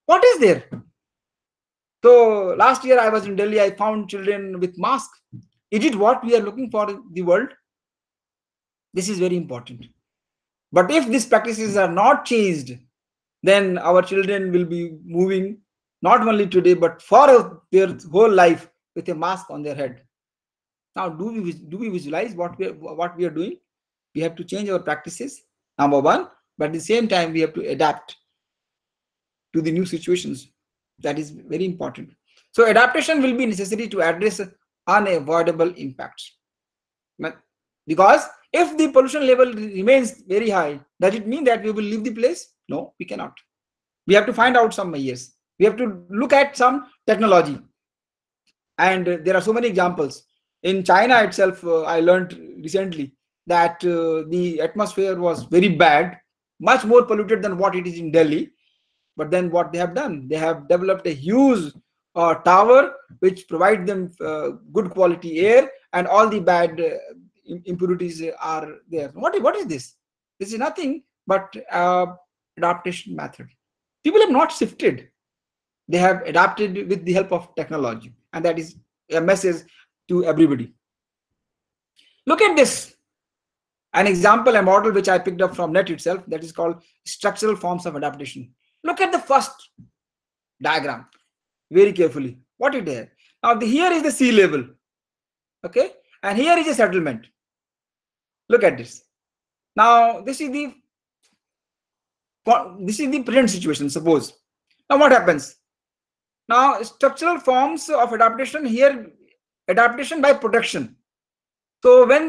What is there? So last year I was in Delhi, I found children with masks. Is it what we are looking for in the world? This is very important. But if these practices are not changed, then our children will be moving not only today, but for their whole life with a mask on their head. Now, do we visualize what we are doing? We have to change our practices, number one, but at the same time, we have to adapt to the new situations. That is very important. So adaptation will be necessary to address unavoidable impacts. Because if the pollution level remains very high, does it mean that we will leave the place? No, we cannot. We have to find out some measures. We have to look at some technology. And there are so many examples. In China itself, I learned recently that the atmosphere was very bad, much more polluted than what it is in Delhi. But then what they have done, they have developed a huge tower which provides them good quality air, and all the bad impurities are there. What is this? This is nothing but adaptation method. People have not shifted. They have adapted with the help of technology, and that is a message to everybody. Look at this. An example, a model which I picked up from net itself, that is called structural forms of adaptation. Look at the first diagram very carefully. What it is? Now, here is the sea level, okay, and here is a settlement. Look at this. Now, this is the present situation. Suppose. Now, what happens? Now, structural forms of adaptation here, adaptation by protection. So when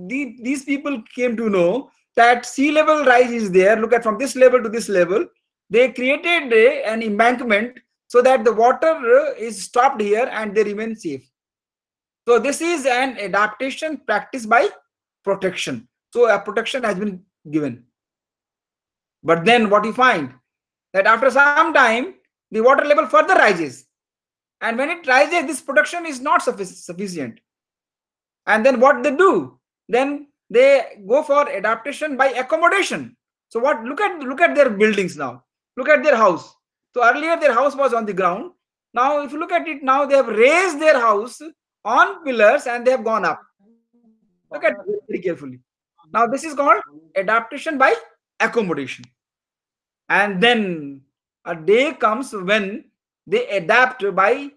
these people came to know that sea level rise is there, look at from this level to this level, they created an embankment so that the water is stopped here and they remain safe. So this is an adaptation practiced by protection. So a protection has been given. But then what you find, that after some time, the water level further rises. And when it rises, this protection is not sufficient. And then what they do? Then they go for adaptation by accommodation. So what? Look at their buildings now. Look at their house. So earlier their house was on the ground. Now if you look at it now, they have raised their house on pillars and they have gone up. Look at it very carefully. Now this is called adaptation by accommodation. And then a day comes when they adapt by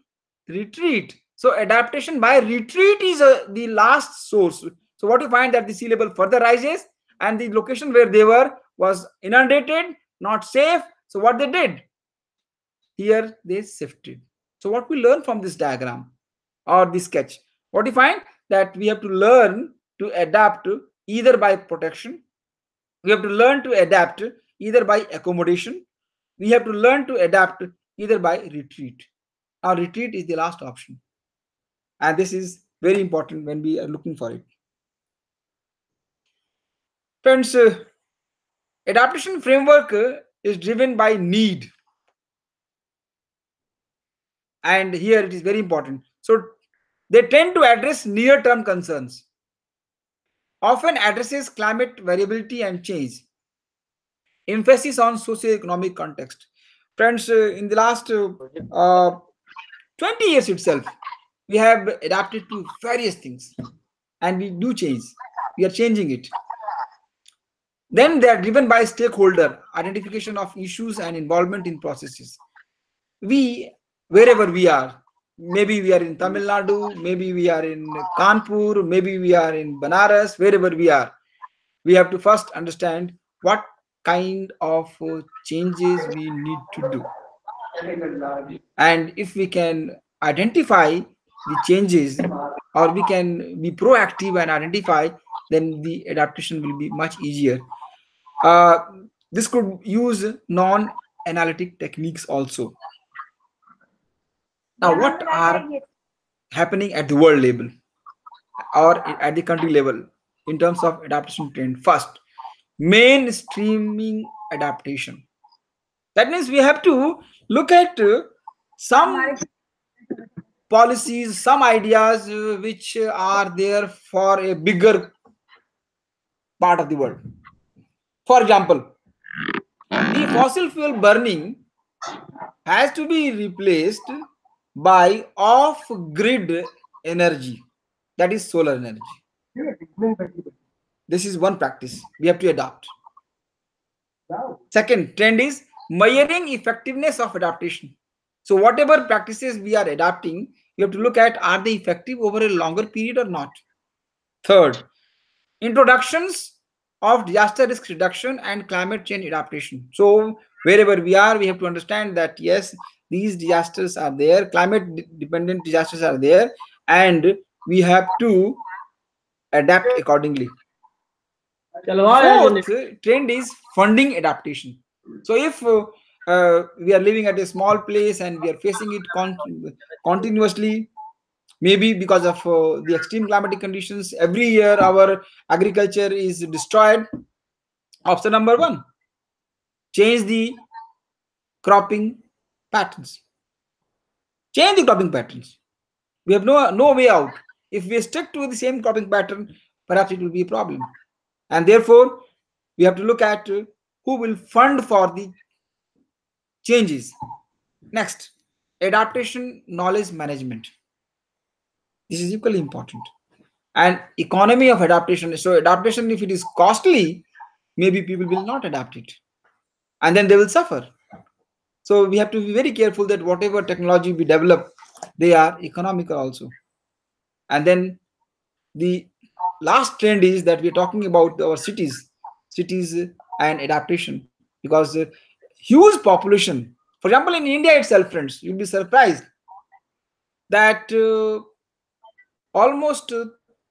retreat. So adaptation by retreat is the last source. So what you find that the sea level further rises and the location where they were was inundated, not safe. So what they did? Here they shifted. So what we learn from this diagram or this sketch? What you find? That we have to learn to adapt either by protection. We have to learn to adapt either by accommodation. We have to learn to adapt either by retreat. Now retreat is the last option. And this is very important when we are looking for it. Friends, adaptation framework is driven by need. And here it is very important. So they tend to address near-term concerns. Often addresses climate variability and change. Emphasis on socio-economic context. Friends, in the last 20 years itself, we have adapted to various things and we do change. We are changing it. Then they are driven by stakeholder identification of issues and involvement in processes. Wherever we are, maybe we are in Tamil Nadu, maybe we are in Kanpur, maybe we are in Banaras, wherever we are, we have to first understand what kind of changes we need to do. And if we can identify the changes, or we can be proactive and identify, then the adaptation will be much easier. This could use non-analytic techniques also. Now, what are happening at the world level or at the country level in terms of adaptation trend? First, mainstreaming adaptation. That means we have to look at some policies, some ideas which are there for a bigger part of the world. For example, the fossil fuel burning has to be replaced by off-grid energy, that is solar energy. This is one practice we have to adopt. Second trend is measuring effectiveness of adaptation. So whatever practices we are adapting, we have to look at, are they effective over a longer period or not. Third, introductions of disaster risk reduction and climate change adaptation. So wherever we are, we have to understand that yes, these disasters are there, climate dependent disasters are there, and we have to adapt accordingly. Fourth trend is funding adaptation. So if we are living at a small place and we are facing it continuously, maybe because of the extreme climatic conditions, every year our agriculture is destroyed. Option number one, change the cropping patterns. Change the cropping patterns. We have no way out. If we stick to the same cropping pattern, perhaps it will be a problem. And therefore, we have to look at who will fund for the changes. Next, adaptation knowledge management. This is equally important. And economy of adaptation. So adaptation, if it is costly, maybe people will not adapt it, and then they will suffer. So we have to be very careful that whatever technology we develop, they are economical also. And then the last trend is that we're talking about our cities and adaptation, because huge population. For example, in India itself, friends, you'll be surprised that almost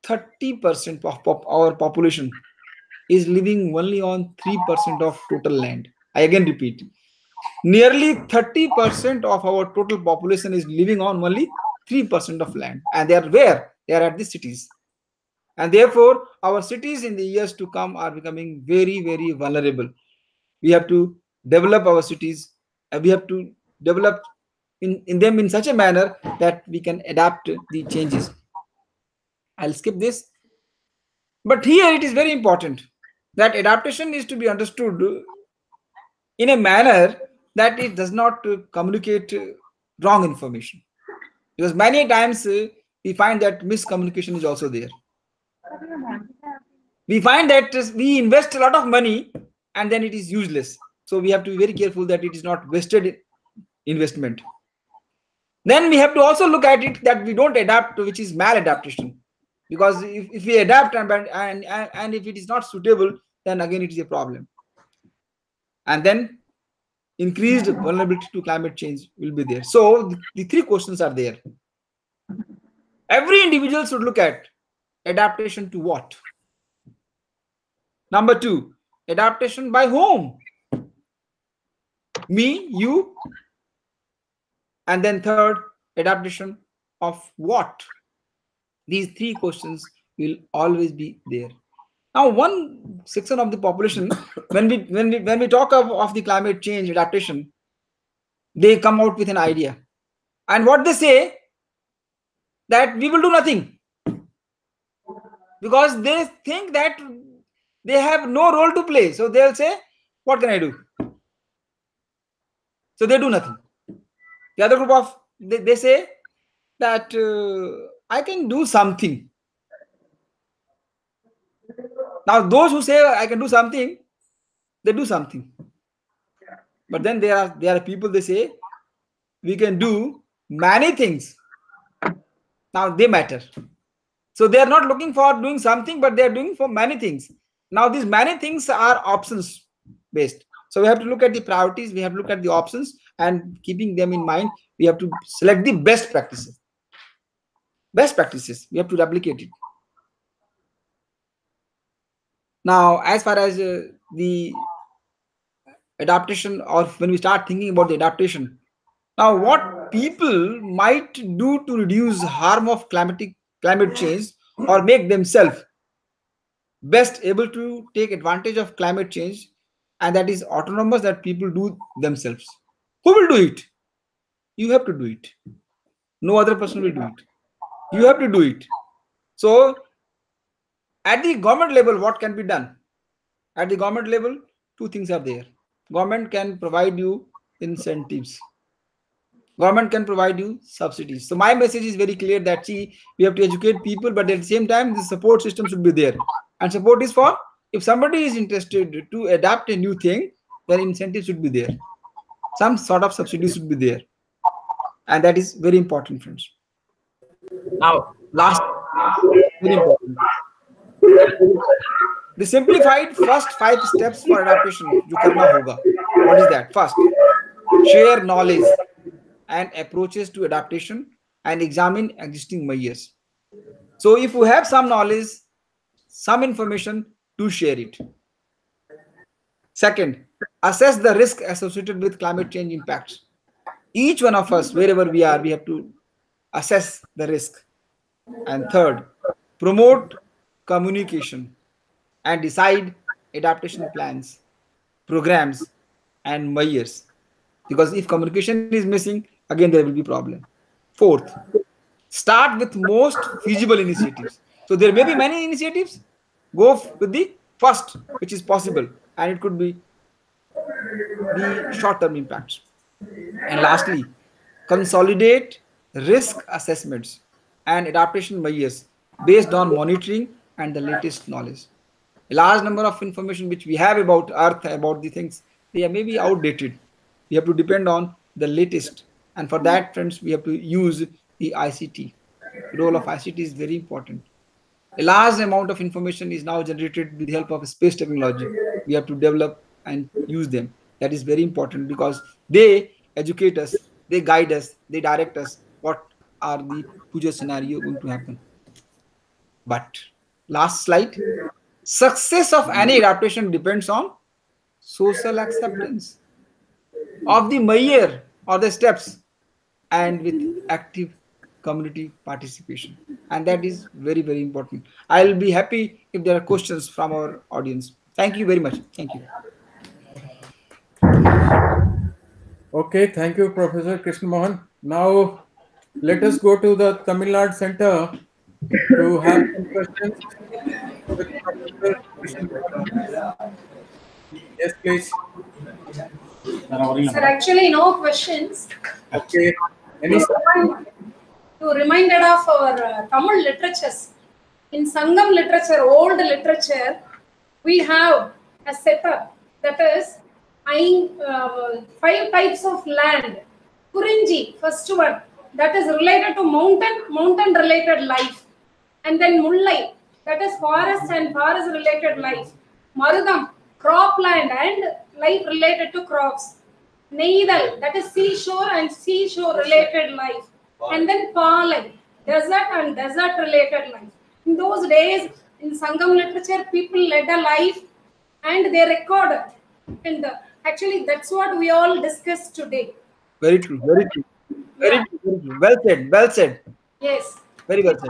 30% of our population is living only on 3% of total land. I again repeat, nearly 30% of our total population is living on only 3% of land. And they are where? They are at the cities. And therefore, our cities in the years to come are becoming very, very vulnerable. We have to develop our cities, and we have to develop in them in such a manner that we can adapt the changes. I'll skip this. But here it is very important that adaptation is to be understood in a manner that it does not communicate wrong information. Because many times we find that miscommunication is also there. We find that we invest a lot of money and then it is useless. So we have to be very careful that it is not wasted investment. Then we have to also look at it that we don't adapt, which is maladaptation. Because if we adapt and if it is not suitable, then again it is a problem. And then increased vulnerability to climate change will be there. So the three questions are there. Every individual should look at adaptation to what? Number two, adaptation by whom? Me, you. And then third, adaptation of what? These three questions will always be there. Now, one section of the population, when we talk of the climate change adaptation, they come out with an idea. And what they say, that we will do nothing. Because they think that they have no role to play. So they'll say, what can I do? So they do nothing. The other group of, they say that I can do something. Now those who say I can do something, they do something. But then there are people, they say we can do many things. Now they matter. So they are not looking for doing something, but they are doing for many things. Now these many things are options. based. So we have to look at the priorities, we have to look at the options, and keeping them in mind, we have to select the best practices. Best practices, we have to replicate it. Now, as far as the adaptation, or when we start thinking about the adaptation, now what people might do to reduce harm of climate change or make themselves best able to take advantage of climate change, and that is autonomous, that people do themselves. Who will do it? You have to do it. No other person will do it. You have to do it. So at the government level, what can be done? At the government level, two things are there. Government can provide you incentives. Government can provide you subsidies. So my message is very clear that, see, we have to educate people, but at the same time, the support system should be there. And support is for, if somebody is interested to adapt a new thing, then incentives should be there. Some sort of subsidy should be there. And that is very important, friends. Now, last, very important. The simplified first 5 steps for adaptation, jo karna hoga. What is that? First, share knowledge and approaches to adaptation and examine existing measures. So if you have some knowledge, some information, to share it. Second, assess the risk associated with climate change impacts. Each one of us, wherever we are, we have to assess the risk. And third, promote communication and decide adaptation plans, programs, and measures. Because if communication is missing, again there will be problem. Fourth, start with most feasible initiatives. So there may be many initiatives. Go with the first, which is possible, and it could be the short-term impacts. And lastly, consolidate risk assessments and adaptation measures based on monitoring and the latest knowledge. A large number of information which we have about Earth, about the things, they may be outdated. We have to depend on the latest. And for that, friends, we have to use the ICT. The role of ICT is very important. A large amount of information is now generated with the help of space technology. We have to develop and use them. That is very important because they educate us, they guide us, they direct us what are the future scenario going to happen. But last slide, success of any adaptation depends on social acceptance of the measure or the steps, and with active community participation. And that is very, very important. I'll be happy if there are questions from our audience. Thank you very much. Thank you. Okay, thank you, Professor Krishna Mohan. Now, let us go to the Tamil Nadu Center to have some questions with Professor Krishna Mohan. Yes, please. Sir, actually, no questions. Okay. Any To reminded of our Tamil literatures. In Sangam literature, old literature, we have a setup that is 5 types of land. Kurinji, first one, that is related to mountain related life. And then Mullai, that is forest and forest related life. Marudam, cropland and life related to crops. Neidal, that is seashore and seashore related life. And then Palai, desert and desert related life. In those days, in Sangam literature, people led a life and they recorded. And actually, that's what we all discussed today. Very true. Very true. Very Yeah. true. Very true. Well said. Well said. Yes. Very well said.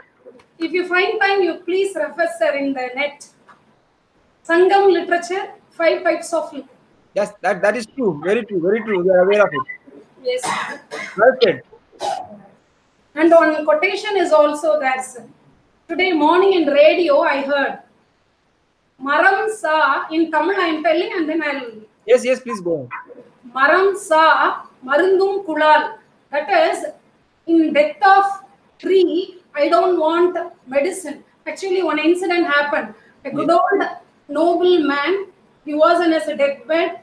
If you find time, you please refer, sir, in the net. Sangam literature, 5 types of. Yes, that is true. Very true. Very true. We are aware of it. Yes. Well said. And one quotation is also there, sir. Today morning in radio, I heard. Maram sa, in Tamil I am telling, and then I'll. Yes, yes, please go ahead. Maram sa, marundum kulal. That is, in death of tree, I don't want medicine. Actually, one incident happened. A good old noble man, he was in his deathbed,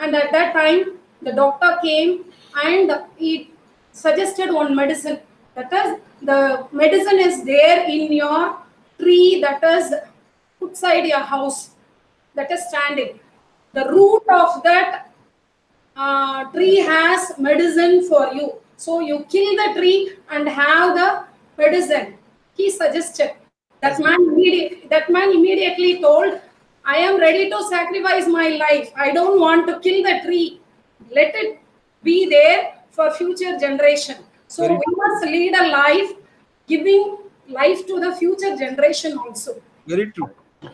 and at that time, the doctor came and he suggested one medicine. That is, the medicine is there in your tree that is outside your house, that is standing. The root of that tree has medicine for you. So you kill the tree and have the medicine. He suggested. That man immediately told, I am ready to sacrifice my life. I don't want to kill the tree. Let it be there for future generation. So Very we must lead a life giving life to the future generation also. Very true.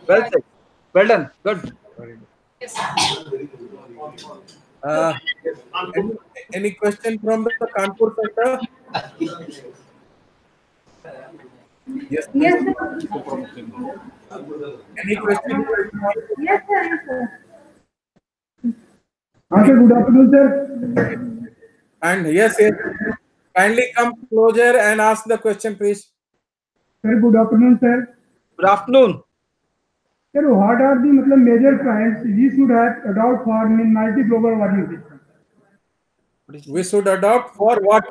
Well said. Well done. Good. Yes. Uh, any question from the Kanpur sector? Yes, please. Yes, sir. Any question? Yes, sir. Yes, sir. Sir, good afternoon, sir. And yes, yes. Kindly come closer and ask the question, please. Sir, good afternoon, sir. Good afternoon. Sir, what are the major points we should have adopt for minimize global warming system? We should adopt for what?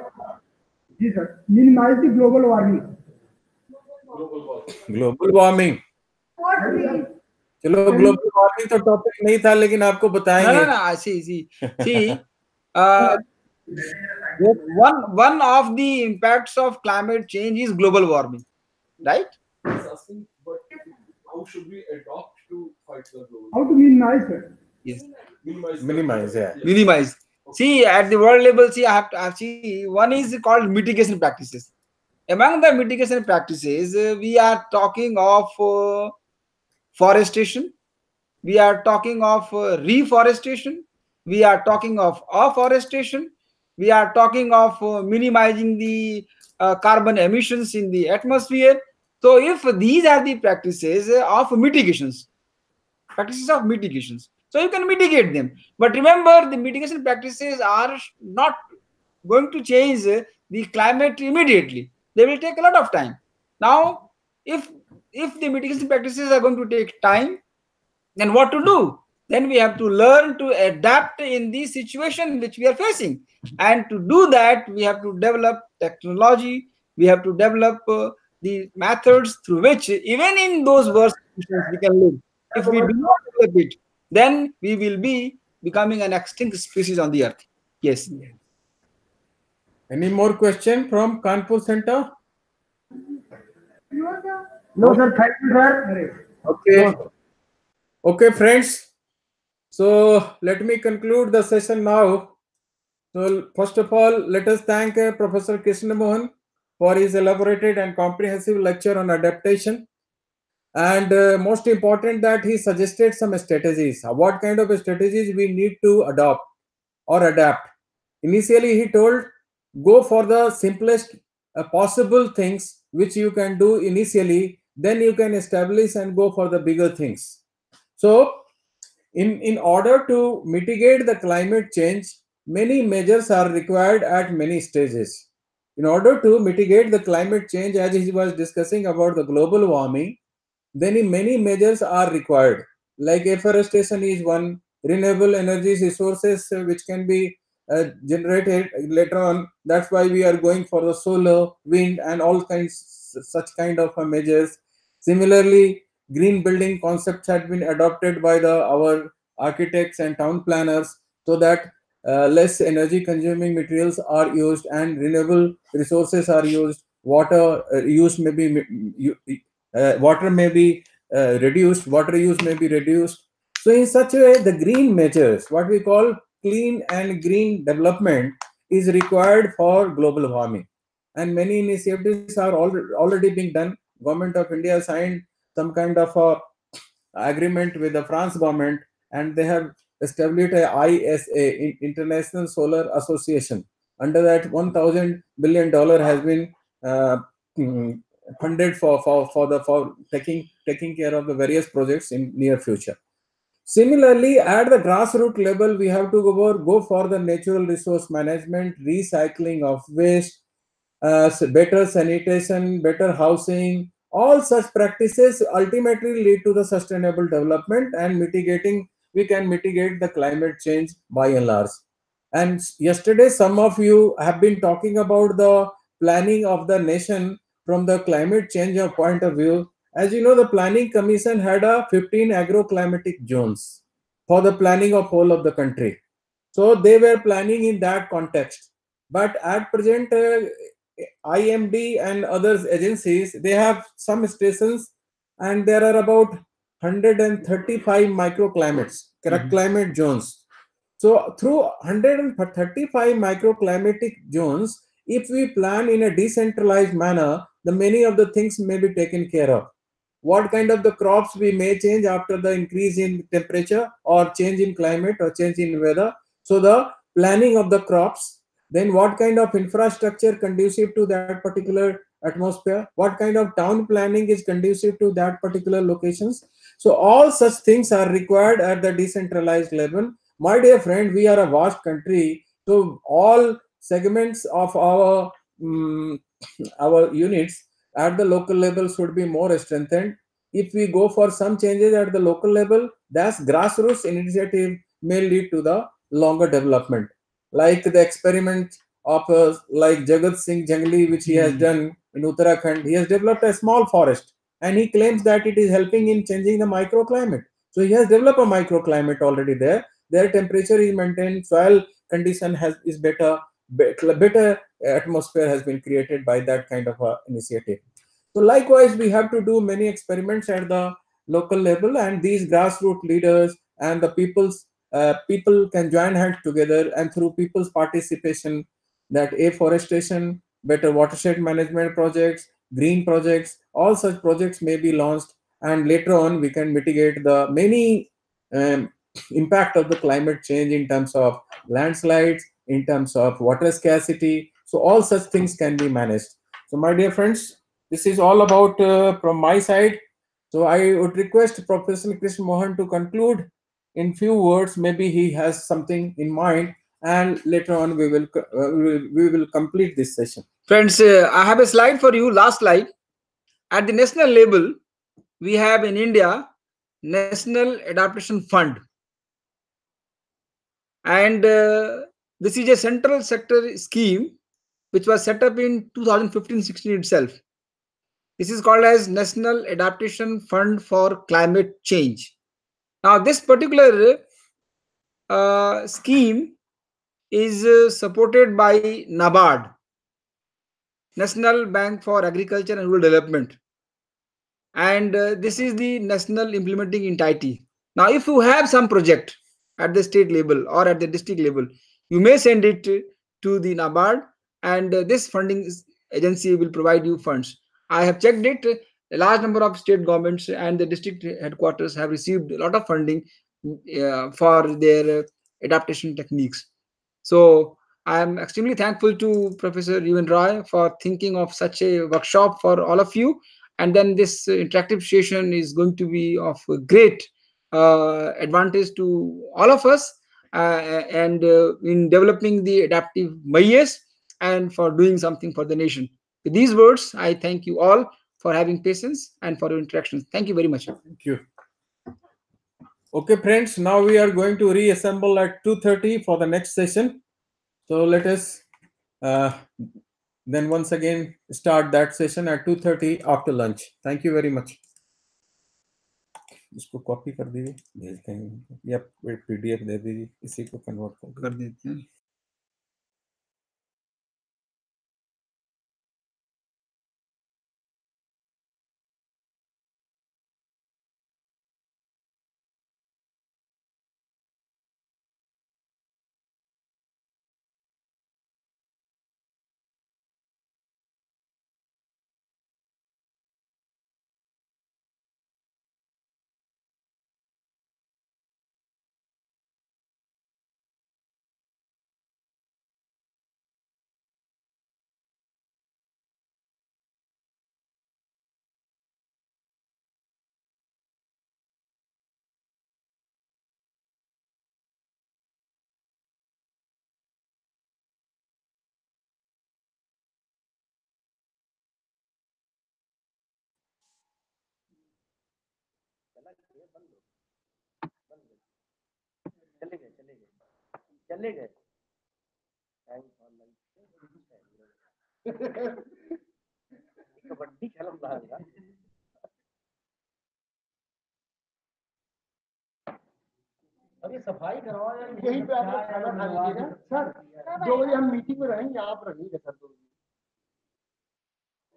Yes, sir. Minimize the global warming. Global warming. What please? चलो global warming तो topic नहीं था लेकिन आपको No, बताएंगे. no, no. See. One of the impacts of climate change is global warming, right? How should we adopt to fight the global? How to minimize, sir? Yes. Minimize, yeah. Minimize. See, at the world level, one is called mitigation practices. Among the mitigation practices, we are talking of forestation, we are talking of reforestation, we are talking of afforestation, we are talking of minimizing the carbon emissions in the atmosphere. So if these are the practices of mitigations, so you can mitigate them. But remember, the mitigation practices are not going to change the climate immediately. They will take a lot of time. Now, if the mitigation practices are going to take time, then what to do? Then we have to learn to adapt in the situation which we are facing. And to do that, we have to develop technology, we have to develop the methods through which, even in those worst situations, we can live. If we do not develop it, then we will be becoming an extinct species on the earth. Yes. Any more question from Kanpur Center? No, sir. No, sir. Thank you, sir. Okay. Okay, friends. So let me conclude the session now. So first of all, let us thank Professor Krishna Mohan for his elaborated and comprehensive lecture on adaptation. And most important that he suggested some strategies. What kind of strategies we need to adopt or adapt. Initially, he told, go for the simplest possible things which you can do initially, then you can establish and go for the bigger things. So, in order to mitigate the climate change, many measures are required at many stages. In order to mitigate the climate change, as he was discussing about the global warming, then many measures are required. Like afforestation is one, renewable energy resources which can be generated later on. That's why we are going for the solar, wind, and all kinds such kind of measures. Similarly, green building concepts had been adopted by our architects and town planners so that less energy consuming materials are used and renewable resources are used. Water use may be water may be reduced, water use may be reduced. So in such a way, the green measures, what we call clean and green development, is required for global warming. And many initiatives are already being done. Government of India signed some kind of a agreement with the France government, and they have established a ISA, International Solar Association. Under that, $1,000 billion has been funded for taking care of the various projects in near future. Similarly, at the grassroots level, we have to go for the natural resource management, recycling of waste, better sanitation, better housing. All such practices ultimately lead to the sustainable development and we can mitigate the climate change by and large. And yesterday, some of you have been talking about the planning of the nation from the climate change point of view. As you know, the Planning Commission had 15 agroclimatic zones. for the planning of whole of the country. So they were planning in that context. But at present, IMD and others agencies, they have some stations, and there are about 135 microclimates, correct, climate zones. So through 135 microclimatic zones, if we plan in a decentralized manner, the many of the things may be taken care of. What kind of the crops we may change after the increase in temperature or change in climate or change in weather. So the planning of the crops, then what kind of infrastructure conducive to that particular atmosphere, what kind of town planning is conducive to that particular locations. So all such things are required at the decentralized level. My dear friend, we are a vast country, so all segments of our units at the local level should be more strengthened. If we go for some changes at the local level, that's grassroots initiative may lead to the longer development. Like the experiment of like Jagat Singh Jangli, which he has done in Uttarakhand, he has developed a small forest, and he claims that it is helping in changing the microclimate. So he has developed a microclimate already there. Their temperature is maintained, soil condition is better atmosphere has been created by that kind of initiative. So likewise, we have to do many experiments at the local level, and these grassroots leaders and the people can join hands together, and through people's participation, that afforestation, better watershed management projects, green projects, all such projects may be launched, and later on we can mitigate the many impact of the climate change in terms of landslides, in terms of water scarcity. So all such things can be managed. So my dear friends, this is all about from my side. So I would request Professor Krishna Mohan to conclude in few words. Maybe he has something in mind, and later on we will complete this session. Friends, I have a slide for you, last slide. At the national level, we have in India National Adaptation Fund. And this is a central sector scheme which was set up in 2015-16 itself. This is called as National Adaptation Fund for Climate Change. Now, this particular scheme is supported by NABARD, National Bank for Agriculture and Rural Development. And this is the national implementing entity. Now, if you have some project at the state level or at the district level, you may send it to the NABARD, and this funding agency will provide you funds. I have checked it. A large number of state governments and the district headquarters have received a lot of funding for their adaptation techniques. So I am extremely thankful to Professor Ewan Roy for thinking of such a workshop for all of you. And then this interactive session is going to be of great advantage to all of us, and in developing the adaptive mayas and for doing something for the nation. With these words, I thank you all for having patience and for your interactions. Thank you very much. Thank you. Okay, friends, now we are going to reassemble at 2:30 for the next session. So let us then once again start that session at 2:30 after lunch. Thank you very much. इसको copy कर दीजिए, भेज देंगे, या PDF दे दीजिए, इसी को convert कर देते हैं। चले गए कबड्डी खेल सफाई करवाओ यार। यहीं पे आप लोग खाना खा लीजिएगा सर। 2 बजे हम मीटिंग में रहेंगे, आप रहिएगा सर 2 बजे।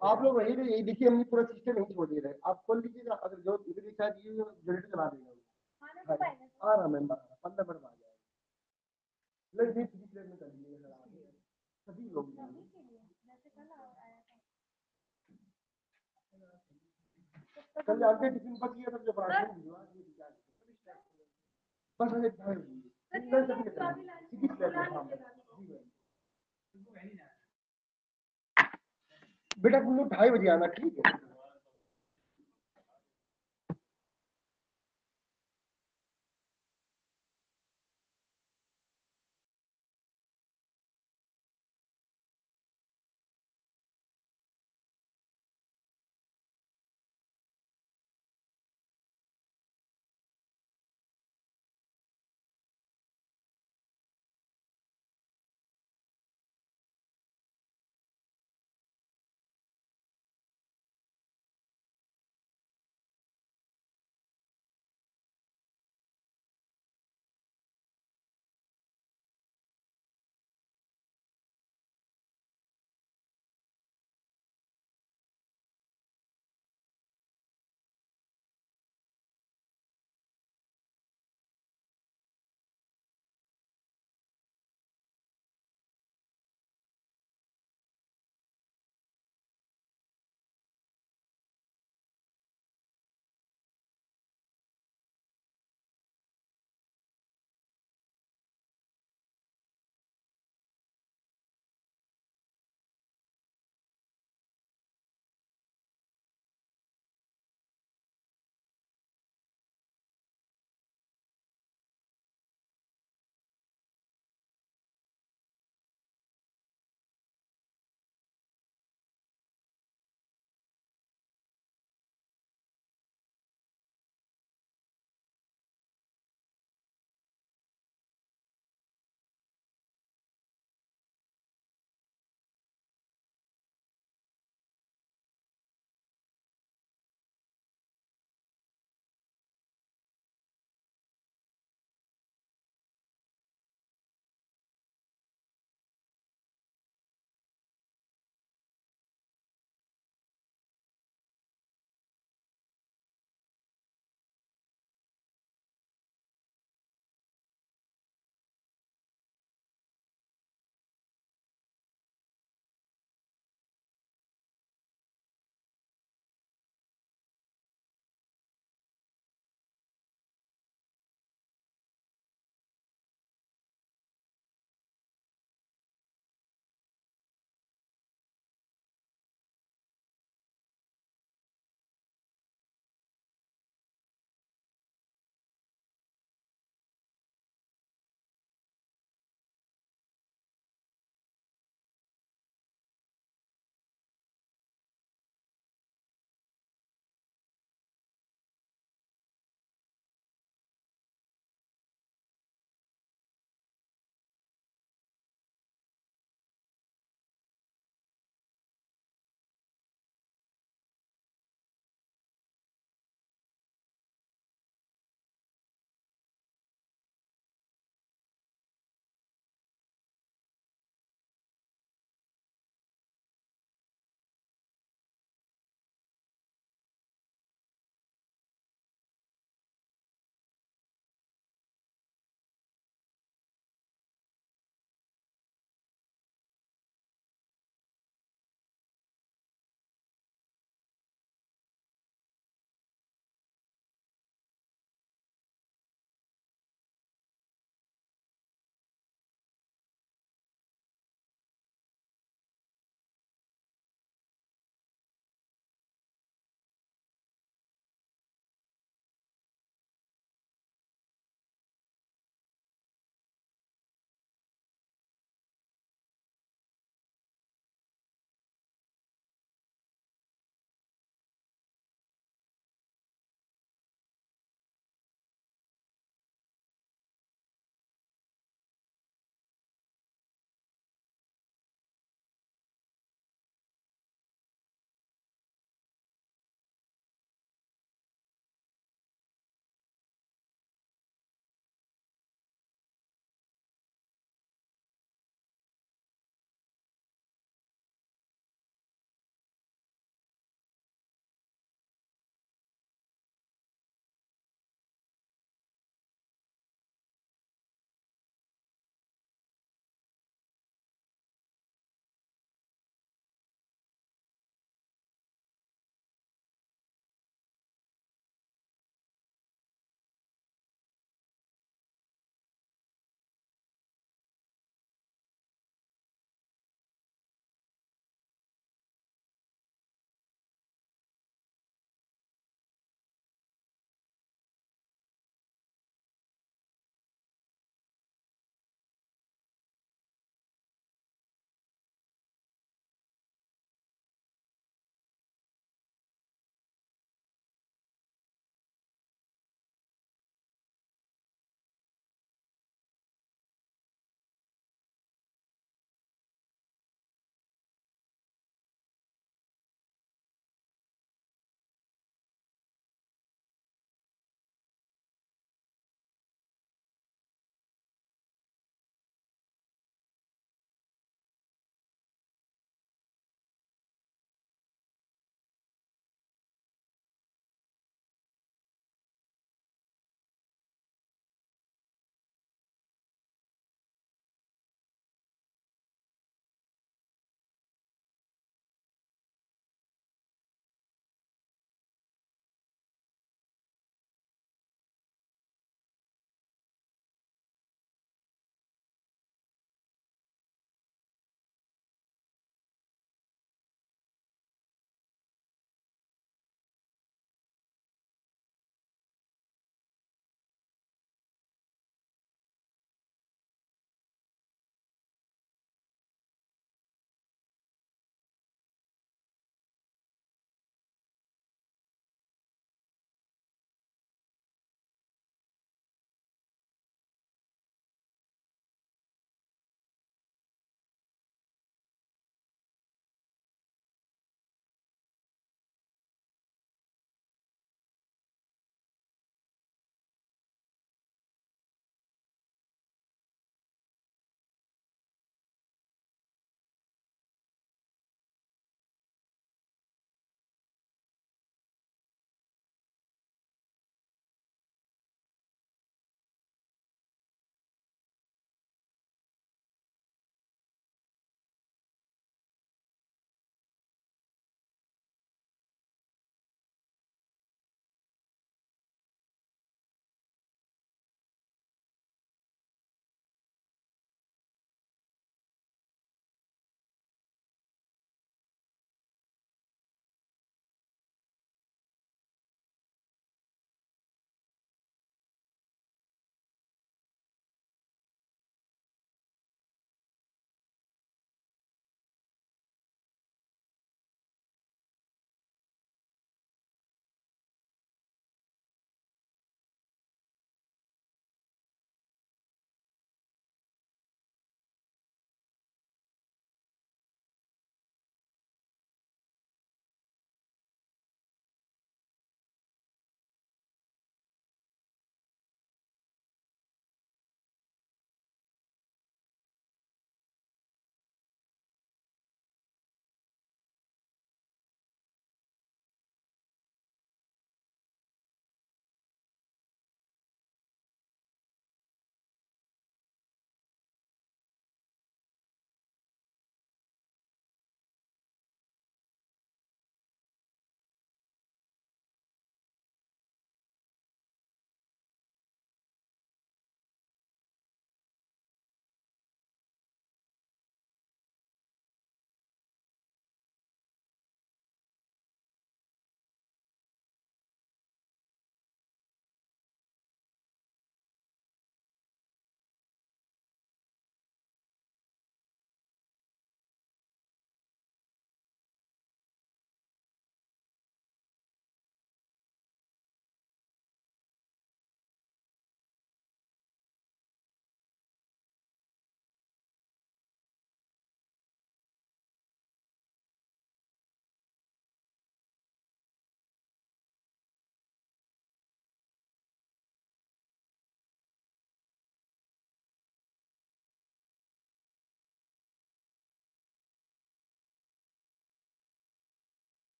आप लोग वही यही देखिए, हम पूरा सिस्टम नहीं छोड़ दे रहे, आप खोल लीजिएगा। अगर जो इधर इच्छा की जनरेटर चला देगा आ रहा मैम 15 मिनट में आ जाएगा। लेकिन फ्री प्लेट में कर लीजिएगा सर, आप सभी लोग कल जानते हैं टिफिन बच गया तो जो पराठे भिजवा दिए बस बेटा तुम लोग 2:30 बजे आना, ठीक है।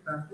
हेलो,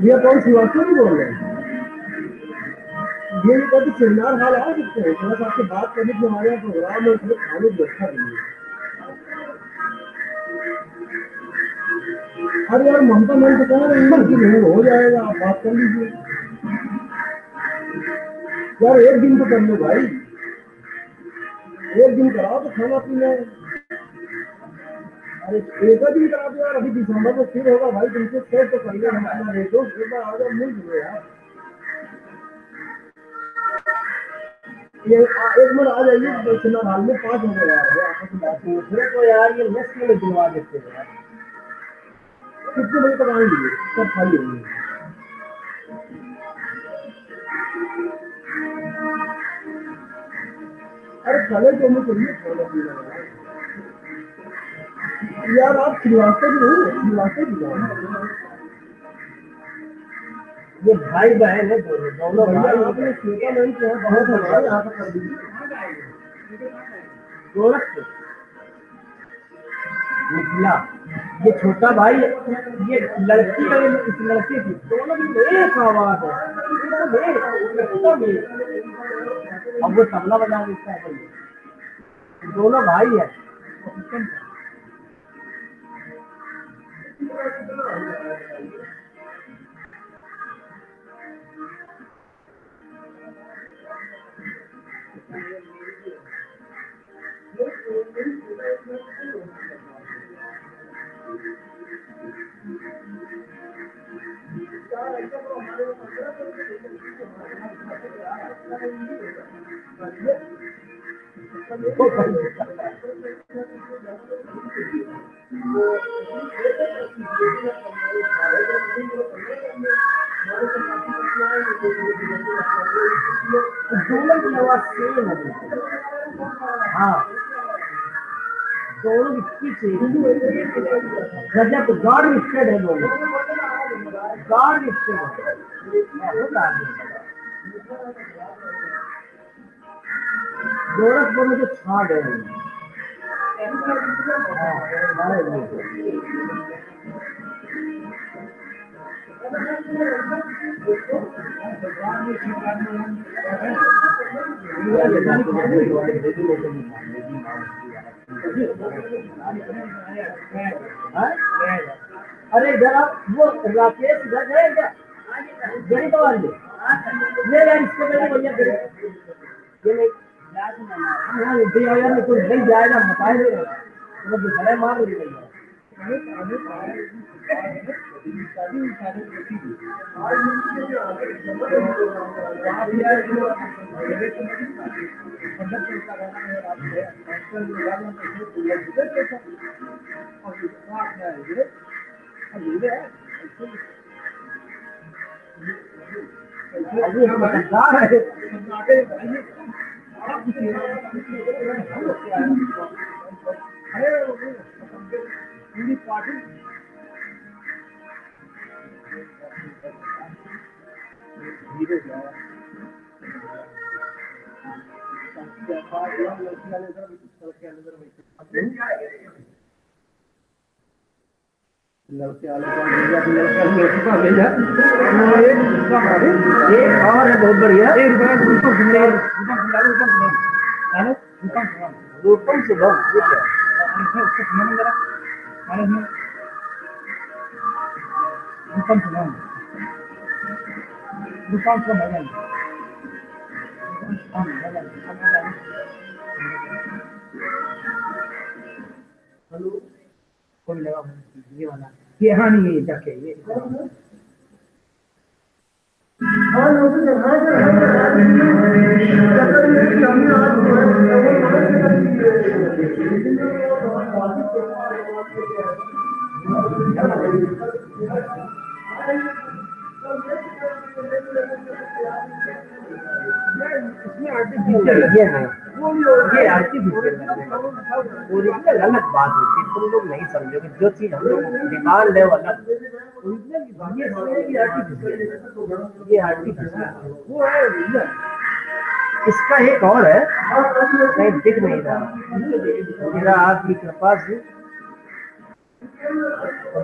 भैया कौन श्रीवास्तव जी बोल रहे हैं? ये कहते सेमिनार हॉल आ सकते हैं, थोड़ा सा आपसे बात करने की हमारे यहाँ प्रोग्राम है, उसमें खाने की व्यवस्था करिए। अरे यार ममता मैम तो कह रहे हैं कि नहीं हो जाएगा, आप बात कर लीजिए यार, एक दिन तो कर लो भाई, एक दिन कराओ तो खाना पीना। अरे एक दिन करा दो यार, अभी दिसंबर में फिर होगा भाई, तुमसे सेट तो कर लिया हमारा रेटो, एक बार आ जाओ मिल जाओ यार, ये एक मिनट आ जाइए सेमिनार हॉल में, 5 बजे यार आपस में बात दूसरे को यार, ये नेक्स्ट में दिलवा देते हैं यार। कितने बजे तक आएंगे? सब खाली होंगे। अरे कलर तो हमें चाहिए खाना पीना यार, आप श्रीवास्तव जी नहीं है, श्रीवास्तव जी कौन? ये भाई बहन है दोनों भाई। आपने श्वेता मैम को बहुत हमारे यहाँ पर कर दीजिए गोरखपुर निकला, ये छोटा भाई, ये लड़की का, इस लड़के की दोनों की एक आवाज है, अब वो तबला बजा देता है, दोनों भाई है। यार ऐसा तो हमारे दोनों की आवाज सेम है। हाँ, दोनों की गजब गॉड लिस्टेड है दोनों, गॉड लिस्टेड है। गोरखपुर में जो छाट है अरे इधर आप वो राकेश इधर है क्या गणित वाले ले यार इसको मेरे भैया ये नहीं हाँ ये यार नहीं तो नहीं जाएगा बताए दे तो दूसरा मार रही है अभी हम बता रहे पूरी पार्टी धीरे जाओ लड़के वाले का भेजा ये और है बहुत बढ़िया रूपम से बहुत हेलो कोई लगा ये वाला ये हाँ नहीं ये जाके ये ये आर्टिफिशियल ओरिजिनल अलग बात होती है तुम लोग नहीं समझोगे जो चीज हम लोग डिमांड है वो अलग ये आर्टिफिशियल वो है ओरिजिनल इसका एक और है कहीं दिख नहीं रहा मेरा आपकी कृपा से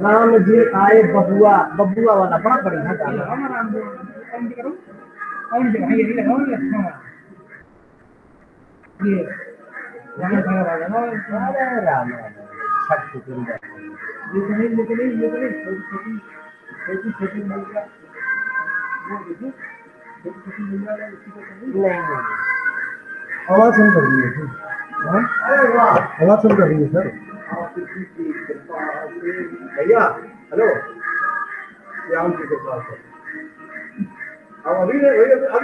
राम जी आए बबुआ बबुआ वाला बड़ा बढ़िया गाना ये राम छठ आवाज सुन कर रही है आवाज सुन कर रही है सर भैया हेलो श्याम जी के पास अब अभी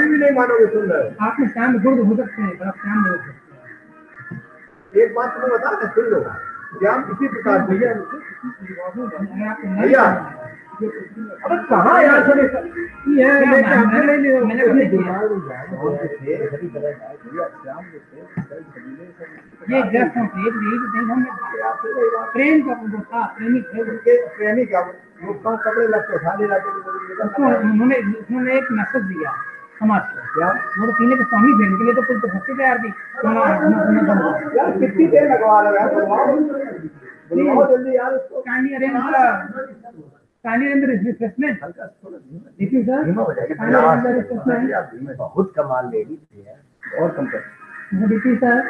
भी नहीं मानोगे सुन रहे आपने शाम में गुड़ हो सकते हैं पर आप शाम में हो सकते हैं एक बात तुम्हें बता दें सुन लो ज्ञान इसी प्रकार भैया अरे कहाँ यार सर ये जस्ट प्रेम का प्रेमी का कपड़े लगते खाली उन्होंने एक मैसेज दिया समाज को क्या वो पीने के स्वामी थे इनके लिए तो कुछ तो भक्ति तैयार थी कितनी देर लगवा रहे हैं जल्दी यार उसको रिफ्रेशमेंट बहुत कमाल लेडी थी और कम कर सर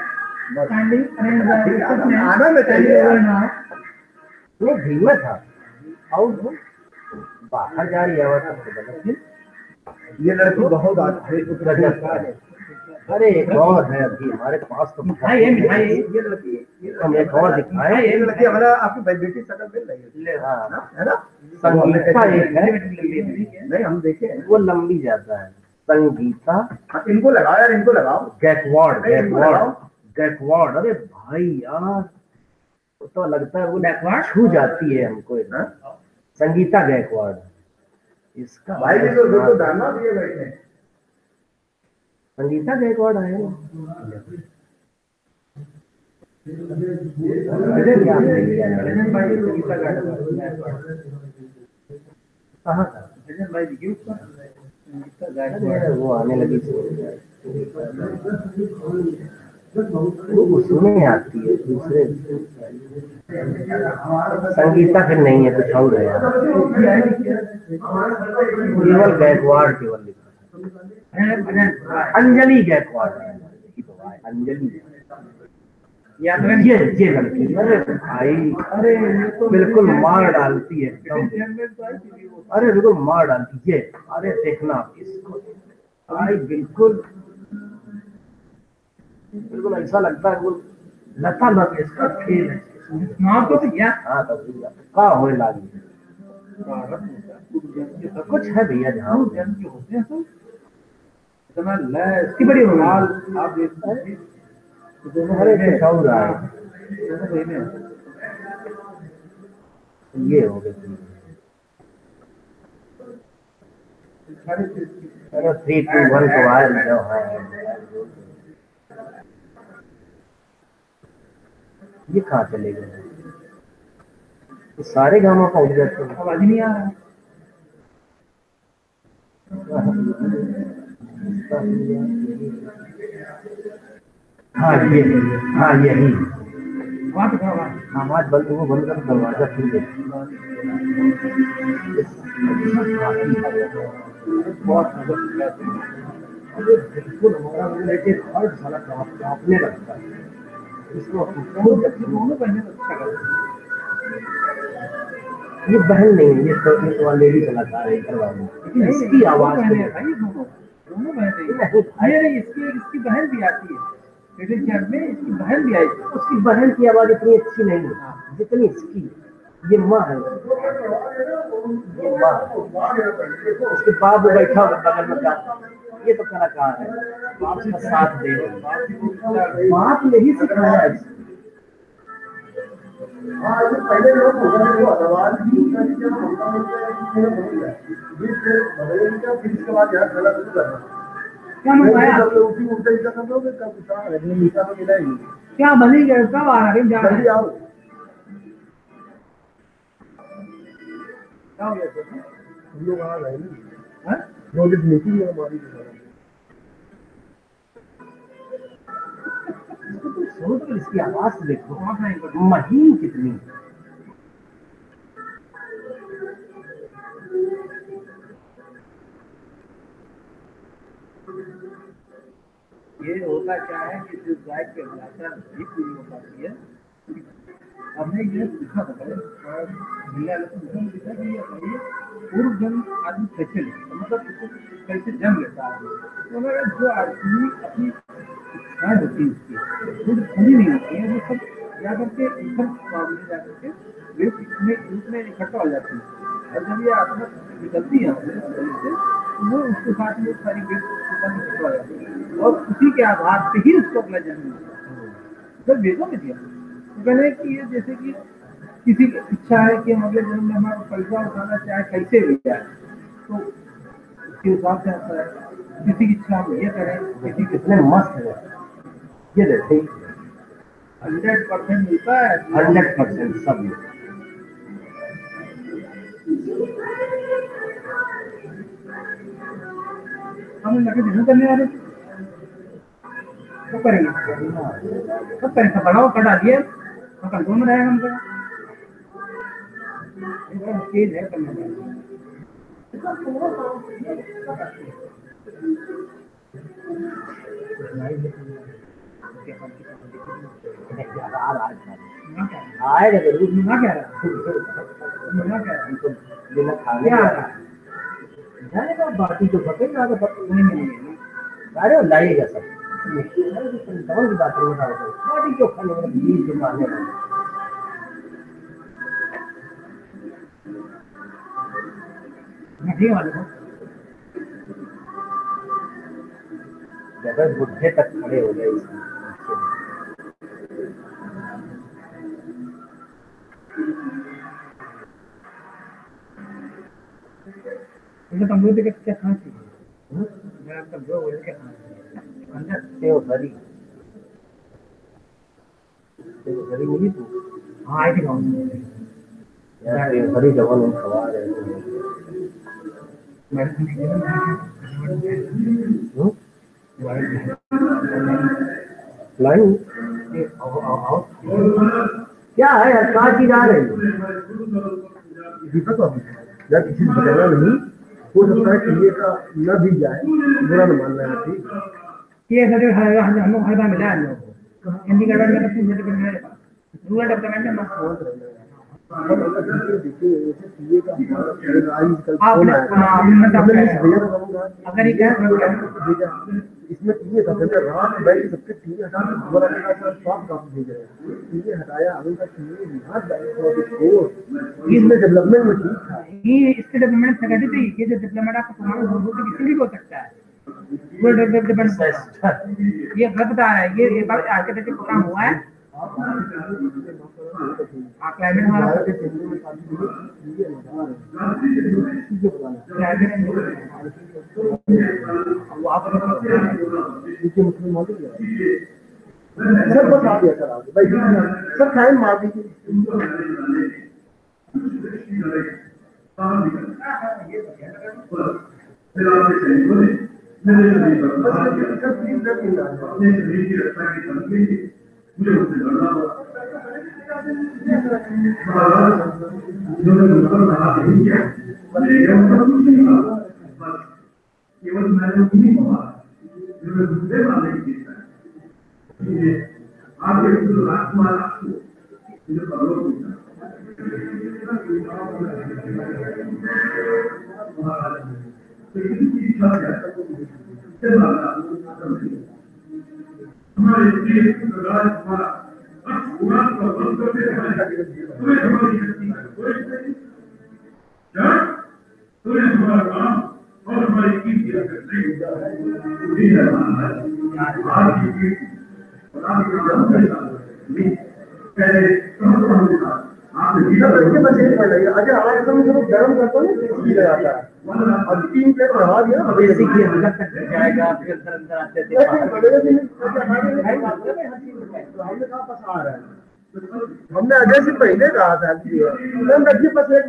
वो धीमा था और बाहर जा रही है ये लड़की बहुत अरे एक और है अभी हमारे पास तो ये लड़की हम एक और दिखाए ये लड़की हमारा आपकी बेटी शकल मिल रही है है ना नहीं हम देखे वो लंबी ज्यादा है संगीता, इनको लगाओ यार, इनको लगाओ। गैकवार्ड, गैकवार्ड। अरे भाई यार, तो लगता है वो गैकवार्ड छू जाती है हमको ना। संगीता गैकवार्ड, इसका भाई भी तो डालना दिए बैठे। संगीता गैकवार्ड आया ना। अरे क्या भाई, संगीता गैकवार्ड कहाँ था भाई? अरे वो आने लगी वो सुने आती है दूसरे। संगीता फिर नहीं है, कुछ और है यार। केवल गैकवार्ड केवल लिखा। अंजलि गैकवार्ड, अंजलि। ये लड़की, अरे भाई, अरे ये तो बिल्कुल मार डालती है एकदम। अरे बिल्कुल मार डालती है। अरे देखना इसको भाई, बिल्कुल बिल्कुल ऐसा लगता है बिल्कुल लता लग इसका खेल है। हाँ तो भैया, हाँ तो भैया का हो लागी कुछ है भैया जहाँ होते हैं तो इसकी बड़ी माल आप देखते हैं। अरे कुछ और रहा है, ये हो गया। अरे 3, 2, 1 तो आया जो है। ये कहाँ चले गए? ये सारे गाँव पहुंच जाते हैं, आवाज नहीं आ रहा। हाँ ये, हाँ यही आवाज बंद, वो बंद कर दरवाजा खुल गया। बहुत बिल्कुल हमारा रिलेटेड हर साला कांपने लगता है। इसको दोनों बहनें अच्छा करती हैं। ये बहन नहीं है, ये तो लेडी कलाकार है घर वाली, लेकिन इसकी आवाज है भाई। दोनों बहनें, ये इसकी बहन भी आती है लिटिल चैम्प में, इसकी बहन भी आई। उसकी बहन की आवाज इतनी अच्छी नहीं है जितनी इसकी। ये माँ है, ये माँ है। उसके बाप बैठा हुआ बगल में गाता, ये तो कलाकार है, बाप का साथ दे। बाप ने ही सिखाया इसको। पहले लोग क्या बनी गए, कब आ रहे जल्दी आओ। क्या हो गया? हम लोग आ रहे हैं, प्रोजेक्ट मीटिंग है हमारी। तो इसकी आवाज देखो, महीन कितनी। ये होता क्या है कि जो गाय की अभिलाषा नहीं पूरी हो पाती है। हमने ये सीखा था पूर्व जन्म आदमी कैसे लेता, मतलब कैसे जन्म लेता है। तो जो आदमी अपनी इच्छाएं होती है उसकी खुद पूरी नहीं होती है, वो सब जा करके ईश्वर में जा करके वे रूप में इकट्ठा हो जाती है। और जब ये आत्मा निकलती है तो वो उसके साथ में सारी इकट्ठा हो जाती है, और उसी के आधार पे ही उसको अगला जन्म मिलता है। जब वेदों में दिया कहने कि ये जैसे कि किसी की इच्छा है कि हम अगले जन्म में हमारा पैसा उठाना चाहे कैसे भी जाए, तो उसके हिसाब से आता है। किसी की इच्छा हम ये करें, किसी कितने मस्त है ये देखते 100% मिलता है, 100% सब मिलता है। हम लगे जरूर करने वाले तो करेंगे, कब करेंगे? बढ़ाओ कर डालिए, कंट्रोल में रहेगा हमको। मुश्किल है करने वाला। आएगा जरूर, ना कह रहा बिना खाने जाएगा, बाकी तो पकेगा तो नहीं। अरे लाएगा सब की बात बाटी चोखा बीज दुकाने वाले जगह घुटने तक खड़े हो गए इसमें। कमजोर दिक्कत क्या खांसी है कमजोर हो क्या खांसी अंदर ते वो भरी मिली तू हाँ आई थी गाँव यार ते भरी डबल उन खवा रहे लाइन क्या है यार कहाँ की जा रहे दीपक या किसी को बताना नहीं हो सकता है कि ये का न भी जाए बुरा न मानना है ठीक ये सर हम लोग हर बार मिला हम लोग हिंदी का में तो पूछे तो मेरे पास रूरल डेवलपमेंट में मत बोल रहे अगर ये इसमें ये था रात बैठ सबके टीवी हटा के दोबारा स्वास्थ्य काफी भेज रहे टीवी हटाया अभी तक इसमें डेवलपमेंट में ठीक था ये इसके डेवलपमेंट सेकेंडरी पे ये जो डेवलपमेंट आपको प्रमाण हो किसी भी हो सकता है ये गलत बता रहा है ये बात आज के प्रोग्राम हुआ है क्लाइमेट हमारा सब बता दिया सर आगे भाई सब टाइम मार दीजिए अगर हमारे समय गर्म करता है अब 3 प्लेट बढ़ा दिया बेसिक ही अंदर तक जाएगा फिर अंदर आते हमने कहा पस आ रहा है हमने अजय से पहले कहा था रखिए बस एक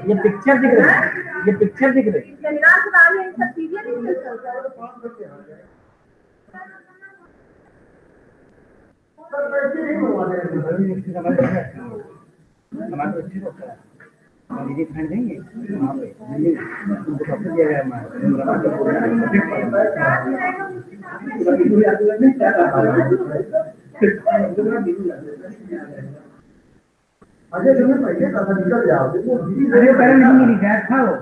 ये पिक्चर दिख रही है ये पिक्चर दिख रही दीदी खरीद देंगे वहाँ पे उनको सबसे दिया गया अजय तुमने पहले कहा निकल जाओ अरे पहले नहीं मिली गया था वो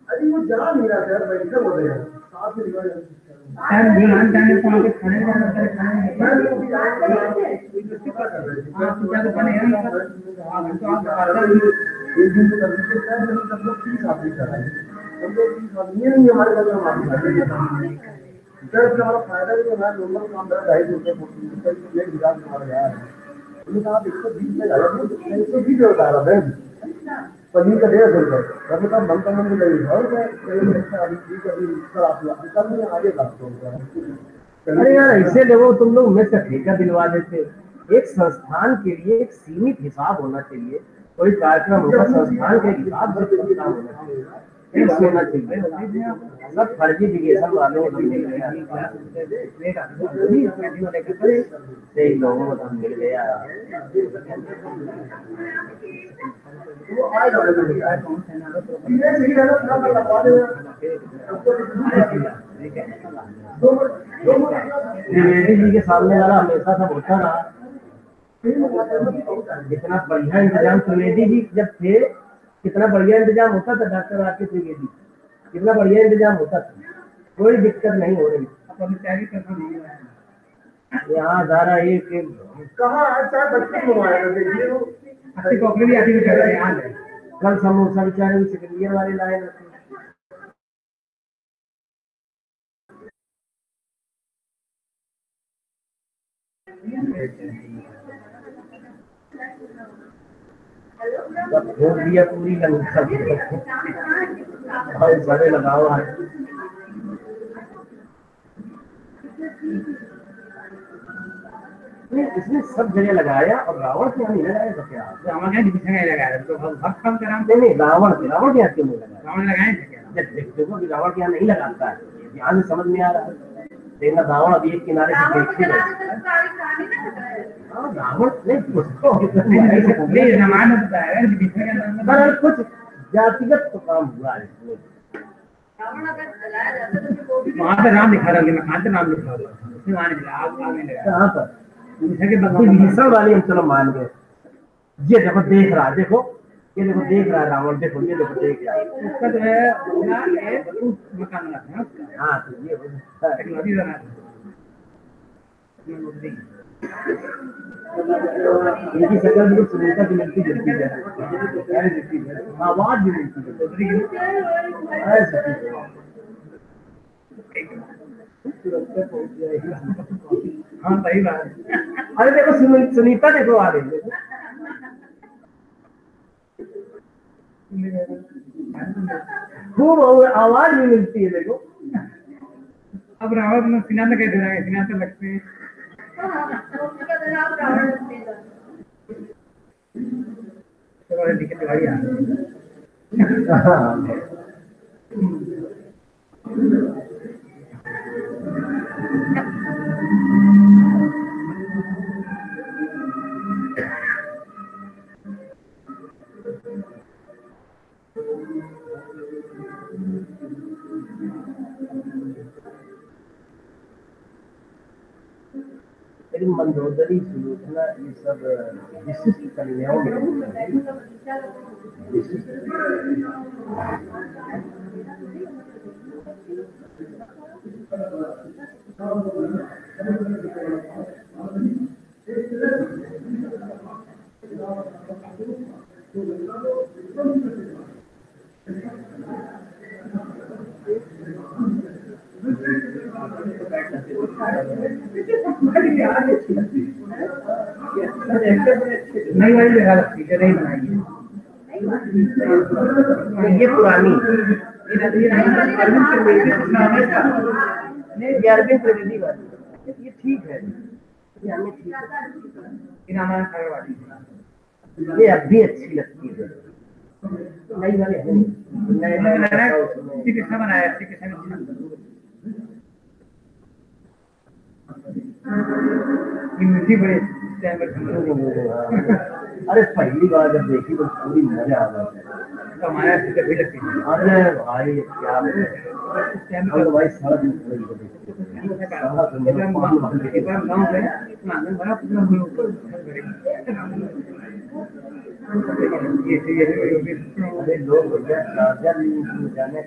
अरे वो जा नहीं रहा था भाई क्या बोल रहे हैं साथ में निकल टाइम ध्यान जाने को वहाँ पे खाने जाना एक दिन तो सब लोग 30 आदमी कराएंगे हम लोग 30 आदमी नहीं हमारे घर में हमारा फायदा भी हमारा नॉर्मल काम था 250 रुपये एक गिलास हमारा यार उन्होंने कहा 120 में आया 120 बता रहा है पनीर का 150 रुपये मैंने कहा मन का मन लगेगा और मैं अभी ठीक है कल मैं आगे बात करूँगा अरे यार ऐसे लोगों तुम लोग में से ठेका दिलवा देते एक संस्थान के लिए एक सीमित हिसाब होना चाहिए कोई कार्यक्रम होगा संस्थान के हिसाब से काम होना चाहिए होना चाहिए सब फर्जी डिगेशन वाले लोगों को हम मिल गया त्रिवेदी जी के सामने वाला हमेशा सब होता रहा इतना बढ़िया इंतजाम त्रिवेदी जी जब थे कितना बढ़िया इंतजाम होता था डॉक्टर आर के त्रिवेदी कितना बढ़िया इंतजाम होता था कोई दिक्कत नहीं हो रही। अब अभी तैयारी करना नहीं है। यहाँ जा रहा है कि कहाँ अच्छा बच्चे घुमाया था, देखिए वो अच्छी कॉपी भी आती है यहाँ है। कल समोसा बेचारे सेकंड ईयर वाले लाए थे। जब खोल दिया पूरी लंग सब और बड़े लगाओ है। नहीं, इसने सब जगह लगाया और रावण के यहाँ नहीं लगाया था क्या? रावण है डिविजन है लगाया तो भक्त काम करा नहीं नहीं, रावण के यहाँ क्यों नहीं लगाया? रावण लगाए थे क्या? देखो कि रावण के यहाँ नहीं लगाता है, ध्यान से समझ में आ रहा है। देखना रावण अभी एक किनारे से देख ही रहे। हाँ रावण नहीं उसको नहीं रामायण में बताया है डिविजन के अंदर पर कुछ जातिगत तो काम हुआ है इसमें। वहाँ पे नाम लिखा रहा है, कहाँ पे नाम लिखा हुआ है उसमें वहाँ नहीं लगा, आप नहीं लगा कहाँ पर? डिविजन के विभीषण वाली हम चलो मान गए। ये देखो देख रहा है, देखो ये देखो देख रहा है रावण, देखो ये देखो देख रहा है। उसका जो है पूरा एक मकान बनाते हैं उसका। हाँ तो ये टेक्नोलॉजी बनाते हैं। इनकी शक्ल बिल्कुल सुनीता की मिलती जुलती है, आवाज भी मिलती है। हाँ सही बात है। अरे देखो सुनीता देखो आ रही है। खूब आवाज भी मिलती है देखो। अब रावण में सिन्हा में कैसे जाएंगे, सिन्हा से लगते हैं तो दिक्कत भाई आ लेकिन मंदोदरी सुलोचना ये सब विशिष्ट कन्याओं में विशिष्ट। नई वाली लगा लगती है, नहीं बनाई ये पुरानी ये अरविंद त्रिवेदी वाली ये ठीक है, ये हमें ठीक है। रामायण सागर वाली ये अब भी अच्छी लगती है। नई वाली है श्री कृष्ण बनाया, श्री कृष्ण ये मिट्टी बड़े अरे पहली बार जब देखी तो पूरी मजा आ गया। हमारा भी लगती है। अरे भाई क्या हम तो भाई सारा दिन पूरी को देखते एक बार गाँव गए बड़ा पूरा अरे लोग भैया चार्जर जाने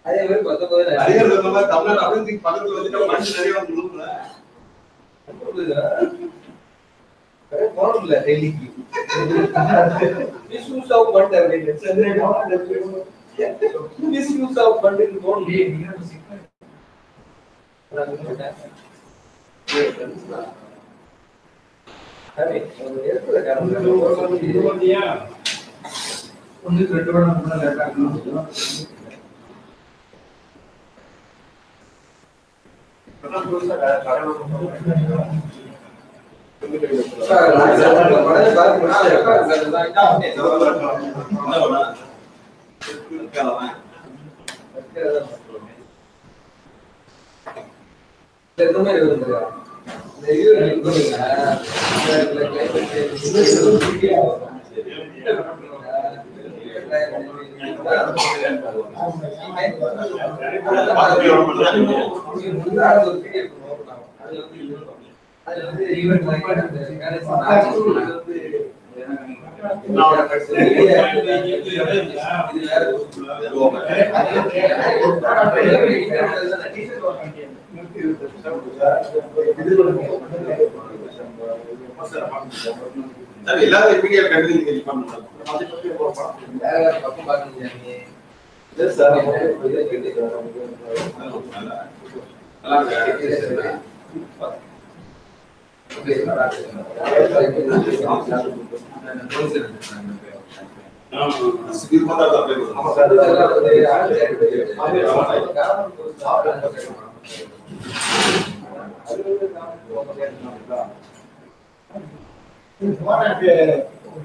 அதே மாதிரி 19 அதிகாரி சொன்ன மாதிரி தமிழ்நாடு அப்படியே பக்கத்துல வச்சுட்டு மனுஷன் நிறைய வந்து விழுந்துல. போனதில்ல டெல்லிக்கு. மிஸ்யூஸ் ஆஃப் ஃபண்ட் அப்படின்னு மிஸ்யூஸ் ஆஃப் ஃபண்ட் போனது. அரே ஒரு இடத்துல காரணம் ஒன்னு ரெண்டு வட நம்ம லேட் ஆகும். எல்லாரும் இமீடியட் கண்டினியூ பண்ணலாம். பக்கம் பாத்தீங்க எஸ் சார்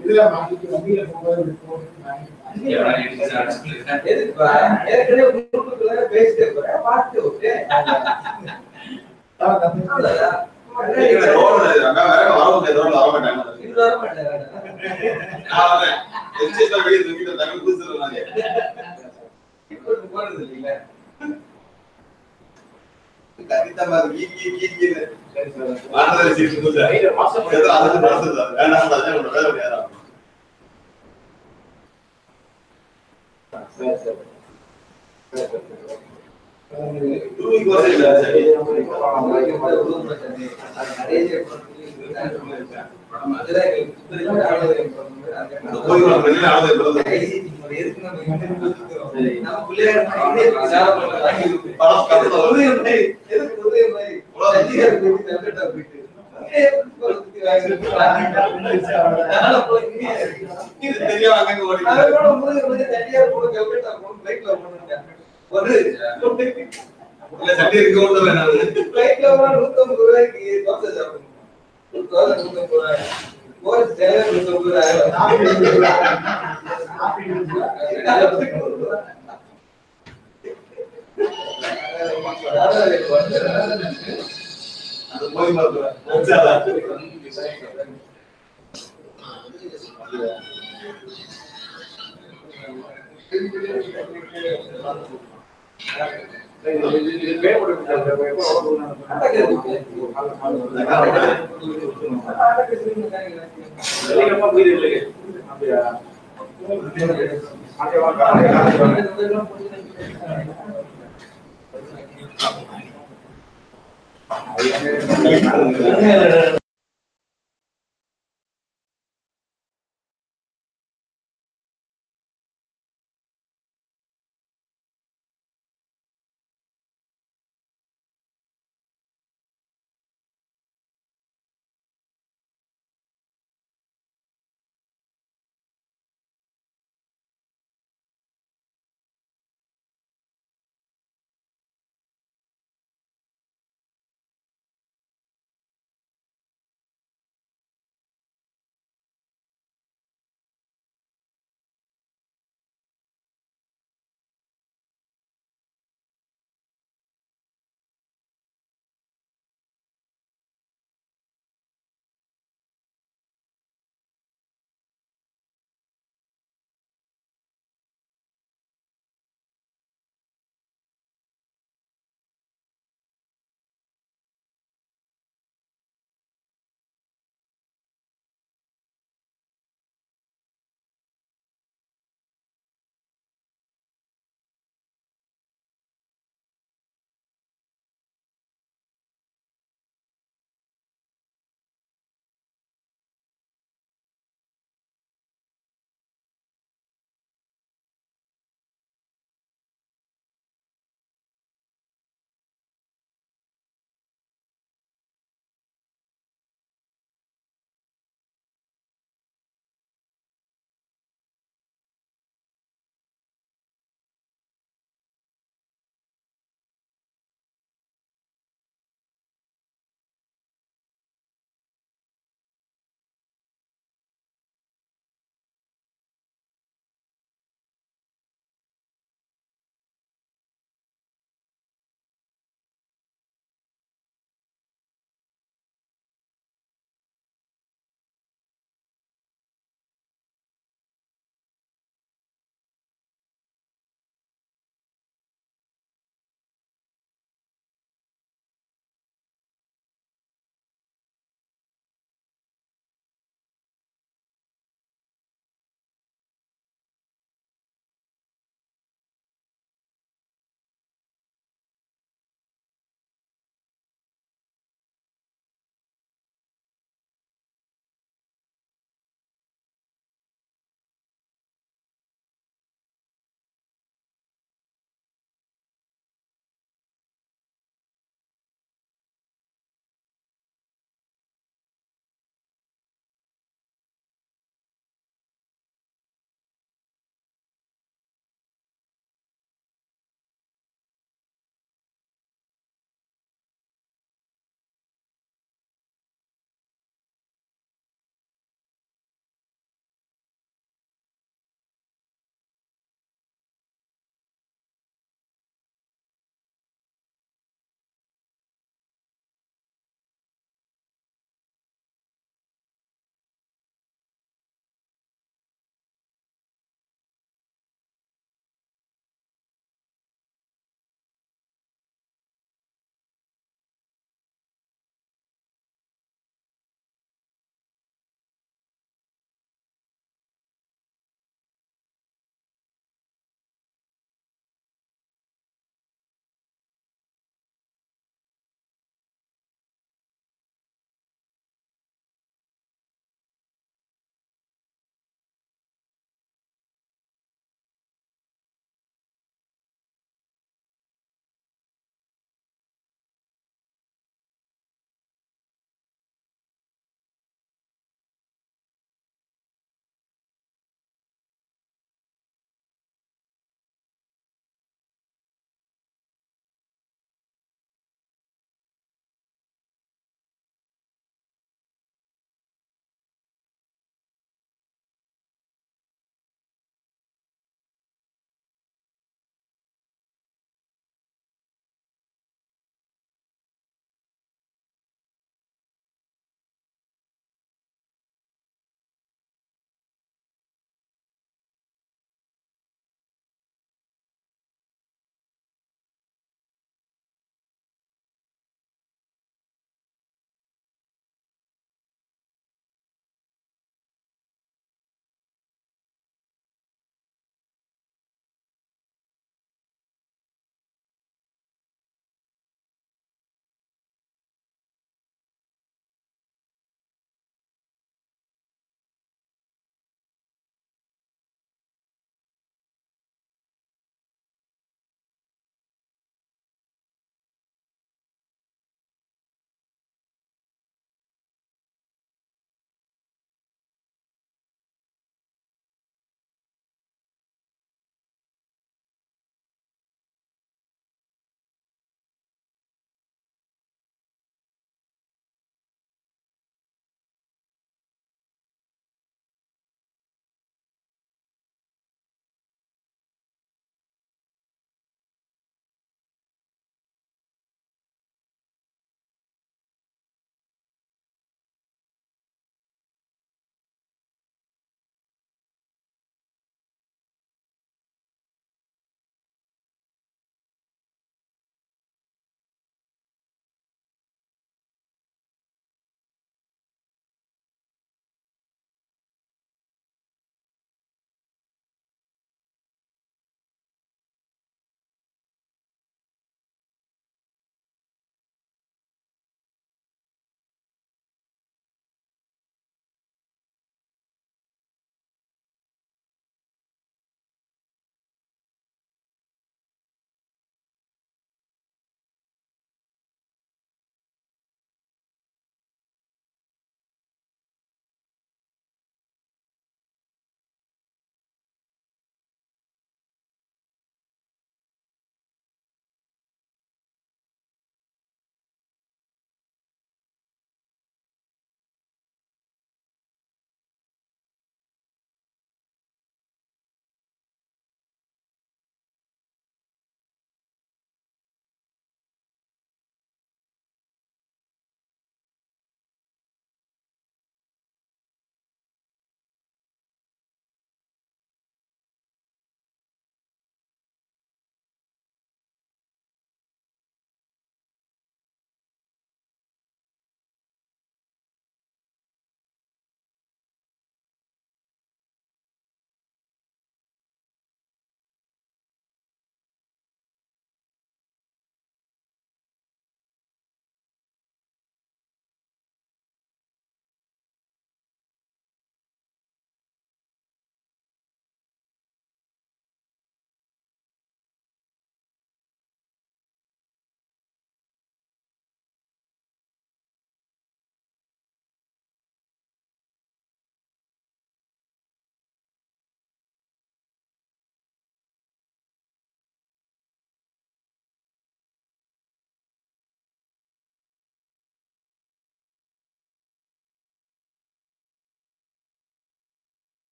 இதுல மாட்டிட்டு வண்டியில போகும்போது ஏற்கனவே குரூப்புக்குள்ள பேசிட்டு போறேன் பார்த்து ஓகே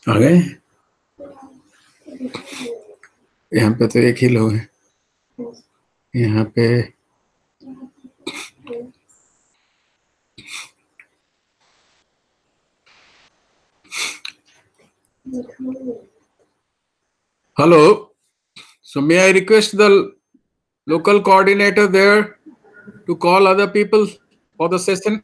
आ गए? यहाँ पे तो एक ही लोग हैं। यहाँ पे hello. So may I request the local coordinator there to call other people for the session?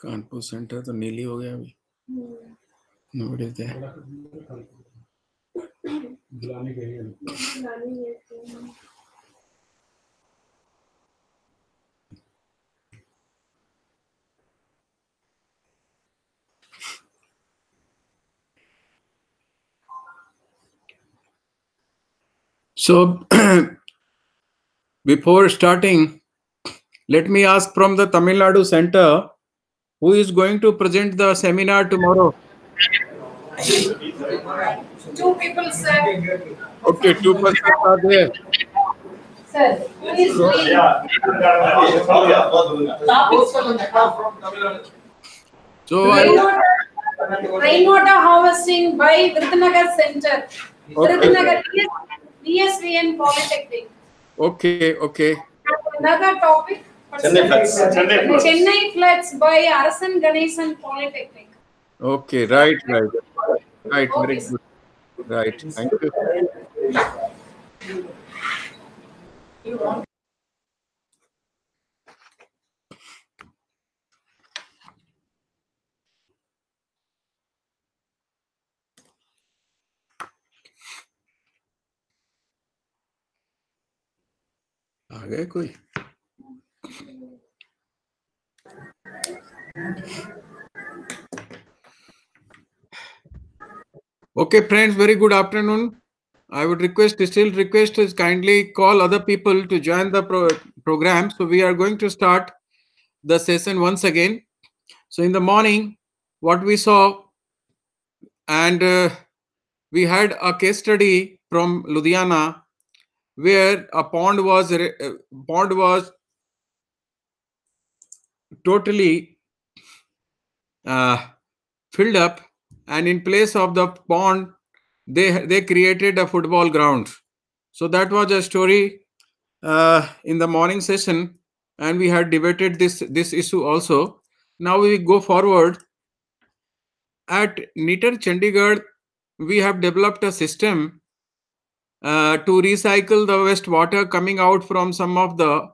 Kanpur centre तो नीली हो गया अभी. Nobody is there. So, before starting, let me ask from the Tamil Nadu Center, who is going to present the seminar tomorrow? Two people, sir. Okay, 2% are there. Sir, please read. So, Rainwater harvesting by Virudhunagar Center. Okay. Virudhunagar VSVN Polytechnic. okay. Another topic. Chennai floods. Chennai floods by Arasan Ganesan Polytechnic. Okay, right. Very Okay, good. Right, thank you. आ गए कोई? Okay, friends, very good afternoon. I would still request is kindly call other people to join the program. So we are going to start the session once again. So in the morning, what we saw, and we had a case study from Ludhiana, where a pond was totally filled up, and in place of the pond, they created a football ground. So that was a story in the morning session, and we had debated this issue also. Now we go forward. At NITTTR Chandigarh, we have developed a system to recycle the wastewater coming out from some of the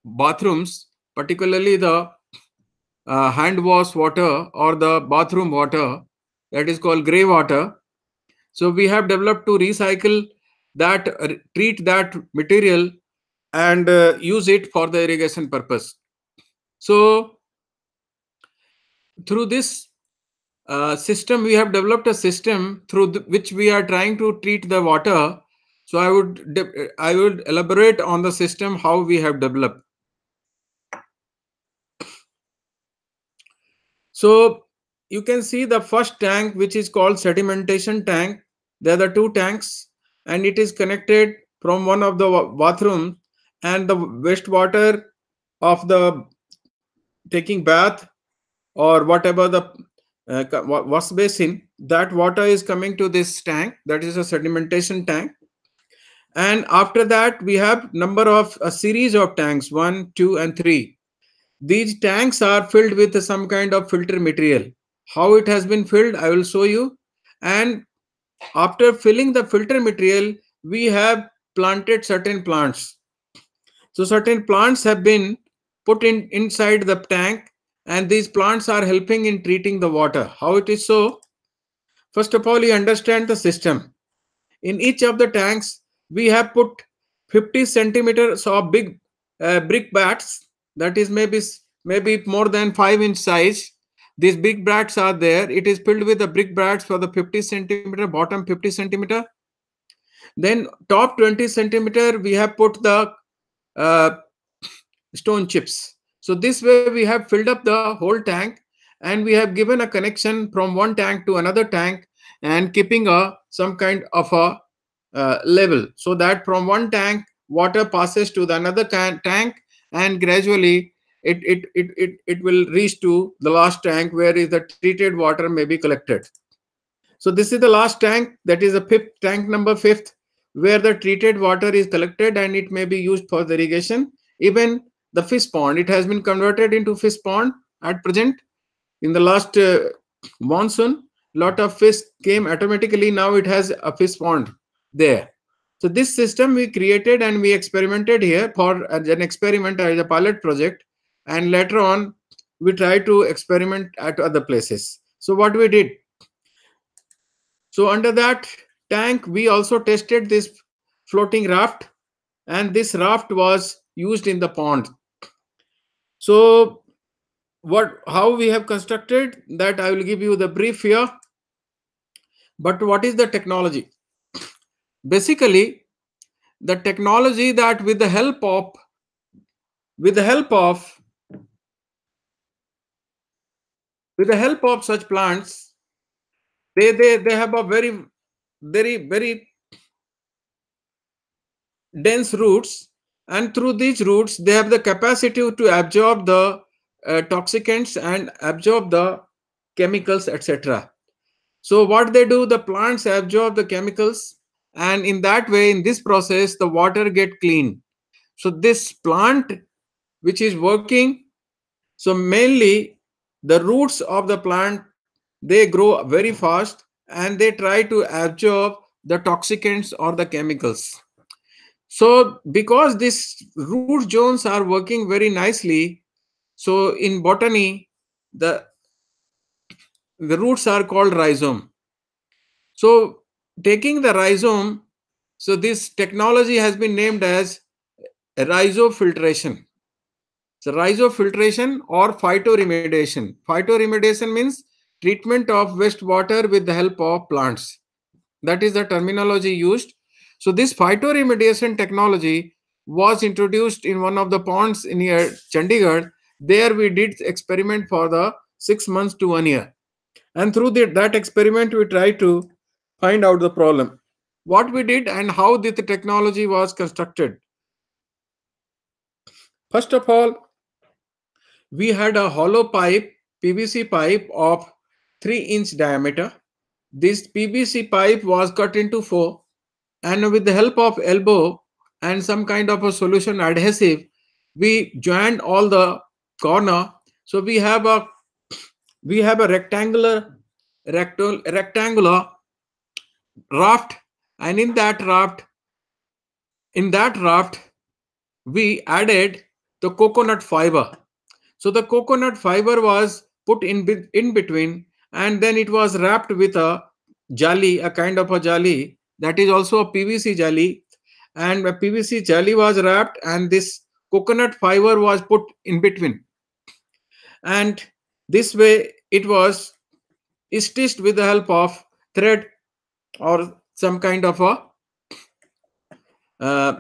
bathrooms, particularly the hand wash water or the bathroom water, that is called grey water. So we have developed to recycle that, treat that material and use it for the irrigation purpose. So through this system, we have developed a system through which we are trying to treat the water. So I would elaborate on the system how we have developed. So you can see the first tank, which is called sedimentation tank. There are the two tanks, and it is connected from one of the bathrooms, and the wastewater of the taking bath or whatever the wash basin, that water is coming to this tank. That is a sedimentation tank. And after that, we have a series of tanks, 1, 2, and 3. These tanks are filled with some kind of filter material. How it has been filled, I will show you. And after filling the filter material, we have planted certain plants. So certain plants have been put inside the tank, and these plants are helping in treating the water. How it is so? First of all, you understand the system. In each of the tanks, we have put 50 centimeters of big brick bats, that is maybe maybe more than 5-inch size. These big bracts are there. It is filled with the brick bracts for the 50 centimeter, bottom 50 centimeter. Then top 20 centimeter, we have put the uh, stone chips. So this way we have filled up the whole tank, and we have given a connection from one tank to another tank, and keeping a some kind of a level, so that from one tank water passes to the another tank, and gradually it will reach to the last tank where is the treated water may be collected. So this is the last tank, that is the fifth tank, number fifth, where the treated water is collected and it may be used for the irrigation. Even the fish pond, it has been converted into fish pond at present. In the last monsoon, lot of fish came automatically. Now it has a fish pond there. So this system we created and we experimented here for an experiment as a pilot project, and later on we try to experiment at other places. So what we did, so under that tank, we also tested this floating raft, and this raft was used in the pond. So how we have constructed that, I will give you the brief here. But what is the technology? Basically, the technology that with the help of such plants, they have a very dense roots, and through these roots they have the capacity to absorb the toxicants and absorb the chemicals, etc. So what they do, the plants absorb the chemicals, and in that way, in this process, the water get clean. So this plant which is working, so mainly the roots of the plant, they grow very fast and they try to absorb the toxicants or the chemicals. So because these root zones are working very nicely, so in botany, the roots are called rhizome. So taking the rhizome, so this technology has been named as rhizofiltration. So rhizofiltration or phytoremediation. Phytoremediation means treatment of wastewater with the help of plants. That is the terminology used. So this phytoremediation technology was introduced in one of the ponds near Chandigarh. There we did experiment for the 6 months to 1 year. And through that experiment, we tried to find out the problem. What we did and how the technology was constructed. First of all, we had a hollow pipe, PVC pipe of 3-inch diameter. This PVC pipe was cut into 4, and with the help of elbow and some kind of a solution adhesive, we joined all the corner. So we have a rectangular raft, and in that raft we added the coconut fiber. So the coconut fiber was put in between, and then it was wrapped with a jali, a kind of a jali, that is also a PVC jali, and a PVC jali was wrapped, and this coconut fiber was put in between, and this way it was stitched with the help of thread or some kind of a uh,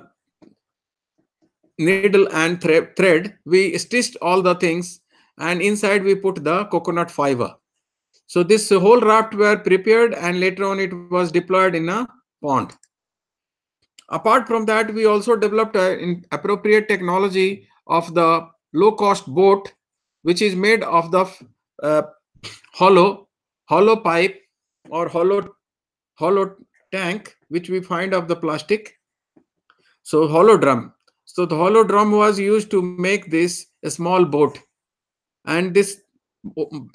needle and thread. We stitched all the things, and inside we put the coconut fiber. So this whole raft were prepared, and later on it was deployed in a pond. Apart from that, we also developed an appropriate technology of the low cost boat, which is made of the uh, hollow pipe or hollow tank, which we find of the plastic. So hollow drum. So the hollow drum was used to make this a small boat, and this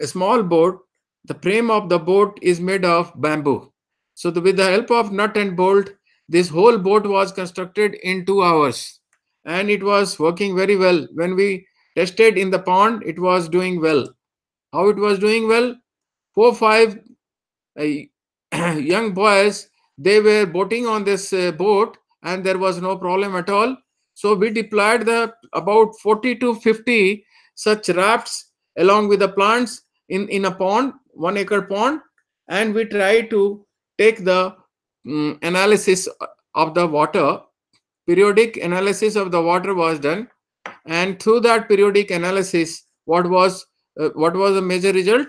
small boat, the frame of the boat is made of bamboo. So with the help of nut and bolt, this whole boat was constructed in 2 hours, and it was working very well. When we tested in the pond, it was doing well. How it was doing well? 4-5 young boys, they were boating on this boat, and there was no problem at all. So we deployed the about 40 to 50 such rafts along with the plants in a pond, 1 acre pond, and we try to take the analysis of the water. Periodic analysis of the water was done, and through that periodic analysis, what was the major result?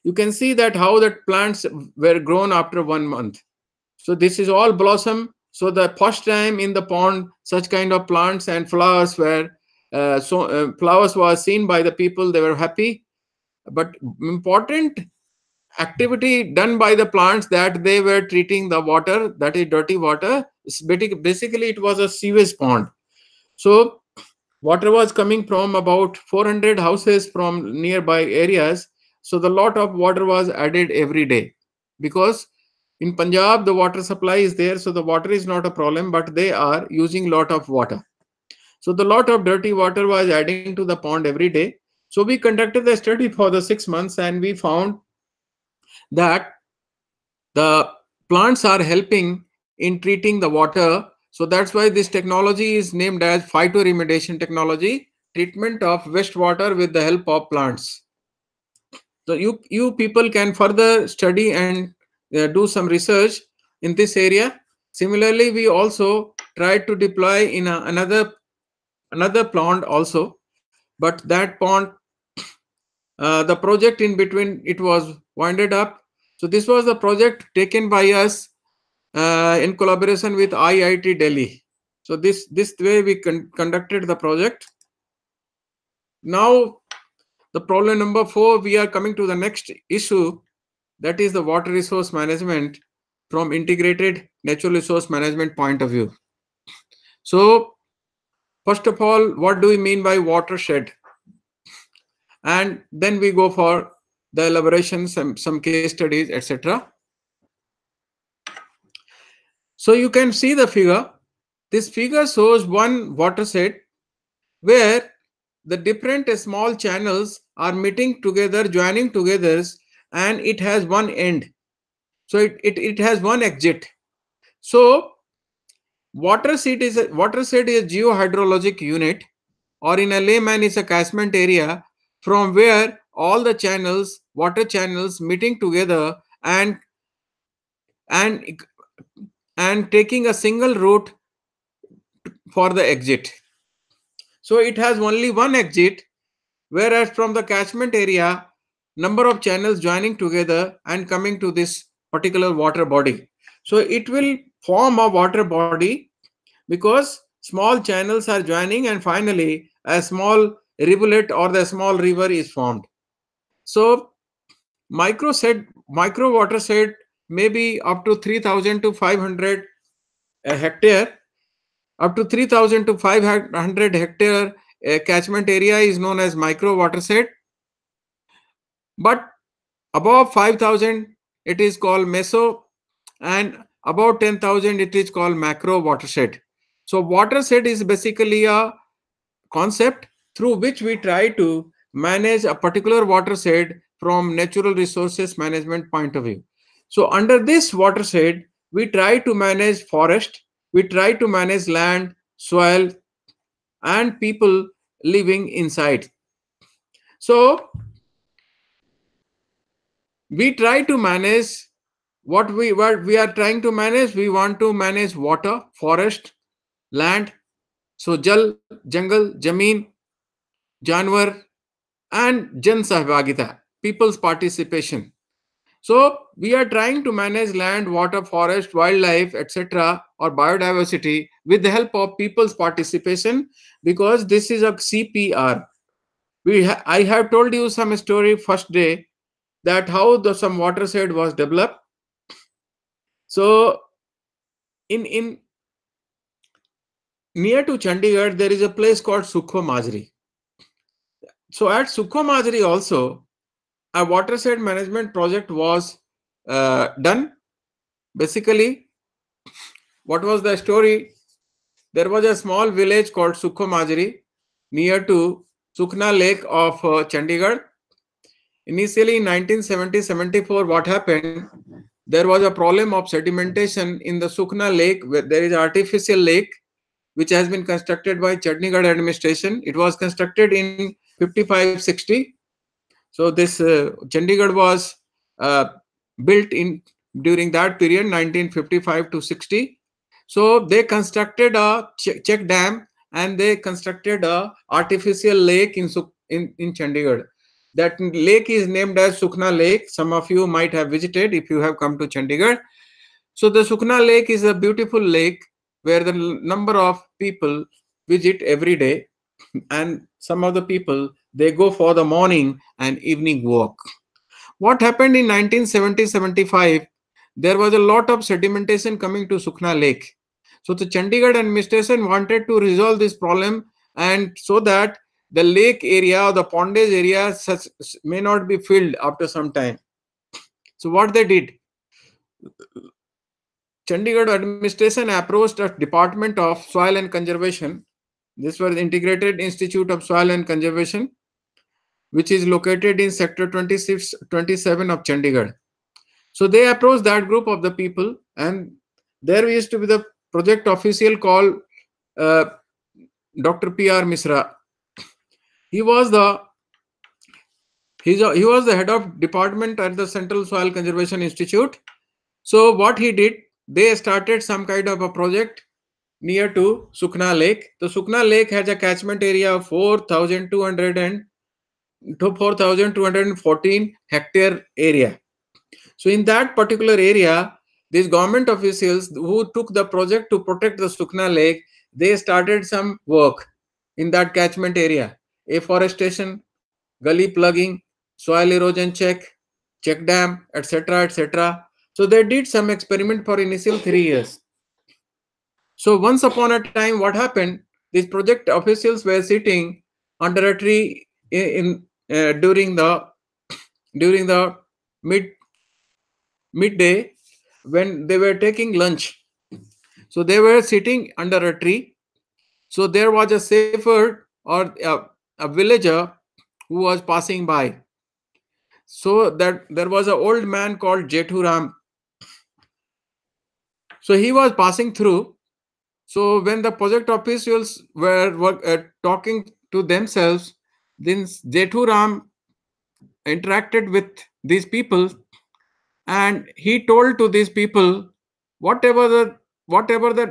You can see that how the plants were grown after 1 month. So this is all blossom. So the first time in the pond, such kind of plants and flowers were flowers were seen by the people. They were happy. But important activity done by the plants, that they were treating the water, that is dirty water. Basically, it was a sewage pond. So water was coming from about 400 houses from nearby areas. So the lot of water was added every day, because in Punjab the water supply is there, so the water is not a problem, but they are using lot of water. So the lot of dirty water was adding to the pond every day. So we conducted the study for the 6 months, and we found that the plants are helping in treating the water. So that's why this technology is named as phytoremediation technology, treatment of wastewater with the help of plants. So you people can further study and do some research in this area. Similarly, we also tried to deploy in another pond also, but that pond, the project in between, it was winded up. So this was the project taken by us in collaboration with IIT Delhi. So this way we conducted the project. Now, the problem number 4, we are coming to the next issue, that is the water resource management from integrated natural resource management point of view. So first of all, what do we mean by watershed? And then we go for the elaboration, some case studies, etc. So you can see the figure. This figure shows one watershed where the different small channels are meeting together, joining together, and it has one end. So it has one exit. So watershed is a geohydrologic unit, or in a layman is a catchment area from where all the channels, water channels, meeting together and taking a single route for the exit. So it has only one exit, whereas from the catchment area, number of channels joining together and coming to this particular water body. So it will form a water body because small channels are joining, and finally a small rivulet or the small river is formed. So micro watershed may be up to 3,000 to 500 hectare. Up to 3,000 to 500 hectare catchment area is known as micro watershed. But above 5,000 it is called meso, and about 10,000 it is called macro watershed. So watershed is basically a concept through which we try to manage a particular watershed from natural resources management point of view. So under this watershed, we try to manage forest, we try to manage land, soil, and people living inside. So we try to manage what we are trying to manage. We want to manage water, forest, land. So jal, jungle, zameen, janwar, and jan sahbagita, people's participation. So we are trying to manage land, water, forest, wildlife, etc., or biodiversity with the help of people's participation, because this is a CPR. I have told you some story first day, that how some watershed was developed. So in near to Chandigarh, there is a place called Sukho Majri. So at Sukho Majri also, a watershed management project was done. Basically, what was the story? There was a small village called Sukho Majri near to Sukna Lake of Chandigarh. Initially in 1970-74, what happened? There was a problem of sedimentation in the Sukna Lake, where there is an artificial lake which has been constructed by Chandigarh administration. It was constructed in 55-60. So this Chandigarh was uh, built in during that period, 1955 to 60. So they constructed a check dam, and they constructed a artificial lake in Chandigarh. That lake is named as Sukhna Lake. Some of you might have visited if you have come to Chandigarh. So the Sukhna Lake is a beautiful lake where the number of people visit every day, and some of the people, they go for the morning and evening walk. What happened in 1970-75? There was a lot of sedimentation coming to Sukhna Lake. So the Chandigarh administration wanted to resolve this problem, and so that the lake area or the pondage area may not be filled after some time. So what they did, Chandigarh administration approached the Department of Soil and Conservation. This was Integrated Institute of Soil and Conservation, which is located in Sector 26-27 of Chandigarh. So they approached that group of the people, and there used to be the project official called Dr. P.R. Misra. He was the head of department at the Central Soil Conservation Institute. So what he did, they started some kind of a project near to Sukhna Lake. The Sukhna Lake has a catchment area of 4,214 hectare area. So in that particular area, these government officials who took the project to protect the Sukhna Lake, they started some work in that catchment area: afforestation, gully plugging, soil erosion check dam, etc., etc. So they did some experiment for initial 3 years. So once upon a time, what happened? These project officials were sitting under a tree during the midday when they were taking lunch. So they were sitting under a tree. So there was a shepherd or a villager who was passing by. So that there was an old man called Jethuram. So he was passing through. So when the project officials were talking to themselves, then Jethuram interacted with these people, and he told to these people, whatever the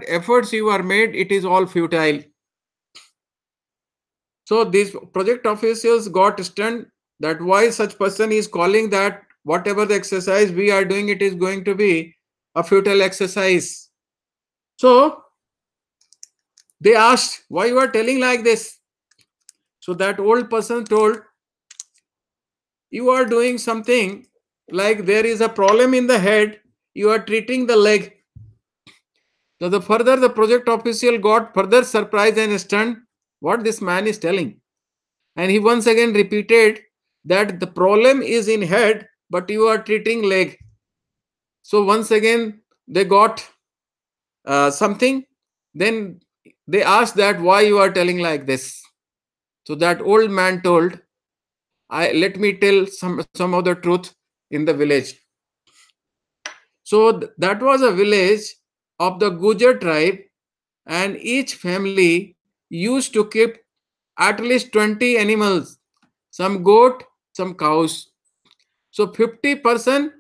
efforts you are made, it is all futile. So these project officials got stunned that why such person is calling that whatever the exercise we are doing, it is going to be a futile exercise. So they asked, why you are telling like this? So that old person told, you are doing something like there is a problem in the head, you are treating the leg. So the project official got further surprised and stunned what this man is telling. And he once again repeated that the problem is in head, but you are treating leg. So once again they got something. Then they asked that why you are telling like this. So that old man told, let me tell some of the truth in the village. So that was a village of the Gujar tribe, and each family used to keep at least 20 animals, some goat, some cows. So 50%,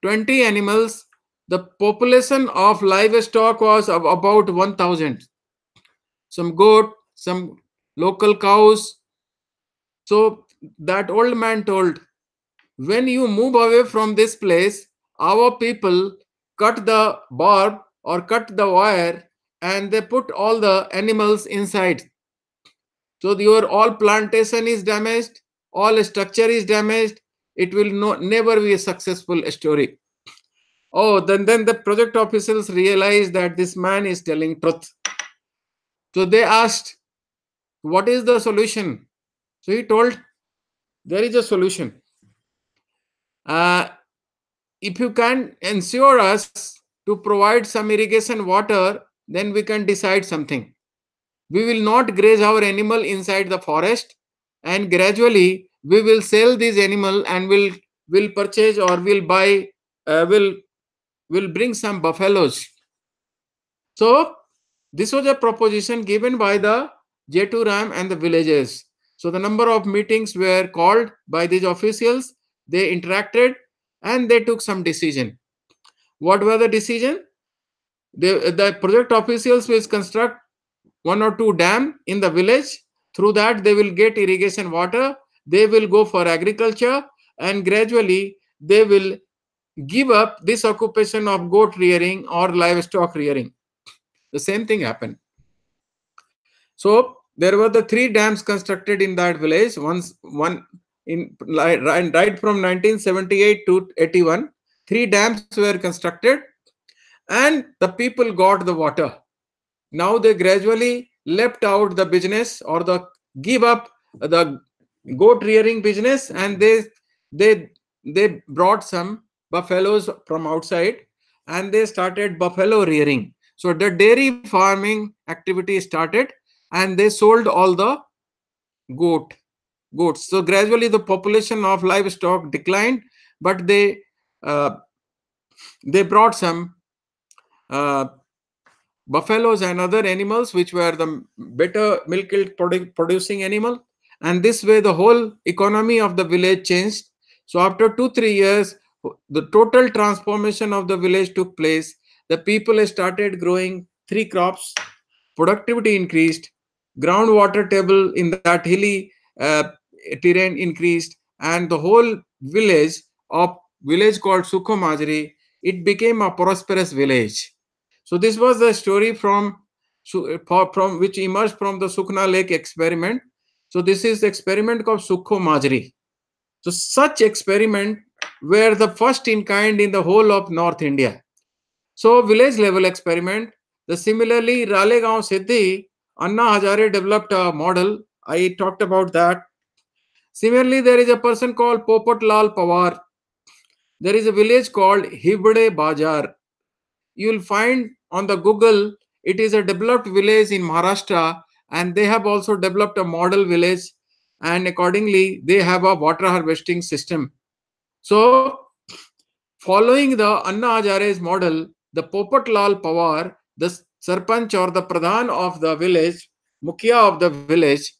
20 animals. The population of livestock was of about 1,000. Some goat, some local cows. So that old man told, when you move away from this place, our people cut the barb or cut the wire, and they put all the animals inside. So your all plantation is damaged, all structure is damaged. It will never be a successful story. Oh, then the project officials realized that this man is telling truth. So they asked, what is the solution? So he told, there is a solution. If you can ensure us to provide some irrigation water, then we can decide something. We will not graze our animal inside the forest, and gradually we will sell these animal and will purchase or will buy, will bring some buffaloes. So this was a proposition given by the Jethuram and the villagers. So the number of meetings were called by these officials. They interacted and they took some decision. What were the decision? The project officials will construct one or two dam in the village. Through that, they will get irrigation water. They will go for agriculture, and gradually they will give up this occupation of goat rearing or livestock rearing. The same thing happened. So there were the three dams constructed in that village. One in right from 1978 to 81. Three dams were constructed, and the people got the water. Now they gradually left out the business or the give up the goat rearing business, and they they brought some buffaloes from outside and they started buffalo rearing. So the dairy farming activity started, and they sold all the goat goats. So gradually the population of livestock declined, but uh, they brought some uh, buffaloes and other animals which were the better milk yield producing animal, and this way the whole economy of the village changed. So after 2 3 years, the total transformation of the village took place. The people started growing three crops, productivity increased, groundwater table in that hilly terrain increased, and the whole village called Sukhomajri, it became a prosperous village. So this was the story from which emerged from the Sukhna Lake experiment. So this is the experiment called Sukho Majri. So such experiment were the first in kind in the whole of North India. So village level experiment. The similarly Ralegaon Siddhi, Anna Hazare developed a model. I talked about that. Similarly, there is a person called Popat Lal Pawar. There is a village called Hibde Bajar. You will find on the Google, it is a developed village in Maharashtra, and they have also developed a model village, and accordingly they have a water harvesting system. So following the Anna Hazare's model, the Popat Lal Pawar, the Sarpanch or the Pradhan of the village, Mukhya of the village,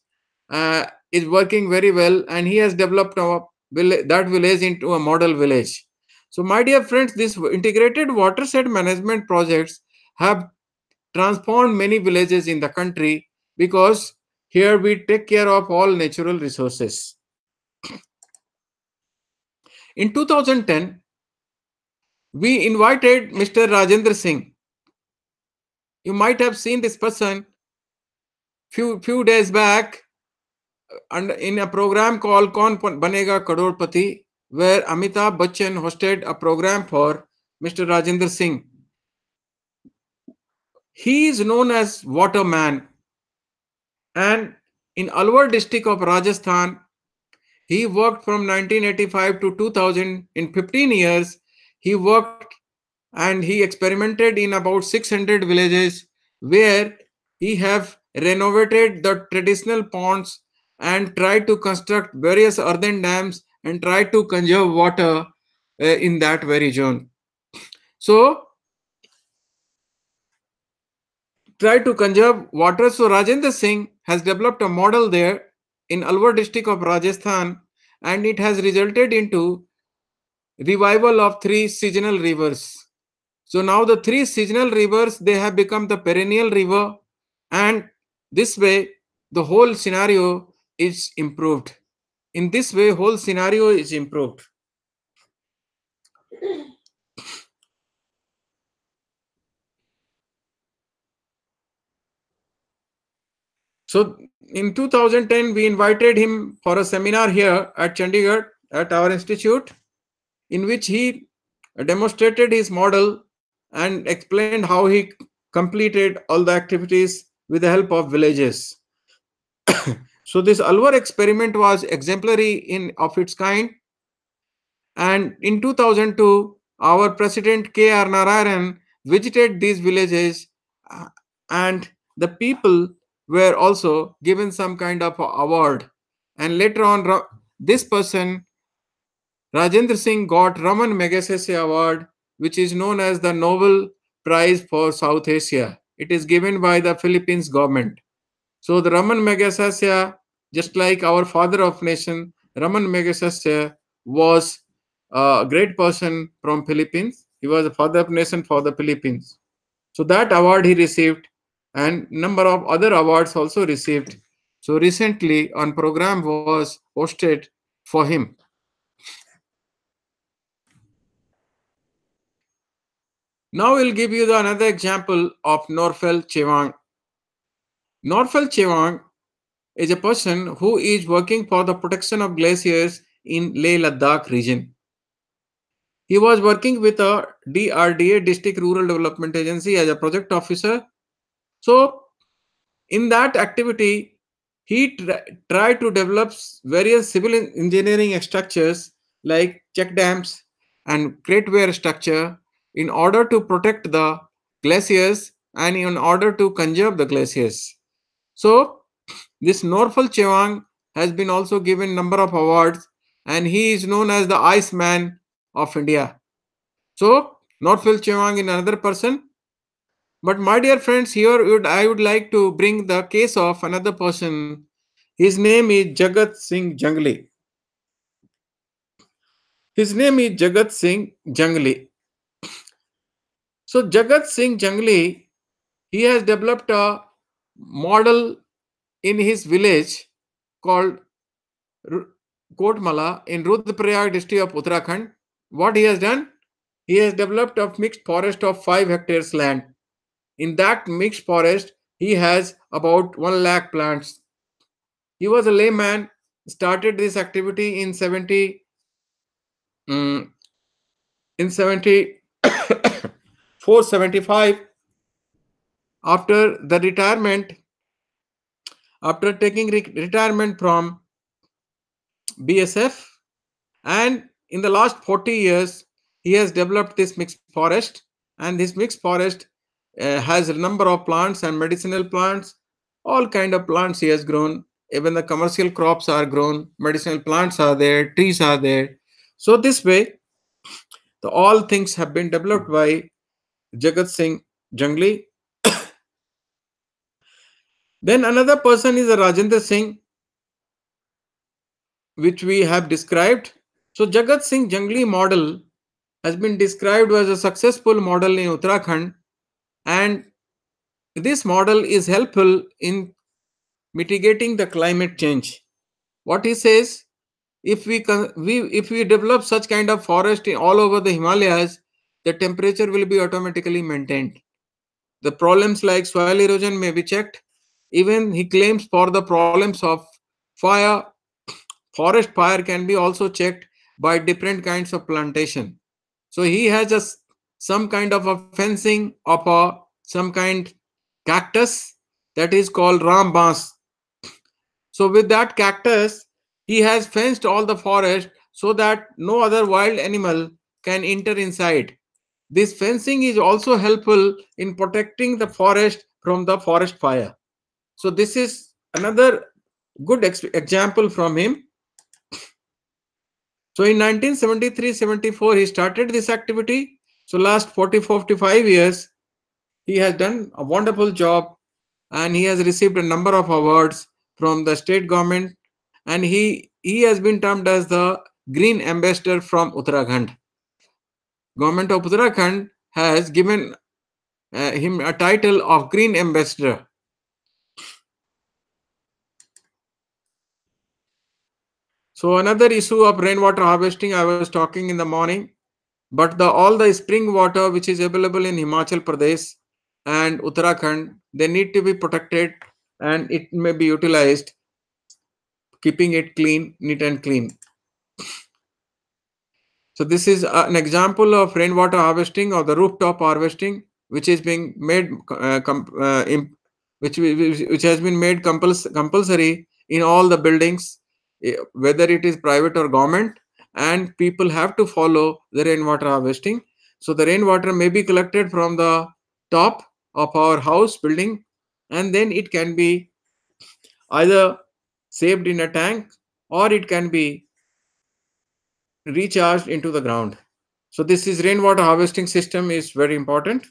is working very well, and he has developed that village into a model village. So my dear friends, these integrated watershed management projects have transformed many villages in the country, because here we take care of all natural resources. In 2010, we invited Mr. Rajendra Singh. You might have seen this person few days back and in a program called Kaun Banega Crorepati, where Amitabh Bachchan hosted a program for Mr. Rajendra Singh. He is known as Waterman, and in Alwar district of Rajasthan, he worked from 1985 to 2000. In 15 years, he worked and he experimented in about 600 villages, where he have renovated the traditional ponds and tried to construct various earthen dams and tried to conserve water in that very zone. So try to conserve water. So Rajendra Singh has developed a model there in Alwar district of Rajasthan, and it has resulted into revival of three seasonal rivers. So now the three seasonal rivers, they have become the perennial river, and this way the whole scenario is improved. In this way, whole scenario is improved. So in 2010, we invited him for a seminar here at Chandigarh at our institute, in which he demonstrated his model and explained how he completed all the activities with the help of villages. So this Alwar experiment was exemplary of its kind. And in 2002, our president K.R. Narayan visited these villages, and the people were also given some kind of award. And later on, this person, Rajendra Singh, got Raman Magsaysay Award, which is known as the Nobel Prize for South Asia. It is given by the Philippines government. So the Raman Magsaysay just like our father of nation, Raman Magsaysay, was a great person from Philippines. He was a father of nation for the Philippines. So that award he received, and number of other awards also received. So recently, on program was hosted for him. Now we'll give you another example of Norfel Chewang. Norfel Chewang is a person who is working for the protection of glaciers in Leh Ladakh region. He was working with a DRDA, District Rural Development Agency, as a project officer. So in that activity, he tried to develop various civil engineering structures like check dams and crateware structure in order to protect the glaciers and in order to conserve the glaciers. So this Norfel Chewang has been also given number of awards, and he is known as the Iceman of India. So Norfel Chewang is another person. But my dear friends, here I would like to bring the case of another person. His name is Jagat Singh Jangli. His name is Jagat Singh Jangli. So Jagat Singh Jangli, he has developed a model in his village called Kotmala in Rudraprayag district of Uttarakhand. What he has done? He has developed a mixed forest of 5 hectares land. In that mixed forest, he has about 1 lakh plants. He was a layman, started this activity in 475. After the retirement, after taking retirement from BSF, and in the last 40 years, he has developed this mixed forest, and this mixed forest has a number of plants and medicinal plants, all kind of plants he has grown. Even the commercial crops are grown, medicinal plants are there, trees are there. So this way, all things have been developed by Jagat Singh Jangli. Then another person is a Rajendra Singh, which we have described. So Jagat Singh Jangli model has been described as a successful model in Uttarakhand, and this model is helpful in mitigating the climate change. What he says, if we develop such kind of forest all over the Himalayas, the temperature will be automatically maintained. The problems like soil erosion may be checked. Even he claims for the problems of fire, forest fire can be also checked by different kinds of plantation. So he has some kind of a fencing of some kind cactus that is called rambans. So with that cactus, he has fenced all the forest so that no other wild animal can enter inside. This fencing is also helpful in protecting the forest from the forest fire. So this is another good example from him. So in 1973-74, he started this activity. So last 40-45 years, he has done a wonderful job, and he has received a number of awards from the state government, and he has been termed as the Green Ambassador from Uttarakhand. Government of Uttarakhand has given him a title of Green Ambassador. So another issue of rainwater harvesting I was talking in the morning, but all the spring water which is available in Himachal Pradesh and Uttarakhand, they need to be protected and it may be utilized, keeping it clean, neat and clean. So this is an example of rainwater harvesting or the rooftop harvesting, which is being made which has been made compulsory in all the buildings, whether it is private or government, and people have to follow the rainwater harvesting. So the rainwater may be collected from the top of our house building, and then it can be either saved in a tank or it can be recharged into the ground. So this is rainwater harvesting system is very important.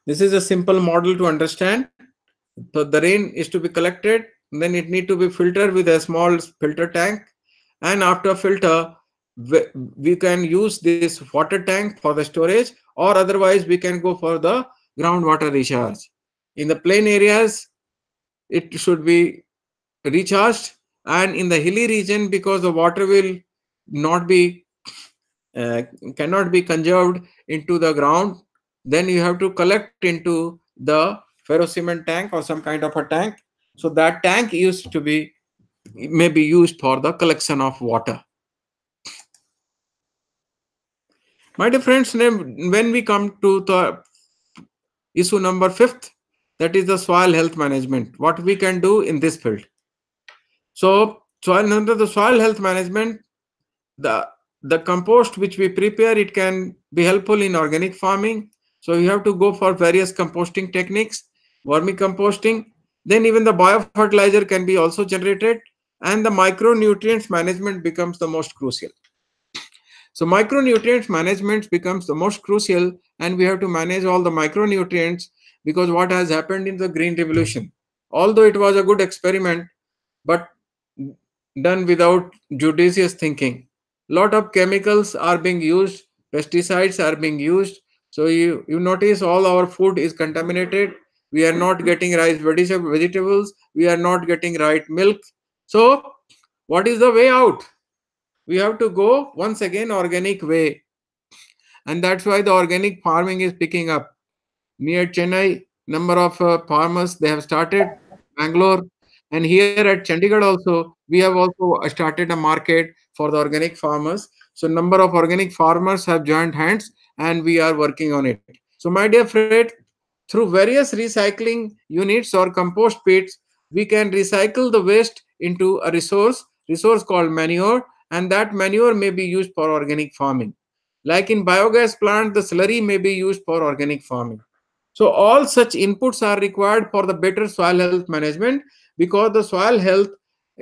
This is a simple model to understand. So the rain is to be collected then it need to be filtered with a small filter tank, and after filter we can use this water tank for the storage, or otherwise we can go for the groundwater recharge. In the plain areas it should be recharged, and in the hilly region, because the water will not be uh, cannot be conserved into the ground, then you have to collect into the ferrocement tank or some kind of a tank. So that tank used to be may be used for the collection of water. My dear friends, when we come to the issue number fifth, that is the soil health management, what we can do in this field. So under the soil health management, the compost which we prepare, it can be helpful in organic farming. So you have to go for various composting techniques, vermicomposting. Then even the biofertilizer can be also generated, and the micronutrients management becomes the most crucial. So micronutrients management becomes the most crucial, and we have to manage all the micronutrients, because what has happened in the green revolution, although it was a good experiment, but done without judicious thinking. Lot of chemicals are being used, pesticides are being used. So you notice all our food is contaminated. We are not getting right vegetables. We are not getting right milk. So what is the way out? We have to go once again organic way, and that's why the organic farming is picking up. Near Chennai, number of farmers they have started, Bangalore, and here at Chandigarh also we have also started a market for the organic farmers. So number of organic farmers have joined hands, and we are working on it. So my dear friend, through various recycling units or compost pits, we can recycle the waste into a resource called manure, and that manure may be used for organic farming. Like in biogas plant, the slurry may be used for organic farming. So all such inputs are required for the better soil health management, because the soil health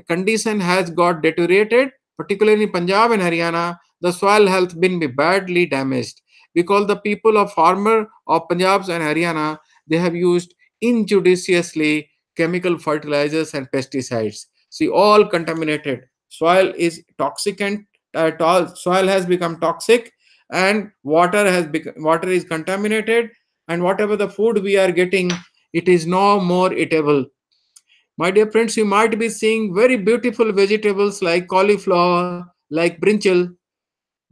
condition has got deteriorated, particularly in Punjab and Haryana. The soil health been badly damaged because the people of farmer of Punjab and Haryana, they have used injudiciously chemical fertilizers and pesticides. See, all contaminated. Soil is toxic, and soil has become toxic, and water is contaminated, and whatever the food we are getting, it is no more eatable. My dear friends, you might be seeing very beautiful vegetables like cauliflower, like brinjal.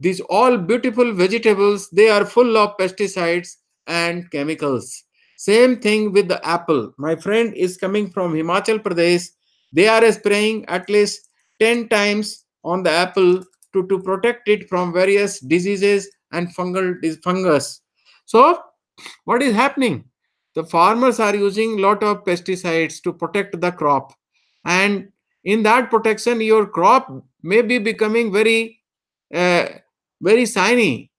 These all beautiful vegetables, they are full of pesticides and chemicals. Same thing with the apple. My friend is coming from Himachal Pradesh. They are spraying at least 10 times on the apple to protect it from various diseases and fungus. So, what is happening? The farmers are using lot of pesticides to protect the crop. And in that protection, your crop may be becoming uh, very shiny,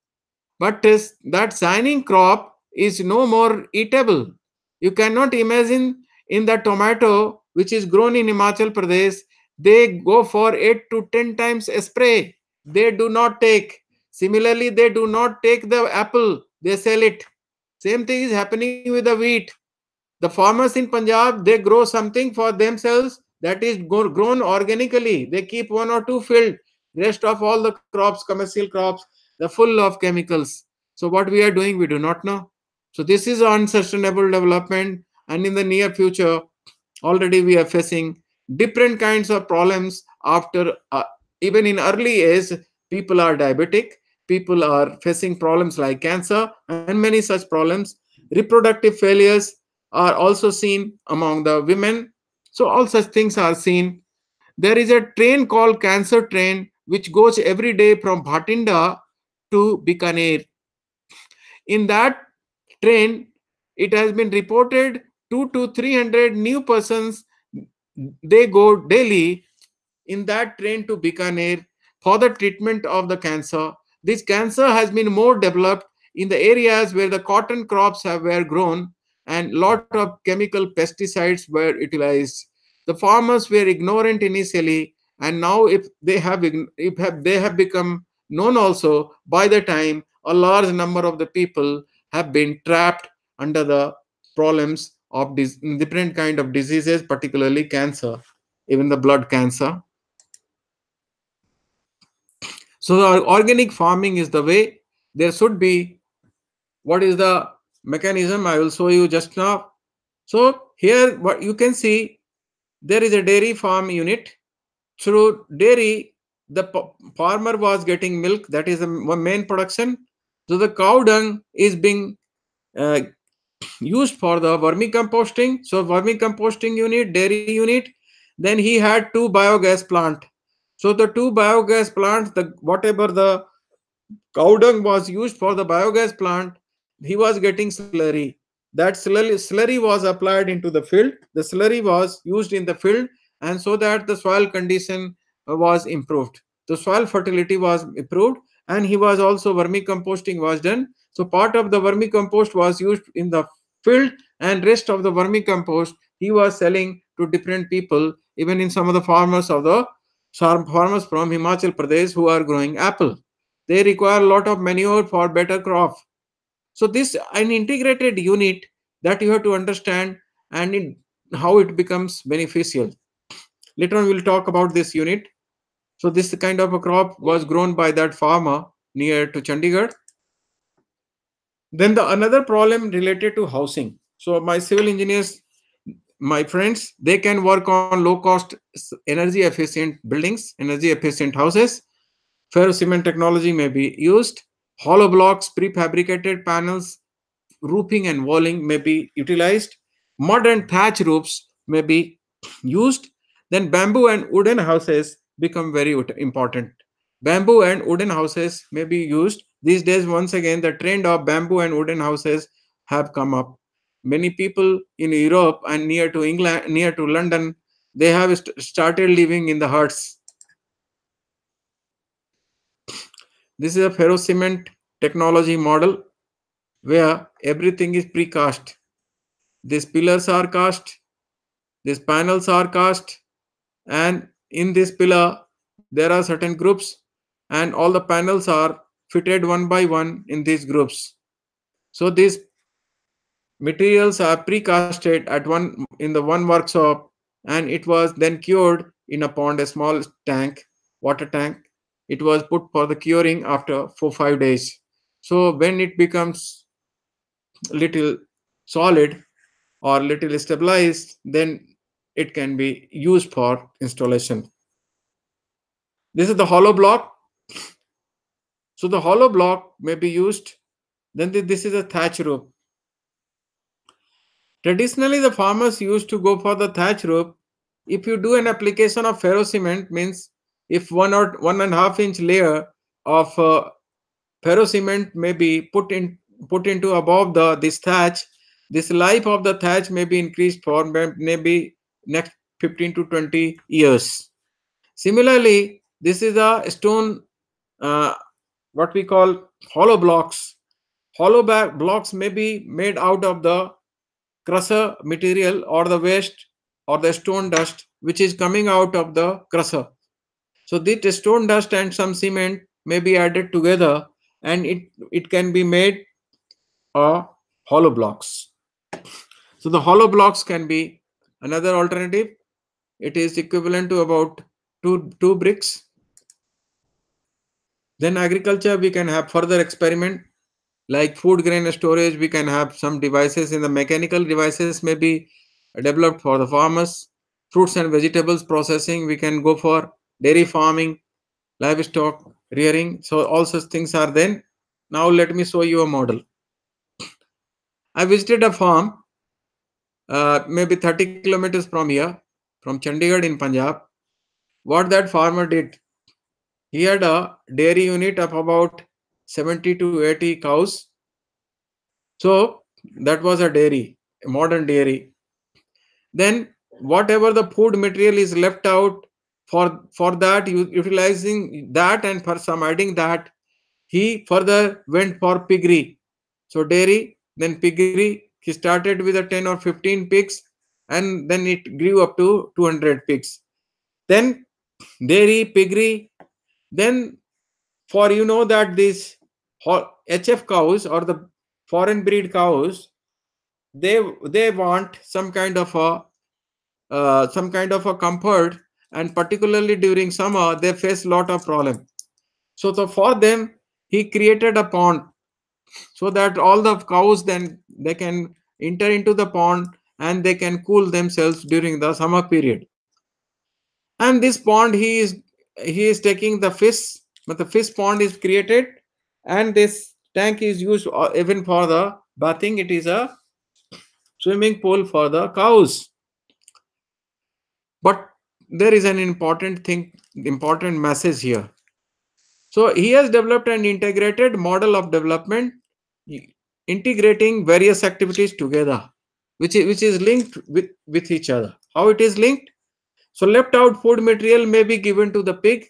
but that shining crop is no more eatable. You cannot imagine in the tomato which is grown in Himachal Pradesh, they go for 8 to 10 times a spray. They do not take. Similarly, they do not take the apple, they sell it. Same thing is happening with the wheat. The farmers in Punjab, they grow something for themselves that is grown organically. They keep one or two field. Rest of all the crops, commercial crops, they're full of chemicals. So what we are doing, we do not know. So this is unsustainable development, and in the near future, already we are facing different kinds of problems. After even in early age, people are diabetic, people are facing problems like cancer and many such problems. Reproductive failures are also seen among the women. So all such things are seen. There is a train called cancer train which goes every day from Bhatinda to Bikaner. In that train, it has been reported 2 to 300 new persons, they go daily in that train to Bikaner for the treatment of the cancer. This cancer has been more developed in the areas where the cotton crops were grown, and lot of chemical pesticides were utilized. The farmers were ignorant initially, and now if they have become known also, by the time a large number of the people have been trapped under the problems of different kind of diseases, particularly cancer, even the blood cancer. So the organic farming is the way. There should be, what is the mechanism? I will show you just now. So here what you can see, there is a dairy farm unit. Through dairy, the farmer was getting milk, that is the main production. So the cow dung is being uh, used for the vermicomposting. So vermicomposting unit, dairy unit. Then he had two biogas plant. So the two biogas plants, the whatever the cow dung was used for the biogas plant, he was getting slurry. That slurry was applied into the field. The slurry was used in the field, and so that the soil condition was improved. The soil fertility was improved, and he was also vermicomposting was done. So part of the vermicompost was used in the field, and rest of the vermicompost he was selling to different people, even in some of the farmers of the farmers from Himachal Pradesh who are growing apple. They require a lot of manure for better crop. So this an integrated unit that you have to understand, and how it becomes beneficial. Later on we'll talk about this unit. So this kind of a crop was grown by that farmer near to Chandigarh. Then the another problem related to housing. So my civil engineers, my friends, they can work on low cost energy efficient buildings, energy efficient houses. Ferrocement technology may be used. Hollow blocks, prefabricated panels, roofing and walling may be utilized. Modern thatch roofs may be used. Then bamboo and wooden houses become very important. Bamboo and wooden houses may be used. These days, once again, the trend of bamboo and wooden houses have come up. Many people in Europe and near to England, near to London, they have started living in the huts. This is a ferrocement technology model where everything is precast. These pillars are cast, these panels are cast, and in this pillar there are certain groups, and all the panels are fitted one by one in these groups. So these materials are precasted at one workshop, and it was then cured in a pond, a small tank, water tank. It was put for the curing after 4-5 days. So when it becomes little solid or little stabilized, then it can be used for installation. This is the hollow block. So the hollow block may be used. Then this is a thatch roof. Traditionally, the farmers used to go for the thatch roof. If you do an application of ferrocement, means if 1 or 1.5 inch layer of ferrocement may be put into above this thatch, this life of the thatch may be increased for maybe next 15 to 20 years. Similarly, this is a stone, uh, what we call hollow blocks. Hollow blocks may be made out of the crusher material or the waste or the stone dust which is coming out of the crusher. So this stone dust and some cement may be added together, and it can be made hollow blocks. So the hollow blocks can be another alternative. It is equivalent to about two bricks. Then agriculture, we can have further experiment like food grain storage. We can have some devices in the mechanical devices may be developed for the farmers. Fruits and vegetables processing, we can go for dairy farming, livestock rearing. So all such things are then. Now let me show you a model. I visited a farm maybe 30 kilometers from here, from Chandigarh in Punjab. What that farmer did, he had a dairy unit of about 70 to 80 cows. So that was a dairy, a modern dairy. Then whatever the food material is left out, for that, utilizing that and for some adding that, he further went for piggery. So dairy, then piggery. He started with a 10 or 15 pigs, and then it grew up to 200 pigs. Then dairy, piggery. Then for that these HF cows or the foreign breed cows, they want some kind of a comfort, and particularly during summer they face lot of problem. So for them he created a pond, so that all the cows then they can enter into the pond and they can cool themselves during the summer period. And this pond he is taking the fish, but the fish pond is created, and this tank is used even for the bathing. It is a swimming pool for the cows. But there is an important message here. So he has developed an integrated model of development, integrating various activities together, which is linked with each other. How it is linked? So left out food material may be given to the pig,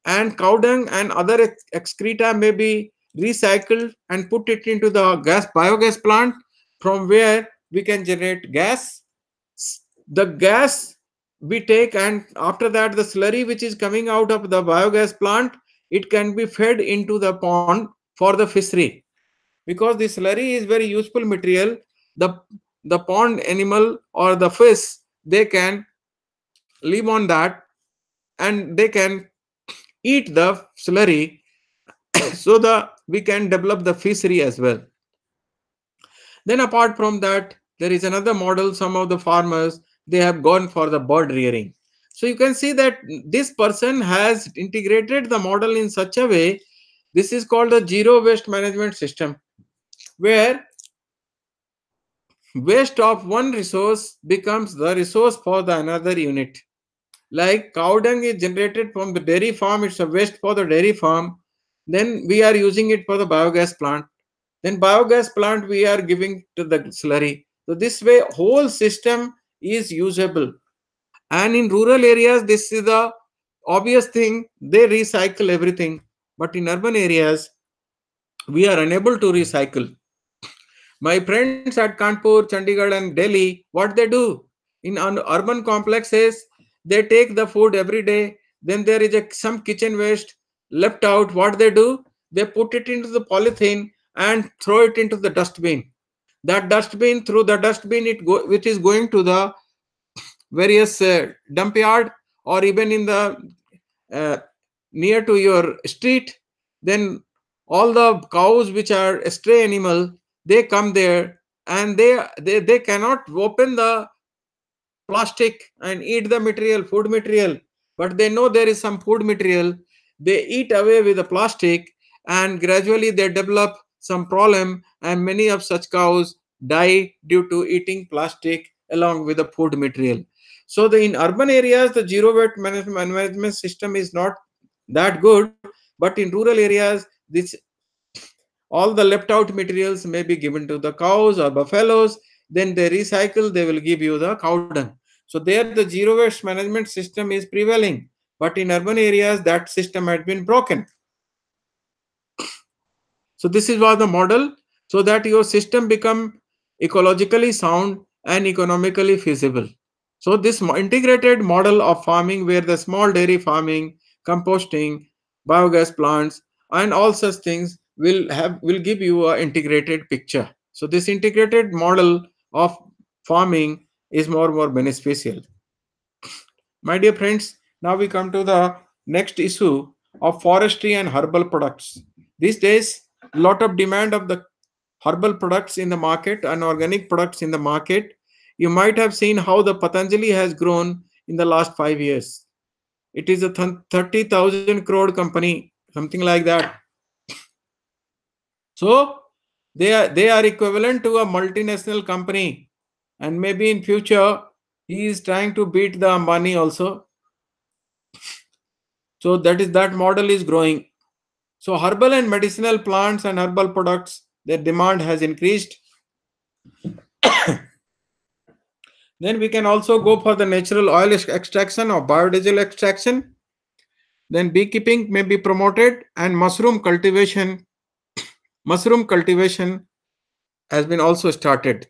and cow dung and other excreta may be recycled and put it into the biogas plant, from where we can generate gas. The gas we take, and after that the slurry which is coming out of the biogas plant, it can be fed into the pond for the fishery. Because the slurry is very useful material, the pond animal or the fish, they can live on that, and they can eat the slurry so that we can develop the fishery as well. Then apart from that, there is another model. Some of the farmers, they have gone for the bird rearing. So you can see that this person has integrated the model in such a way. This is called the zero waste management system, where waste of one resource becomes the resource for the another unit. Like cow dung is generated from the dairy farm, it's a waste for the dairy farm. Then we are using it for the biogas plant. Then biogas plant we are giving to the slurry. So this way whole system is usable. And in rural areas, this is the obvious thing, they recycle everything. But in urban areas, we are unable to recycle. My friends at Kanpur, Chandigarh and Delhi, what they do? In urban complexes, they take the food every day. Then there is some kitchen waste left out. What they do? They put it into the polythene and throw it into the dustbin. That dustbin, through the dustbin, which is going to the various dump yard, or even in the uh, near to your street. Then all the cows which are stray animal, they come there, and they cannot open the plastic and eat the material, food material, but they know there is some food material. They eat away with the plastic, and gradually they develop some problem, and many of such cows die due to eating plastic along with the food material. So in urban areas, the zero waste management system is not that good, but in rural areas, this all the left out materials may be given to the cows or buffaloes. Then they recycle, they will give you the cow dung. So there the zero waste management system is prevailing, but in urban areas that system had been broken. So this is what the model, so that your system become ecologically sound and economically feasible. So this integrated model of farming, where the small dairy farming, composting, biogas plants, and all such things will give you an integrated picture. So this integrated model of farming is more beneficial. My dear friends, now we come to the next issue of forestry and herbal products. These days, lot of demand of the herbal products in the market and organic products in the market. You might have seen how the Patanjali has grown in the last 5 years. It is a 30,000 crore company, something like that. So they are equivalent to a multinational company, and maybe in future he is trying to beat the Ambani also. So that model is growing. So herbal and medicinal plants and herbal products, their demand has increased. Then we can also go for the natural oil extraction or biodiesel extraction. Then beekeeping may be promoted, and mushroom cultivation has been also started.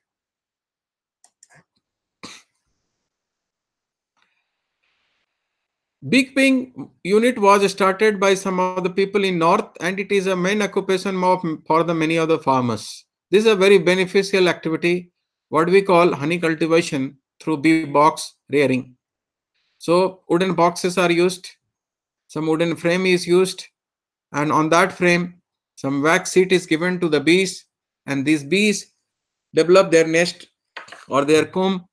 Beekeeping unit was started by some of the people in north, and it is a main occupation for the many other farmers. This is a very beneficial activity what we call honey cultivation through bee box rearing. So wooden boxes are used, some wooden frame is used, and on that frame, some wax seed is given to the bees, and these bees develop their nest or their comb,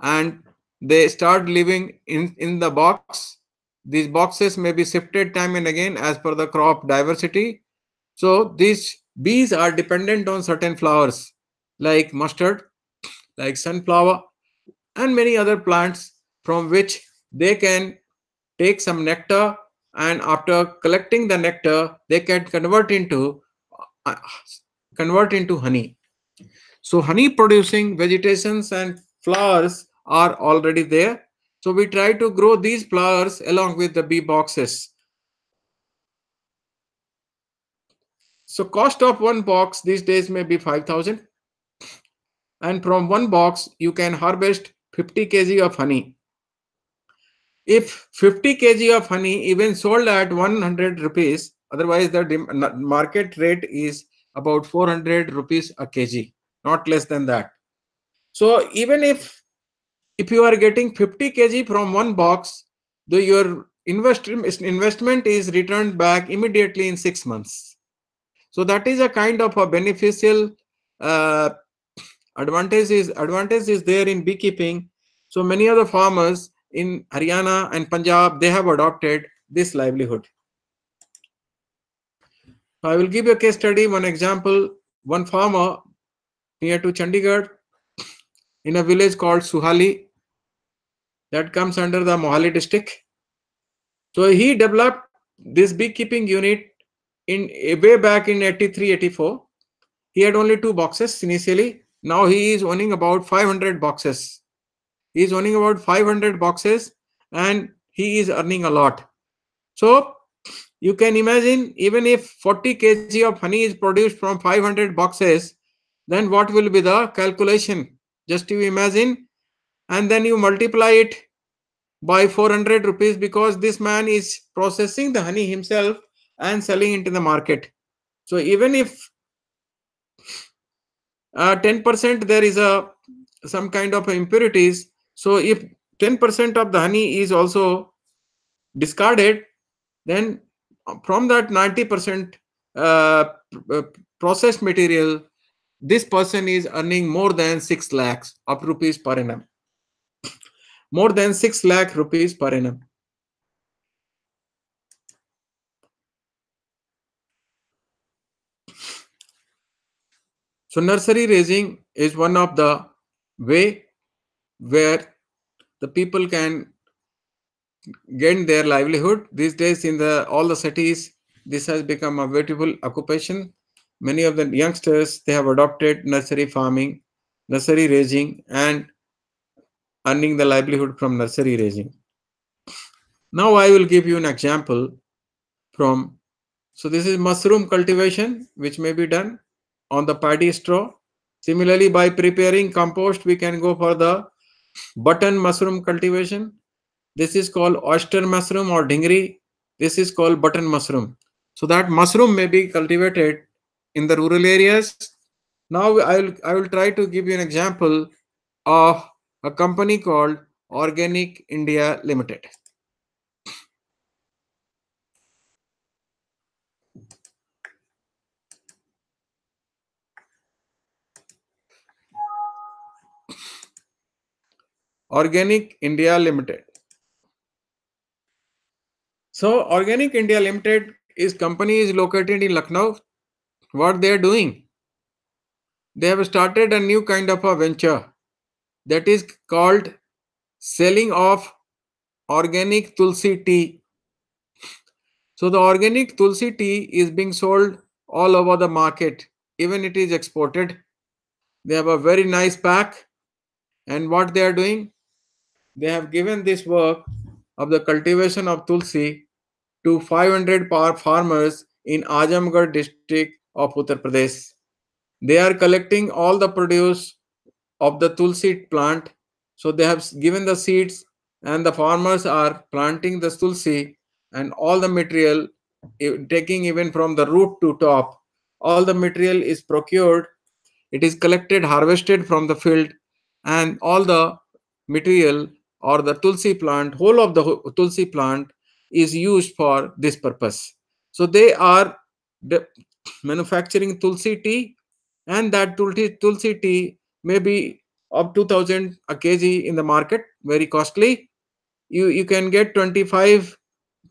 and they start living in the box. These boxes may be shifted time and again as per the crop diversity. So these bees are dependent on certain flowers like mustard, like sunflower, and many other plants from which they can take some nectar, and after collecting the nectar they can uh, convert into honey. So honey producing vegetations and flowers are already there. So we try to grow these flowers along with the bee boxes. So cost of one box these days may be 5,000, and from one box you can harvest 50 kg of honey. If 50 kg of honey even sold at 100 rupees, otherwise the market rate is about 400 rupees a kg, not less than that. So even if you are getting 50 kg from one box, your investment is returned back immediately in 6 months. So that is a kind of a beneficial uh, advantage is there in beekeeping. So many of the farmers in Haryana and Punjab, they have adopted this livelihood. I will give you a case study, one example. One farmer near to Chandigarh in a village called Suhali that comes under the Mohali district. So he developed this beekeeping unit in way back in 83, 84. He had only 2 boxes initially. Now he is owning about 500 boxes. He is owning about 500 boxes and he is earning a lot. So you can imagine, even if 40 kg of honey is produced from 500 boxes, then what will be the calculation? Just you imagine, and then you multiply it by 400 rupees, because this man is processing the honey himself and selling into the market. So even if 10% there is a some kind of impurities, so if 10% of the honey is also discarded, then from that 90% processed material, this person is earning more than 6 lakhs of rupees per annum. More than 6 lakh rupees per annum. So nursery raising is one of the way where the people can gain their livelihood. These days in the all the cities, this has become a beautiful occupation. Many of the youngsters, they have adopted nursery farming, nursery raising, and earning the livelihood from nursery raising. Now I will give you an example from, so this is mushroom cultivation which may be done on the paddy straw. Similarly, by preparing compost, we can go for the button mushroom cultivation. This is called oyster mushroom or dingri. This is called button mushroom. So that mushroom may be cultivated in the rural areas. Now I will try to give you an example of a company called Organic India Limited. Organic India Limited. So Organic India Limited is company is located in Lucknow. What they are doing? They have started a new kind of a venture that is called selling of organic tulsi tea. So the organic tulsi tea is being sold all over the market. Even it is exported. They have a very nice pack. And what they are doing? They have given this work of the cultivation of tulsi to 500 farmers in Azamgarh district of Uttar Pradesh. They are collecting all the produce of the tulsi plant. So they have given the seeds and the farmers are planting the tulsi, and all the material, taking even from the root to top, all the material is procured It is collected, harvested from the field, and all the material or the tulsi plant, whole of the tulsi plant is used for this purpose. So they are manufacturing tulsi tea, and that tulsi tea may be of 2000 a kg in the market, very costly. You can get 25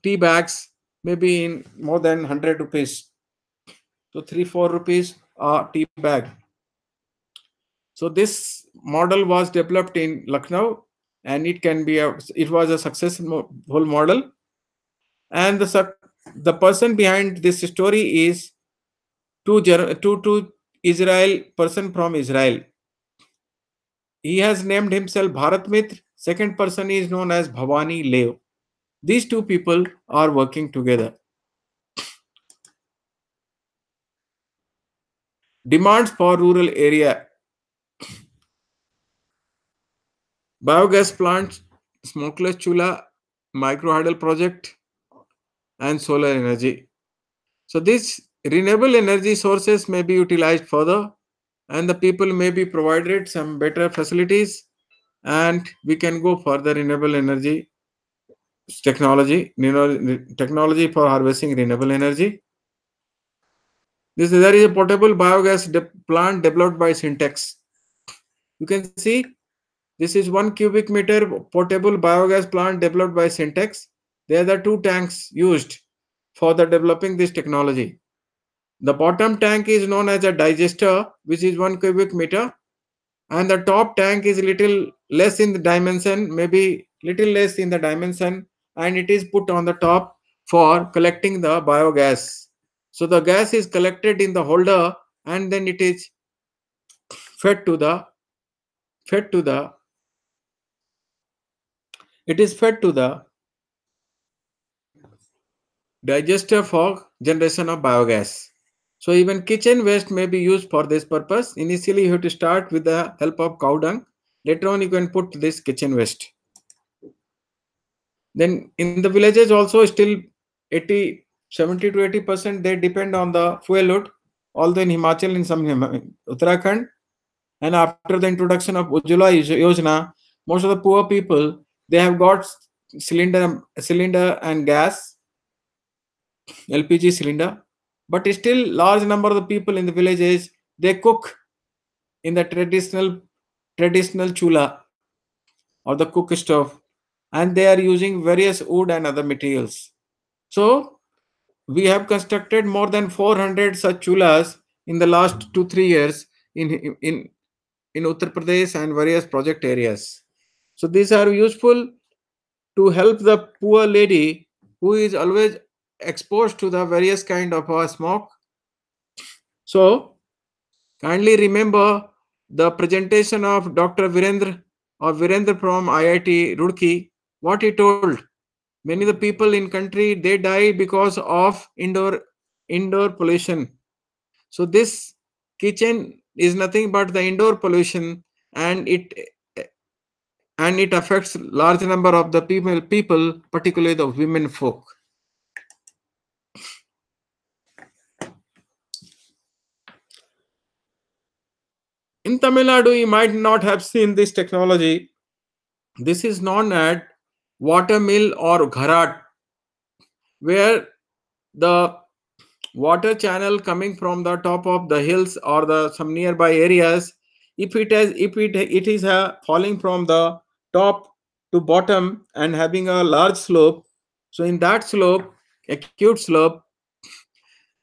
tea bags maybe in more than 100 rupees. So 3 4 rupees a tea bag. So this model was developed in Lucknow, and it was a successful model. And the person behind this story is two Israel person from Israel. He has named himself Bharat Mitra. Second person is known as Bhavani Lev. These two people are working together. Demands for rural area: biogas plants, smokeless chula, microhydel project, and solar energy. So these renewable energy sources may be utilized further, and the people may be provided some better facilities, and we can go further renewable energy technology for harvesting renewable energy. There is a portable biogas plant developed by Syntex. You can see this is 1 cubic meter portable biogas plant developed by Syntex. There are the two tanks used for the developing this technology. The bottom tank is known as a digester, which is 1 cubic meter, and the top tank is little less in the dimension, maybe little less in the dimension, and it is put on the top for collecting the biogas. So the gas is collected in the holder, and then it is fed to the fed to the it is fed to the digester for generation of biogas. So even kitchen waste may be used for this purpose. Initially, you have to start with the help of cow dung. Later on, you can put this kitchen waste. Then in the villages also still 70 to 80% they depend on the fuel wood. Although in Himachal, in some Uttarakhand, and after the introduction of Ujjwala Yojana, most of the poor people, they have got cylinder and gas, LPG cylinder, but still large number of the people in the villages, they cook in the traditional chula or the cook stove, and they are using various wood and other materials. So we have constructed more than 400 such chulas in the last 2 3 years in Uttar Pradesh and various project areas. So these are useful to help the poor lady who is always exposed to the various kind of smoke. So kindly remember the presentation of Dr. Virendra from IIT Roorkee. What he told: many of the people in country, they die because of indoor pollution. So this kitchen is nothing but the indoor pollution, and it affects large number of the people, particularly the women folk. In Tamil Nadu, you might not have seen this technology. This is known as water mill or gharat, where the water channel coming from the top of the hills or the some nearby areas, if it is falling from the top to bottom and having a large slope, so in that slope, acute slope,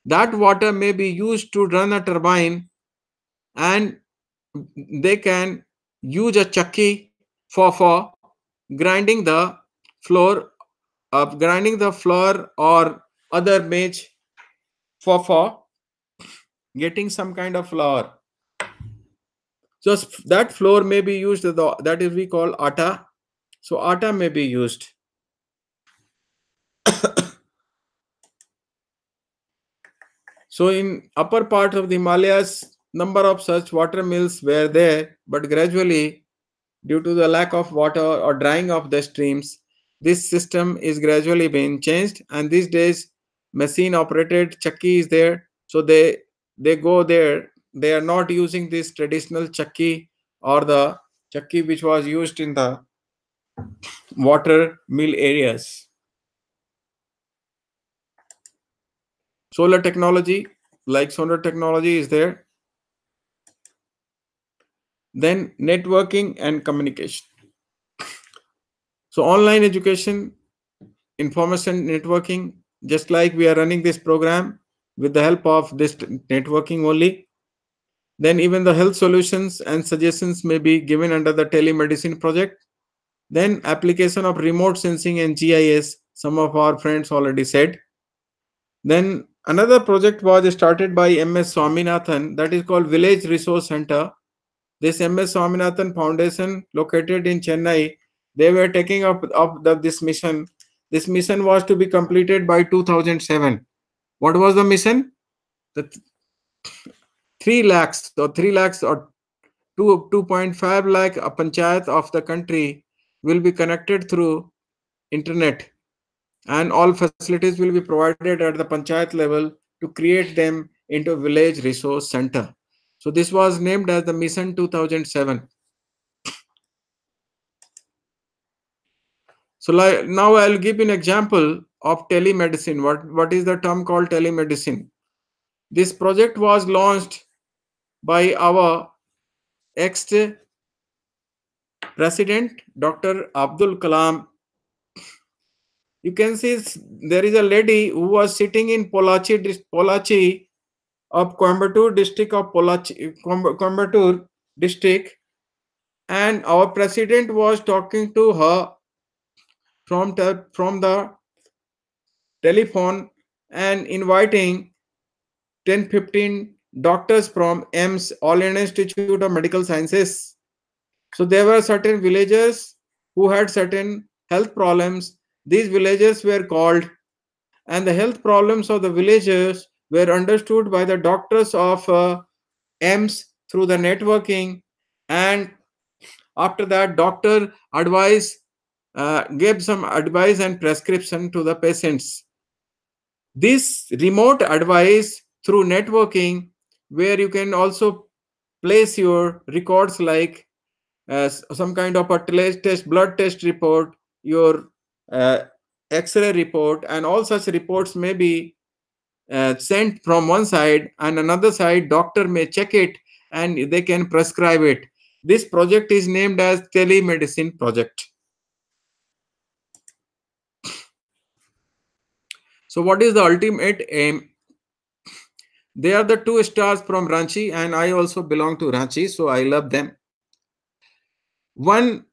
that water may be used to run a turbine, and they can use a chakki for floor grinding the flour or other maize for getting some kind of flour. So that flour may be used, that is we call atta. So atta may be used. So in upper part of the Himalayas, number of such water mills were there, but gradually, due to the lack of water or drying of the streams, this system is gradually being changed. And these days, machine operated chakki is there. So they go there they are not using this traditional chakki or the chakki which was used in the water mill areas. Solar technology, like solar technology is there. Then networking and communication. So online education, information networking, just like we are running this program with the help of this networking only. Then even the health solutions and suggestions may be given under the telemedicine project. Then application of remote sensing and GIS, some of our friends already said. Then another project was started by MS Swaminathan, that is called Village Resource Center. This MS Swaminathan Foundation located in Chennai, they were taking up this mission. This mission was to be completed by 2007. What was the mission? The 3 lakhs or 3 lakhs or 2.5 lakh a panchayat of the country will be connected through internet, and all facilities will be provided at the panchayat level to create them into village resource center. So this was named as the mission 2007. So now I'll give an example of telemedicine. What is the term called telemedicine? This project was launched by our ex-president, Dr. Abdul Kalam. You can see there is a lady who was sitting in Pollachi of Coimbatore district of Coimbatore district, and our president was talking to her from the telephone and inviting 10-15 doctors from AIMS, All India Institute of Medical Sciences. So there were certain villagers who had certain health problems. These villagers were called, and the health problems of the villagers were understood by the doctors of AIMS through the networking. And after that, doctor gave some advice and prescription to the patients. This remote advice through networking, where you can also place your records like some kind of a test, blood test report, your X-ray report, and all such reports may be sent from one side, and another side doctor may check it and they can prescribe it. This project is named as telemedicine project. So what is the ultimate aim? They are the 2 stars from Ranchi, and I also belong to Ranchi, so I love them. One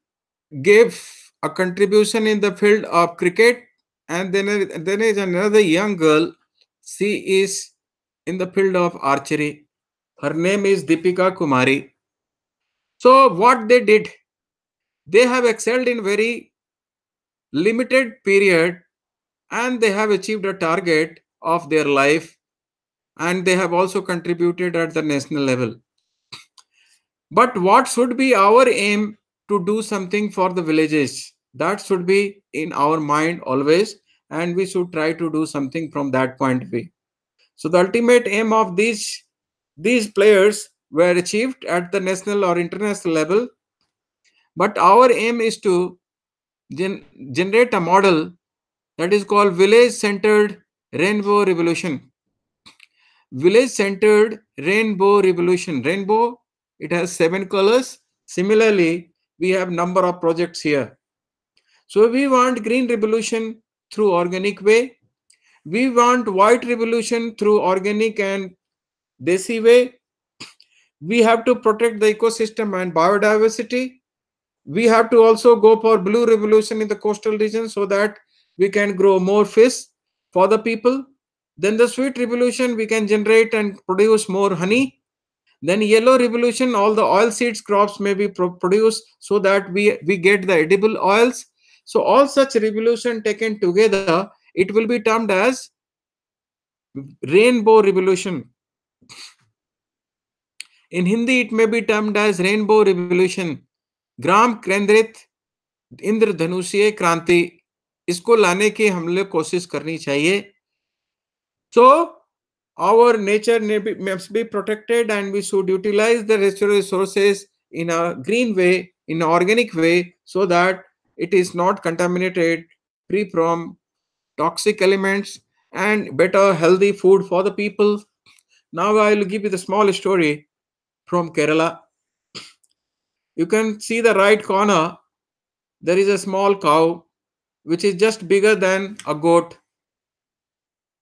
gave a contribution in the field of cricket, and then is another young girl. She is in the field of archery. Her name is Deepika Kumari. So what they did, they have excelled in very limited period, and they have achieved a target of their life, and they have also contributed at the national level. But what should be our aim? To do something for the villages. That should be in our mind always, and we should try to do something from that point of view. So the ultimate aim of these players were achieved at the national or international level, but our aim is to generate a model that is called village centered rainbow revolution. Village centered rainbow revolution. Rainbow, it has 7 colors. Similarly, we have number of projects here. So we want green revolution through organic way. We want white revolution through organic and desi way. We have to protect the ecosystem and biodiversity. We have to also go for blue revolution in the coastal region so that we can grow more fish for the people. Then the sweet revolution, we can generate and produce more honey. Then yellow revolution, all the oil seeds crops may be produced so that we get the edible oils. So all such revolution taken together, it will be termed as rainbow revolution. In Hindi, it may be termed as rainbow revolution. ग्राम केंद्रित इंद्रधनुषीय क्रांति, इसको लाने की हम लोग कोशिश करनी चाहिए. So our nature must be protected, and we should utilize the natural resources in a green way, in an organic way, so that it is not contaminated, free from toxic elements, and better healthy food for the people. Now I will give you the small story from Kerala. You can see the right corner. There is a small cow which is just bigger than a goat,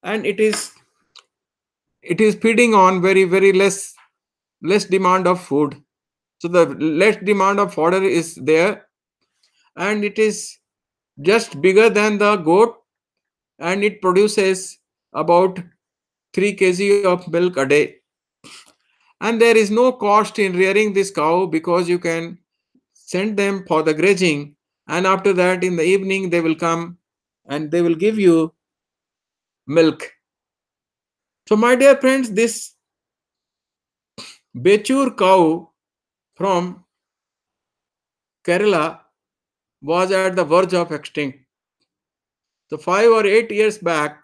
and it is feeding on very less demand of food. So the less demand of fodder is there, and it is just bigger than the goat, and it produces about 3 kg of milk a day. And there is no cost in rearing this cow, because you can send them for the grazing, and after that in the evening they will come and they will give you milk. So my dear friends, this Bechur cow from Kerala was at the verge of extinct. So 5 or 8 years back,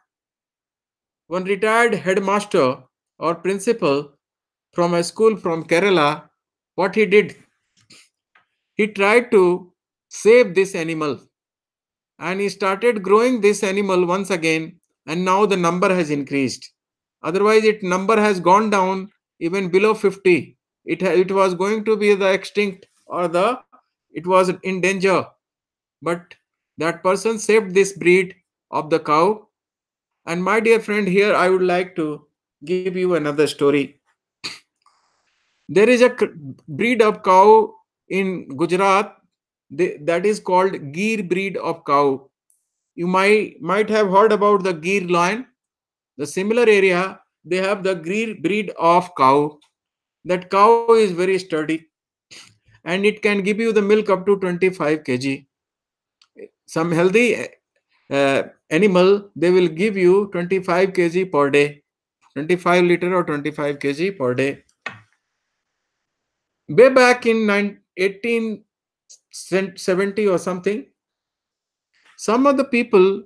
one retired headmaster or principal from a school from Kerala, what he did, he tried to save this animal, and he started growing this animal once again, and now the number has increased. Otherwise, its number has gone down even below 50. It was going to be the extinct, or it was in danger. But that person saved this breed of the cow. And my dear friend, here I would like to give you another story. There is a breed of cow in Gujarat that is called Gir breed of cow. You might have heard about the Gir lion. The similar area, they have the Gir breed of cow. That cow is very sturdy, and it can give you the milk up to 25 kg. Some healthy animal, they will give you 25 kg per day, 25 liter or 25 kg per day. Way back in 1870 or something, some of the people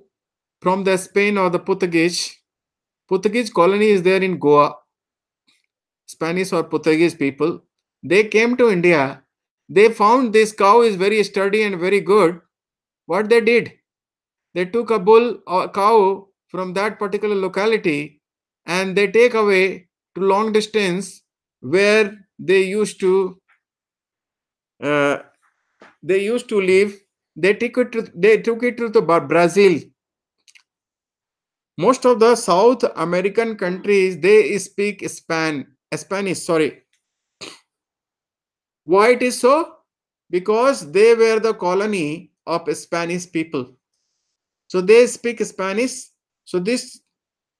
from the Spain or the Portuguese colony is there in Goa, Spanish or Portuguese people. They came to India. They found this cow is very sturdy and very good. What they did, they took a bull or cow from that particular locality, and they take away to long distance where uh, they used to live. They took it to the Brazil. Most of the South American countries, they speak Spanish. Sorry. Why it is so? Because they were the colony of Spanish people. So they speak Spanish. So this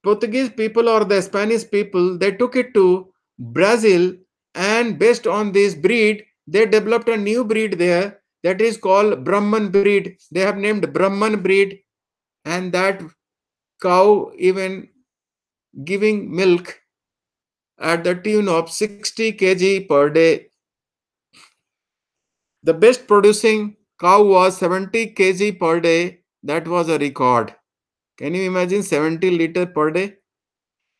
Portuguese people or the Spanish people, they took it to Brazil, and based on this breed, they developed a new breed there that is called Brahman breed. They have named Brahman breed, and that cow even giving milk at the tune of 60 kg per day. The best producing cow was 70 kg per day. That was a record. Can you imagine 70 liter per day?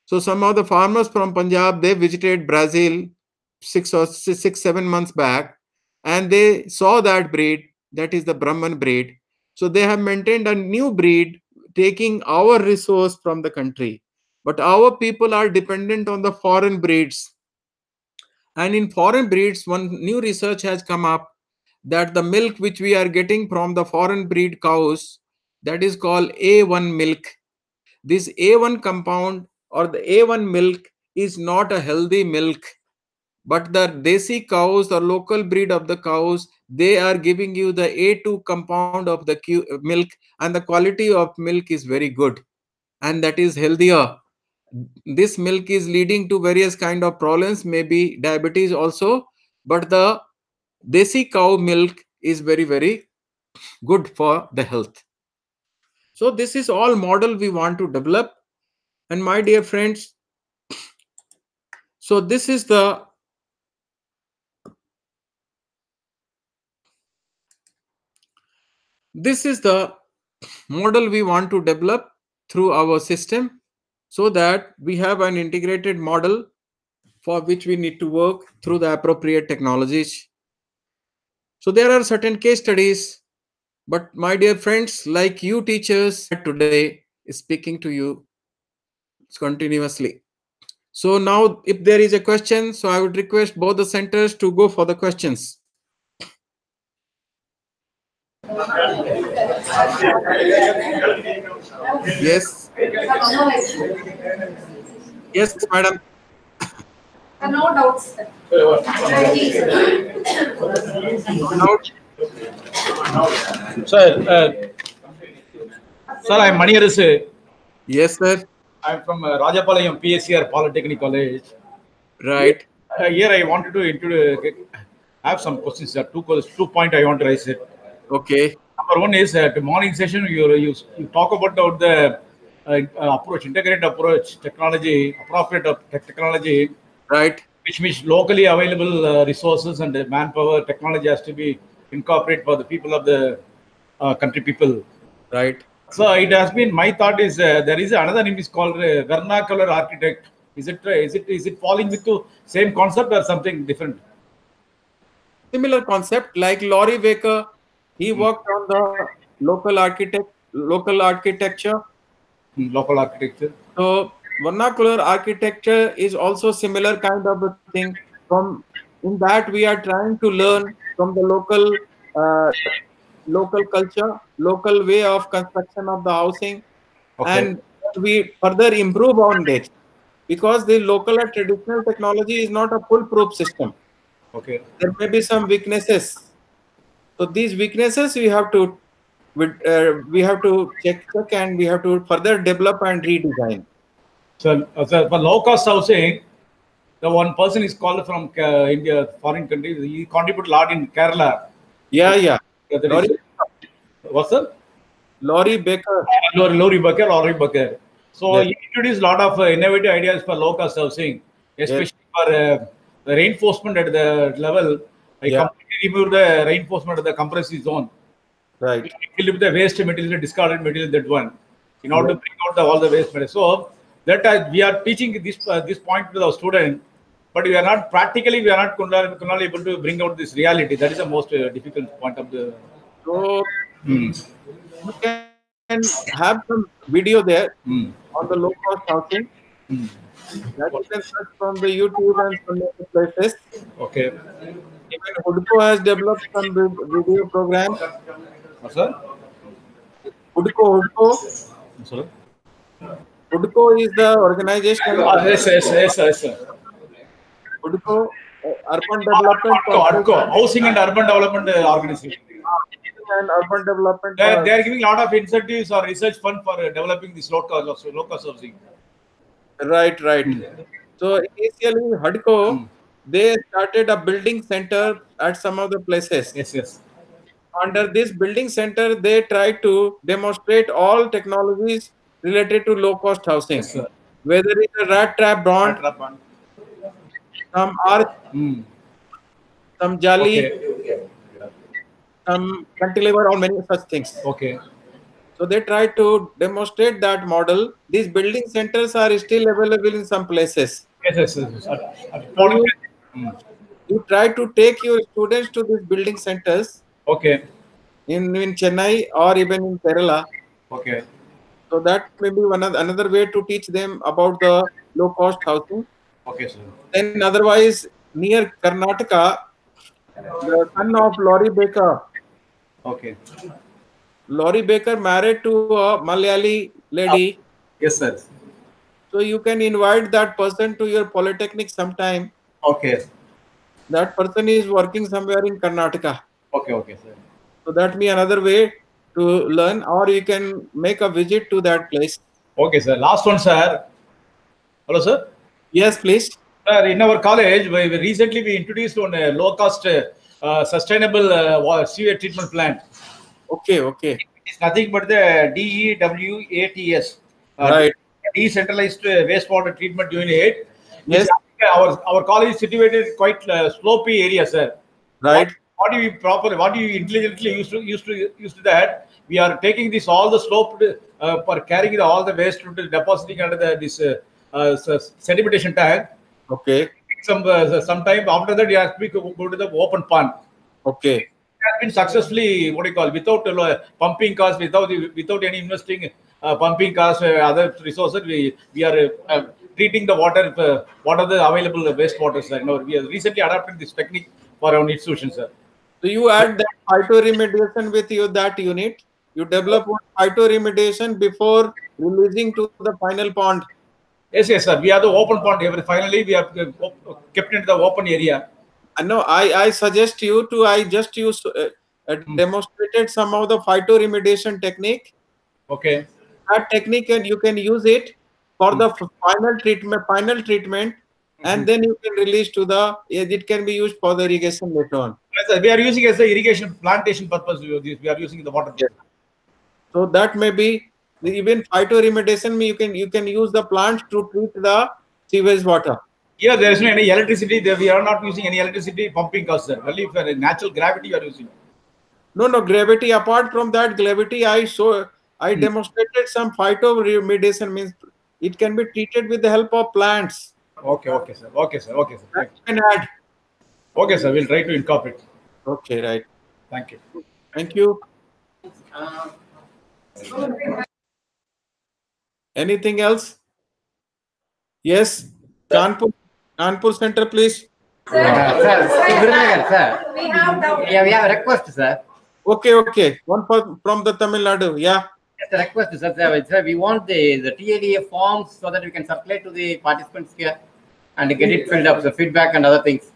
So some of the farmers from Punjab, they visited Brazil 6 or 7 months back, and they saw that breed, that is the Brahman breed. So they have maintained a new breed, taking our resource from the country. But our people are dependent on the foreign breeds. And in foreign breeds, one new research has come up that the milk which we are getting from the foreign breed cows, that is called A1 milk. This A1 compound or the A1 milk is not a healthy milk, but the desi cows, the local breed of the cows, they are giving you the A2 compound of the milk, and the quality of milk is very good, and that is healthier. This milk is leading to various kind of problems, maybe diabetes also, but the desi cow milk is very good for the health. So this is all model we want to develop. And my dear friends, so this is the model we want to develop through our system. so that we have an integrated model for which we need to work through the appropriate technologies. So there are certain case studies, but my dear friends, like you teachers today is speaking to you continuously. So now if there is a question, so I would request both the centers to go for the questions. Yes. Yes, madam. No doubts. No doubt. Sir, I'm Mani Arasu. Yes, sir. I'm from Rajapalayam PSCR Polytechnic College. Right. Here I wanted to have some questions. There are 2 points I want to raise it. Okay. Number one is the morning session. You talk about the approach, integrated approach, technology, appropriate technology, Right. which means locally available resources and manpower. Technology has to be incorporated for the people of the country people. Right. So it has been my thought is there is another name is called vernacular architect. Is it falling into same concept or something different? Similar concept like Laurie Baker, he worked on the local architecture. Local architecture. So vernacular architecture is also similar kind of a thing. From in that we are trying to learn from the local culture, local way of construction of the housing, Okay. and we further improve on that, because the local and traditional technology is not a foolproof system. Okay. There may be some weaknesses. So these weaknesses we have to check and we have to further develop and redesign. So for low cost housing, the one person is called from India, foreign country. He contribute a lot in Kerala. Yeah. That what's that? Laurie Baker. Laurie Baker. So Yes. he introduced a lot of innovative ideas for low cost housing, especially for the reinforcement at the level. I Yeah. completely removed the reinforcement of the compressive zone. Right. We filled with the waste material, discarded material, that one, in order to bring out all the waste material. So that we are teaching this point to our student, but we are not practically, we are not able to bring out this reality. That is the most difficult point of the. So you can have some video there on the low cost housing that you can search from the YouTube and some other places. Okay. Even Hudco has developed some video programs. What's that? Hudco Sorry? is the organization. Yes, sir. Hudco, Urban Development ADCO, Housing and Urban Development Organization. and Urban Development. They are giving a lot of incentives or research fund for developing this low cost housing. Right. So initially, Hudco, they started a building center at some of the places. Yes. Under this building center, they try to demonstrate all technologies related to low cost housing. Yes, sir. Whether it's a rat trap bond, some arch, some jali, some cantilever, or many such things. Okay. So they try to demonstrate that model. These building centers are still available in some places. Yes. So you try to take your students to these building centers. Okay. In Chennai or even in Kerala. Okay. So that may be another way to teach them about the low cost housing. Okay, sir. Then otherwise, near Karnataka, the son of Laurie Baker. Okay. Laurie Baker married to a Malayali lady. Yes, sir. So you can invite that person to your polytechnic sometime. Okay. That person is working somewhere in Karnataka. Okay, sir. So that may be another way to learn, or you can make a visit to that place. Okay, sir. Last one, sir. Hello, sir. Yes, please. Sir, in our college, recently we introduced on a low-cost, sustainable sewage treatment plant. Okay. It's nothing but the DEWATS. Right. Decentralized wastewater treatment unit. Yes. Our college is situated quite slopy area, sir. Right. what do you properly, what do you intelligently used to that? We are taking this all the slope for carrying all the waste to depositing under this sedimentation tank. Okay. Some time after that, you have to go to the open pond. Okay. It has been successfully, what do you call, without pumping costs, without any investing pumping costs, other resources. We are treating the water. What are the available wastewater? We have recently adopted this technique for our institutions, sir. So you add that phytoremediation with you that unit. You develop phytoremediation before releasing to the final pond. Yes, yes, sir. We have the open pond. Finally, we have kept it in the open area. No, I suggest you to. I just use demonstrated some of the phytoremediation technique. Okay. That technique and you can use it for the final treatment, and then you can release to the. It can be used for the irrigation later on. Yes, sir. We are using as a irrigation plantation purpose. We are using the water. Yes. So that may be even phytoremediation. You can use the plants to treat the sewage water. Here there is no any electricity. We are not using any electricity pumping costs, sir. Only for natural gravity you are using. No, gravity. Apart from that gravity, I demonstrated some phytoremediation, means it can be treated with the help of plants. Okay, okay, sir. Okay, sir. Okay, sir. That you can add. Okay, sir. We'll try to incorporate. Okay, right. Thank you. Thank you. Anything else? Yes. Kanpur Center, please. Sir, We have doubt. yeah, we have a request, sir. Okay. One from the Tamil Nadu. Yeah. Yes, a request, sir. We want the TADA forms so that we can circulate to the participants here and get it filled up, the feedback and other things.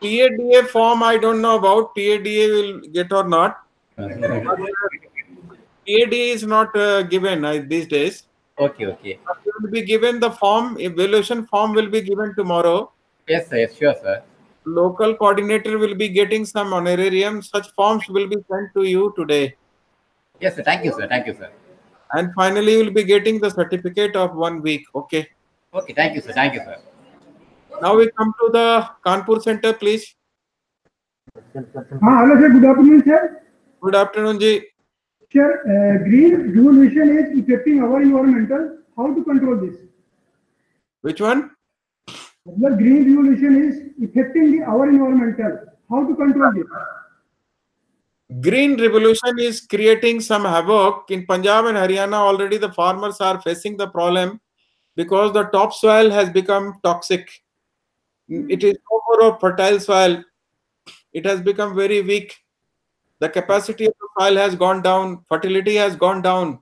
TADA form, I don't know about. TADA will get or not. TADA is not given these days. Okay. It will be given the form, evaluation form will be given tomorrow. Yes, sir. Yes, sure, sir. Local coordinator will be getting some honorarium. Such forms will be sent to you today. Yes, sir. Thank you, sir. Thank you, sir. And finally, you will be getting the certificate of 1 week. Okay. Okay. Thank you, sir. Thank you, sir. Now we come to the Kanpur Center, please. Hello, sir. Good afternoon, sir. Good afternoon, Ji. Sir, green revolution is affecting our environmental. How to control this? Which one? The green revolution is affecting our environmental. How to control this? Green revolution is creating some havoc in Punjab and Haryana. Already the farmers are facing the problem because the topsoil has become toxic. It is no more of fertile soil. It has become very weak. The capacity of the soil has gone down. Fertility has gone down.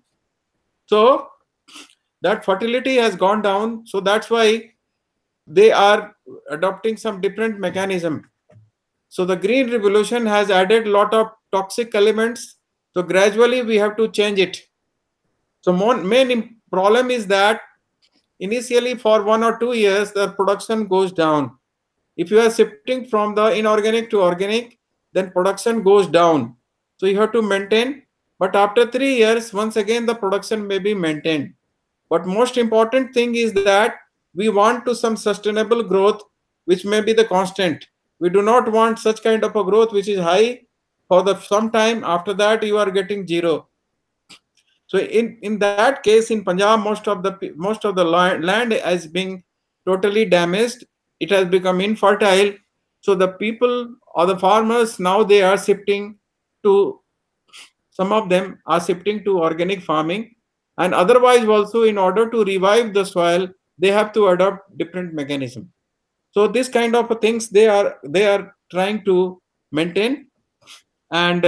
So that fertility has gone down. So that's why they are adopting some different mechanism. So the green revolution has added a lot of toxic elements. So gradually we have to change it. So main problem is that initially for 1 or 2 years, the production goes down. If you are shifting from the inorganic to organic, then production goes down. So you have to maintain. But after 3 years, once again, the production may be maintained. But most important thing is that we want to some sustainable growth, which may be the constant. We do not want such kind of a growth which is high for the some time. After that, you are getting zero. So in that case, in Punjab, most of the land is being totally damaged. It has become infertile. So the people or the farmers now they are shifting to, some of them are shifting to organic farming, and otherwise also in order to revive the soil, they have to adopt different mechanism. So this kind of things they are trying to maintain, and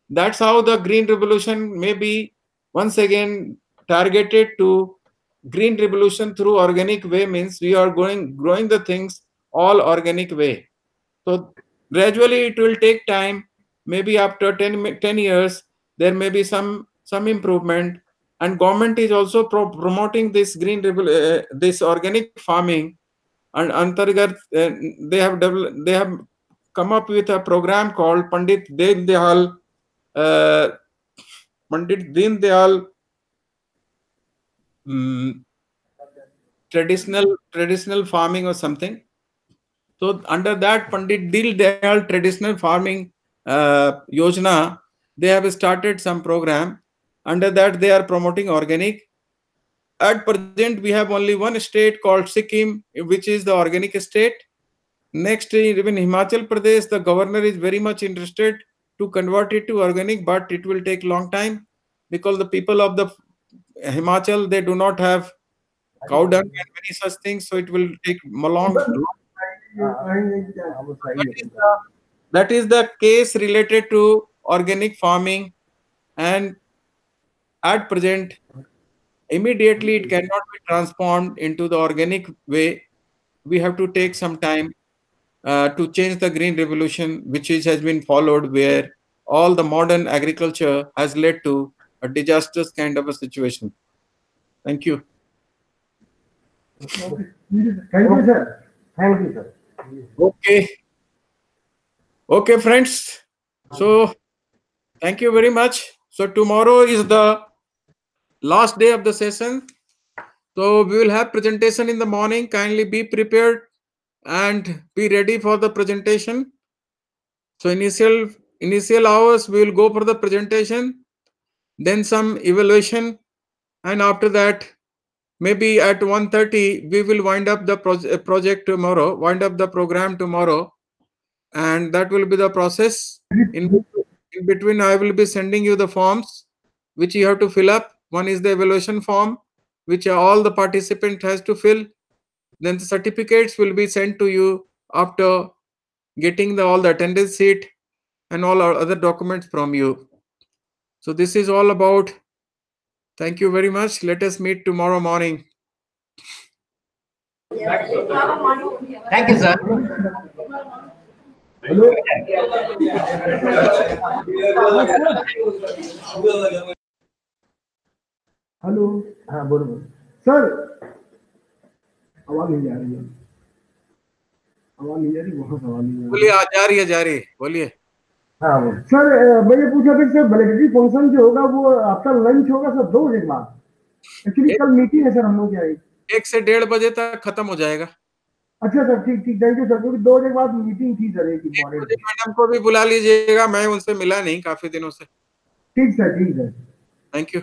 that's how the green revolution may be once again targeted to. Green revolution through organic way means we are growing the things all organic way. So gradually it will take time. Maybe after 10 years there may be some improvement, and government is also promoting this this organic farming. And Antargat, they have come up with a program called Pandit Deen Dayal traditional farming or something. So under that Pandit Dil Dayal traditional farming Yojana, they have started some program. Under that they are promoting organic. At present, we have only one state called Sikkim, which is the organic state. Next, even Himachal Pradesh, the governor is very much interested to convert it to organic, but it will take long time because the people of the Himachal, they do not have cow dung and many such things, so it will take long. That is the case related to organic farming, and at present, immediately it cannot be transformed into the organic way. We have to take some time to change the green revolution, which has been followed, where all the modern agriculture has led to a disastrous kind of a situation. Thank you. Thank you, sir. Thank you, sir. Okay. Okay, friends. So thank you very much. So tomorrow is the last day of the session. So we will have presentation in the morning. Kindly be prepared and be ready for the presentation. So initial hours we will go for the presentation, then some evaluation, and after that maybe at 1:30 we will wind up the project tomorrow, wind up the program tomorrow, and that will be the process. In between I will be sending you the forms which you have to fill up. One is the evaluation form which all the participant has to fill. Then the certificates will be sent to you after getting all the attendance sheet and all our other documents from you. So this is all about. Thank you very much. Let us meet tomorrow morning. Thank you, sir. Hello हाँ बोलो बोलो sir आवाज नहीं जा रही है आवाज नहीं जा रही बहुत आवाज नहीं बोलिए जा रही है बोलिए हाँ सर मैं ये पूछा था सर वैलिडिटी फंक्शन जो होगा वो आपका लंच होगा सर 2 बजे के बाद एक्चुअली कल मीटिंग है सर हम लोग क्या 1 से 1:30 बजे तक खत्म हो जाएगा। अच्छा सर ठीक ठीक थैंक यू सर क्योंकि 2 बजे के बाद मीटिंग थी सर एक इम्पोर्टेंट मैडम को भी बुला लीजिएगा, मैं उनसे मिला नहीं काफी दिनों से। ठीक सर ठीक है थैंक यू।